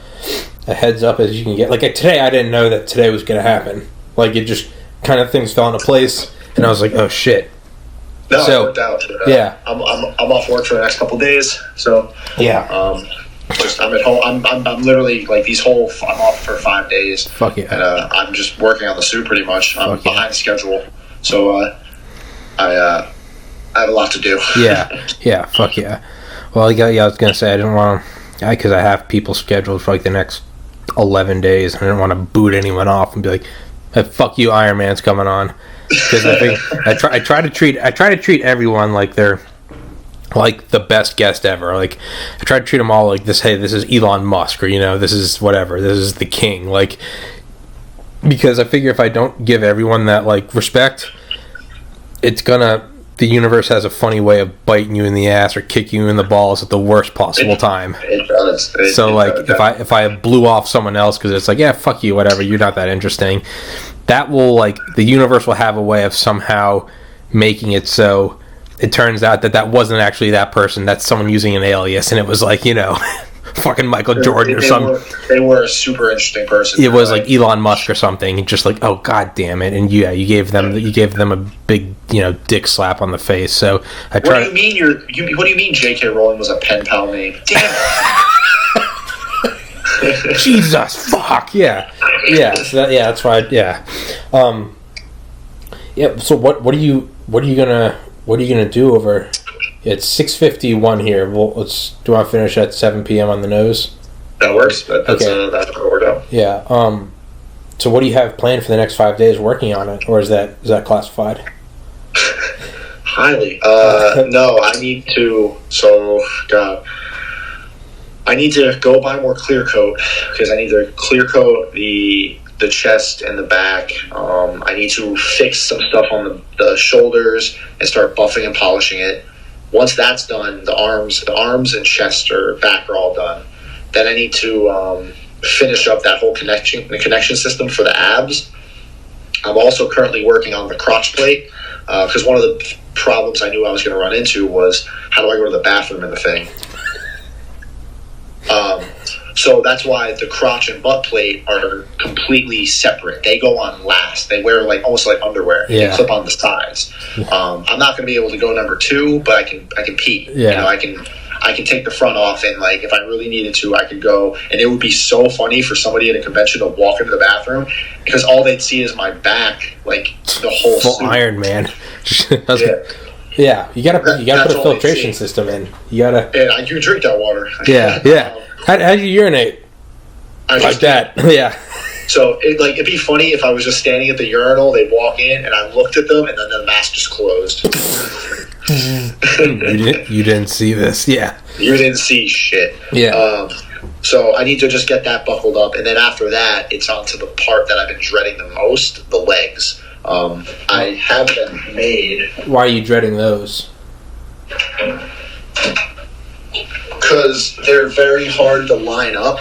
heads up as you can get. Like today, I didn't know that today was going to happen. Like it just kind of things fell into place, and I was like, oh shit. No, it worked out. Yeah, I'm off work for the next couple of days, so yeah. I'm at home. I'm literally like I'm off for 5 days. Fuck yeah. And I'm just working on the suit pretty much. I'm behind schedule, so I have a lot to do. yeah. Fuck yeah. Well, I was gonna say I didn't want to, because I have people scheduled for like the next 11 days. I didn't want to boot anyone off and be like, hey, "Fuck you, Iron Man's coming on." Because I think I try to treat everyone like they're like the best guest ever. Like I try to treat them all like this. Hey, this is Elon Musk, or this is whatever. This is the king. Like, because I figure if I don't give everyone that like respect, the universe has a funny way of biting you in the ass or kicking you in the balls at the worst possible time. It does. If I blew off someone else because it's like, yeah, fuck you, whatever, you're not that interesting, that will, like, the universe will have a way of somehow making it so it turns out that wasn't actually that person. That's someone using an alias, and it was like, fucking Michael Jordan or something. They were a super interesting person. It was like Elon Musk or something, and just like, oh god damn it, and you gave them a big dick slap on the face. So I tried. What do you mean J.K. Rowling was a pen pal name? Damn it. Jesus fuck yeah. So that's why yeah. So what are you gonna do over? It's 6:51 here. Well, do you want to finish at 7 p.m. on the nose? That works. That's what we're doing. Yeah. So what do you have planned for the next 5 days working on it, or is that classified? Highly. No, I need to. So, God, I need to go buy more clear coat because I need to clear coat the chest and the back. I need to fix some stuff on the shoulders and start buffing and polishing it. Once that's done, the arms and chest or back are all done. Then I need to finish up that whole connection system for the abs. I'm also currently working on the crotch plate because one of the problems I knew I was going to run into was how do I go to the bathroom in the thing. So that's why the crotch and butt plate are completely separate. They go on last. They wear almost like underwear. Yeah. They clip on the sides. I'm not going to be able to go number 2, but I can pee. Yeah. I can take the front off, and if I really needed to, I could go. And it would be so funny for somebody at a convention to walk into the bathroom because all they'd see is my back, like the whole full suit. Iron Man. Yeah. You gotta put a filtration system in. You gotta. And you drink that water. Yeah. How do you urinate? Like that. Yeah. So it'd be funny if I was just standing at the urinal, they'd walk in, and I looked at them, and then the mask just closed. You didn't see this, yeah. You didn't see shit. Yeah. So I need to just get that buckled up, and then after that, it's on to the part that I've been dreading the most, the legs. I have them made. Why are you dreading those? Because they're very hard to line up.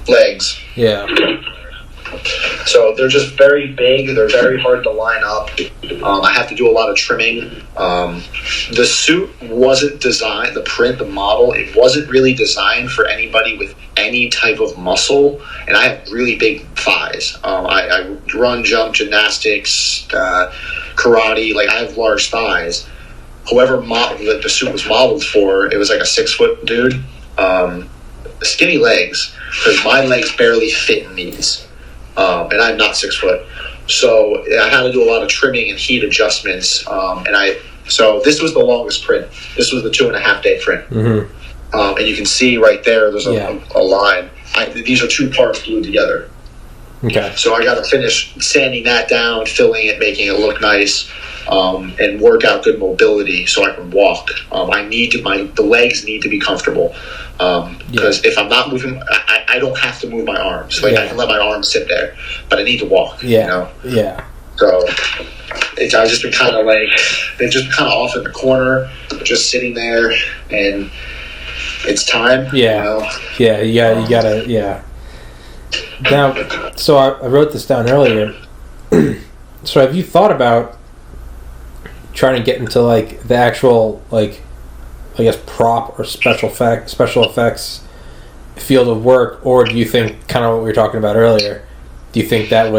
Legs. Yeah. So they're just very big. They're very hard to line up. I have to do a lot of trimming. The suit wasn't designed, the model, it wasn't really designed for anybody with any type of muscle. And I have really big thighs. I run, jump, gymnastics, karate. I have large thighs. Whoever the suit was modeled for, it was like a 6-foot dude. Skinny legs, because my legs barely fit in these. And I'm not 6 foot. So I had to do a lot of trimming and heat adjustments. So this was the longest print. This was the 2.5 day print. Mm-hmm. And you can see right there's a line. These are 2 parts glued together. Okay. So I got to finish sanding that down, filling it, making it look nice, and work out good mobility so I can walk. The legs need to be comfortable. Because if I'm not moving, I don't have to move my arms. I can let my arms sit there, but I need to walk. Yeah. So I've just been kind of they've just kind of off in the corner, just sitting there, and it's time. Yeah. You know? Yeah, you gotta, yeah. Now, so I wrote this down earlier. So have you thought about trying to get into like the actual like, I guess, prop or special effects field of work, or do you think kind of what we were talking about earlier? Do you think that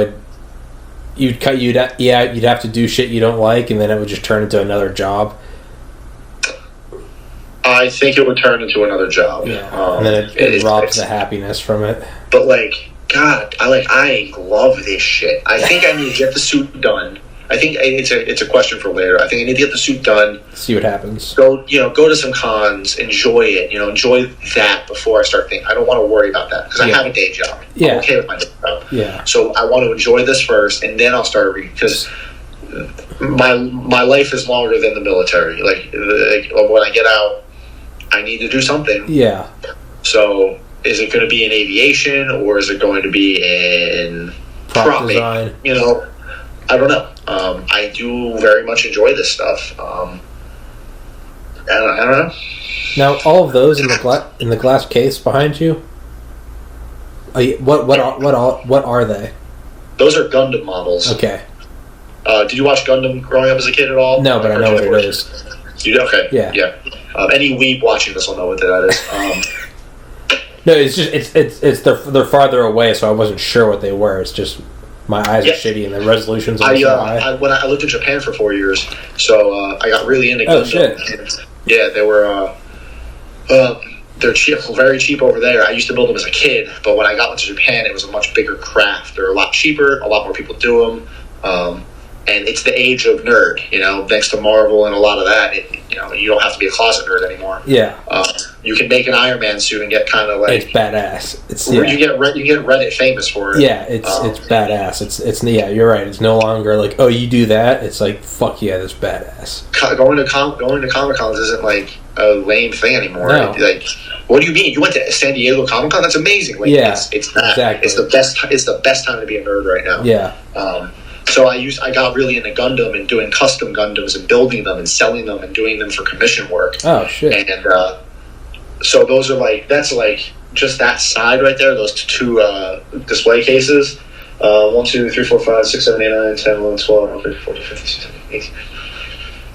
you'd have to do shit you don't like, and then it would just turn into another job? I think it would turn into another job. Yeah, and then it robs the happiness from it. But like, God, I love this shit. I think I need to get the suit done. I think it's a question for later. I think I need to get the suit done. See what happens. Go to some cons, enjoy it. Enjoy that before I start thinking. I don't want to worry about that because I have a day job. Yeah. I'm okay with my day job. Yeah. So I want to enjoy this first, and then I'll start reading because my life is longer than the military. Like when I get out, I need to do something. Yeah. So is it going to be in aviation or is it going to be in prop design? I don't know. I do very much enjoy this stuff. I don't know. Now, all of those in the glass case behind you. What are they? Those are Gundam models. Okay. Did you watch Gundam growing up as a kid at all? No, but I know what it is. You okay? Yeah. Yeah. Any weeb watching this will know what that is. No, it's just they're farther away, so I wasn't sure what they were. It's just my eyes are shitty and the resolutions are so high. When I lived in Japan for 4 years, so I got really into Gundam. Oh shit! Yeah, they were. They're cheap, very cheap over there. I used to build them as a kid, but when I got into Japan, it was a much bigger craft. They're a lot cheaper. A lot more people do them. And it's the age of nerd, thanks to Marvel and a lot of that. You don't have to be a closet nerd anymore. Yeah. You can make an Iron Man suit and get kind of like... It's badass. You get Reddit famous for it. Yeah, it's badass. It's you're right. It's no longer like, oh, you do that. It's like, fuck yeah, that's badass. Going to Comic-Cons isn't like a lame thing anymore. No. Like, what do you mean? You went to San Diego Comic-Con? That's amazing. Like, yeah, it's that. Exactly. It's the best time to be a nerd right now. Yeah. So I got really into Gundam and doing custom Gundams and building them and selling them and doing them for commission work. Oh shit! And so those are that's just that side right there. Those two display cases. 1, 2, 3, 4, 5, 6, 7, 8, 9, 10, 11, 12, 13, 14, 15, 16, 17, 18.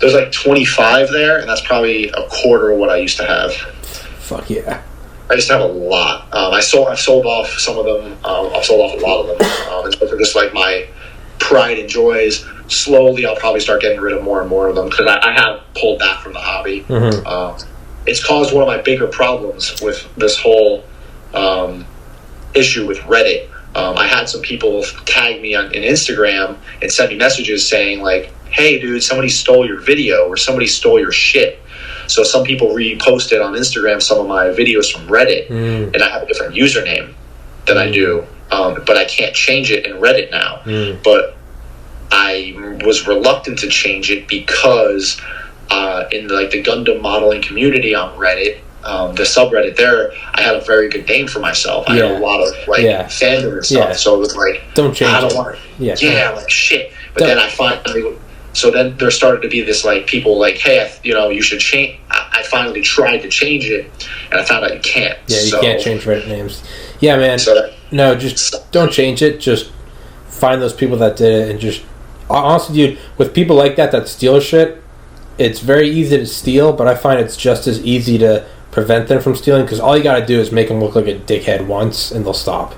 There's like 25 there, and that's probably a quarter of what I used to have. Fuck yeah! I just have a lot. I've sold off some of them. I've sold off a lot of them. And those are just like my pride and joys. Slowly I'll probably start getting rid of more and more of them because I have pulled back from the hobby. Mm-hmm. It's caused one of my bigger problems with this whole issue with Reddit. I had some people tag me on Instagram and send me messages saying like, hey dude, somebody stole your video or somebody stole your shit. So some people reposted on Instagram some of my videos from Reddit, and I have a different username than I do. But I can't change it in Reddit now. But I was reluctant to change it because in the Gundam modeling community on Reddit, the subreddit there, I had a very good name for myself. I had a lot of fandom and stuff. So it was like, don't change I don't want to. Like shit. But then I finally. So then there started to be this people like, hey, you should change. I finally tried to change it, and I found out you can't. Yeah, you can't change Reddit names. Yeah, man. No, just don't change it. Just find those people that did it, and just honestly, dude, with people like that steal shit, it's very easy to steal, but I find it's just as easy to prevent them from stealing because all you got to do is make them look like a dickhead once, and they'll stop.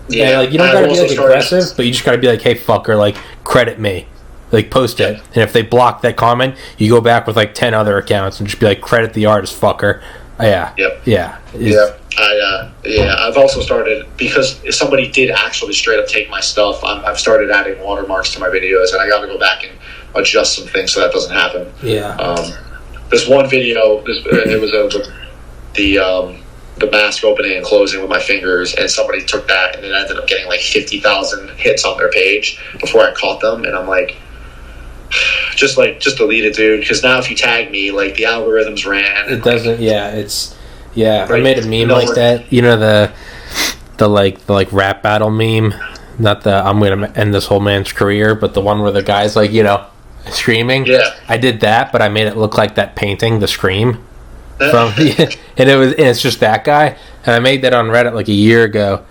Yeah, and you don't got to be aggressive, but you just got to be like, hey, fucker, credit me. Post it, and if they block that comment, you go back with 10 other accounts and just be like, credit the artist, fucker. Yeah. Yep. Yeah. I've also started, because if somebody did actually straight up take my stuff, I've started adding watermarks to my videos, and I got to go back and adjust some things so that doesn't happen. Yeah. This one video, it was the mask opening and closing with my fingers, and somebody took that and it ended up getting 50,000 hits on their page before I caught them, and I'm like, just delete it, dude, because now if you tag me, the algorithms ran. It doesn't. Right? I made a meme like that. The rap battle meme. Not the I'm gonna end this whole man's career, but the one where the guy's screaming. Yeah. I did that, but I made it look like that painting, The Scream. and it's just that guy. And I made that on Reddit like a year ago,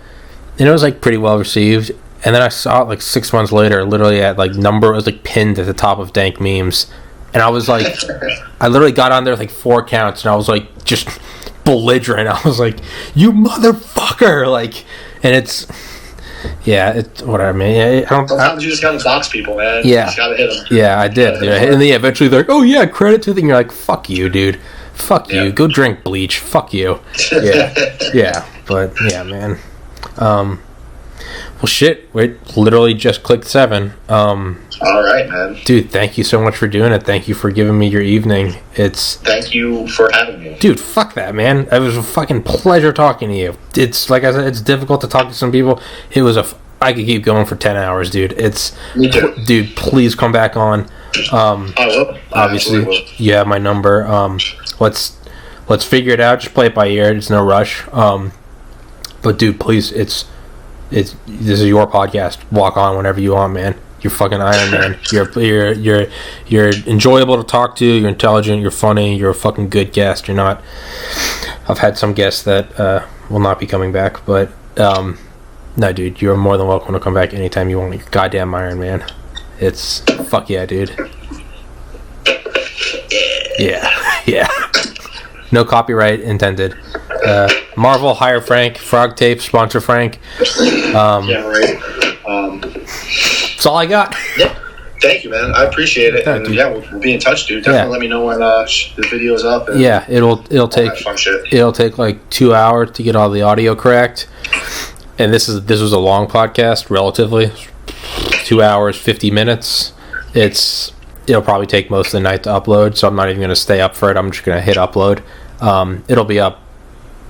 and it was like pretty well received. And then I saw it like 6 months later, literally at like number, it was like pinned at the top of dank memes. And I was like, I literally got on there with like 4 accounts, and I was like just belligerent. I was like, you motherfucker, like, and it's. Yeah, it's whatever, man. Yeah, sometimes you just gotta box people, man. Yeah, you just gotta hit them. Yeah, I did. Yeah. And then eventually they're like, "Oh yeah, credit to the thing." You're like, "Fuck you, dude. Fuck you. Go drink bleach. Fuck you." Yeah, yeah. But yeah, man. Well, shit. We literally just clicked 7. All right, man. Dude, thank you so much for doing it. Thank you for giving me your evening. Thank you for having me. Dude, fuck that, man. It was a fucking pleasure talking to you. It's, like I said, it's difficult to talk to some people. I could keep going for 10 hours, dude. Me too. Dude, please come back on. I will. Obviously, will. You have my number. Let's figure it out. Just play it by ear. It's no rush. But dude, please, this is your podcast. Walk on whenever you want, man. You're fucking Iron Man. You're enjoyable to talk to. You're intelligent. You're funny. You're a fucking good guest. You're not. I've had some guests that will not be coming back, but no, dude. You're more than welcome to come back anytime you want. You're goddamn Iron Man. It's fuck yeah, dude. Yeah. No copyright intended. Marvel, hire Frank. Frog Tape, sponsor Frank. Yeah, right. That's all I got. Yeah. Thank you, man. I appreciate it. And yeah, we'll be in touch, dude. Definitely let me know when the video's up. And yeah, it'll take like 2 hours to get all the audio correct. And this was a long podcast, relatively. 2 hours, 50 minutes. It'll probably take most of the night to upload, so I'm not even going to stay up for it. I'm just going to hit upload. It'll be up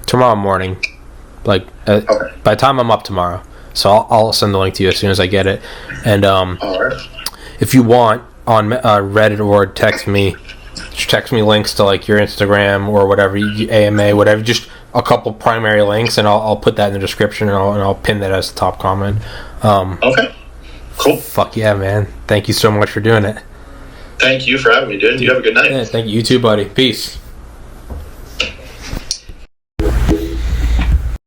tomorrow morning. By the time I'm up tomorrow. So I'll send the link to you as soon as I get it. And all right. If you want, on Reddit or text me links to like your Instagram or whatever, AMA, whatever, just a couple primary links, and I'll put that in the description, and I'll pin that as the top comment. Okay. Cool. Fuck yeah, man. Thank you so much for doing it. Thank you for having me, dude. You have a good night. Yeah, thank you. You too, buddy. Peace.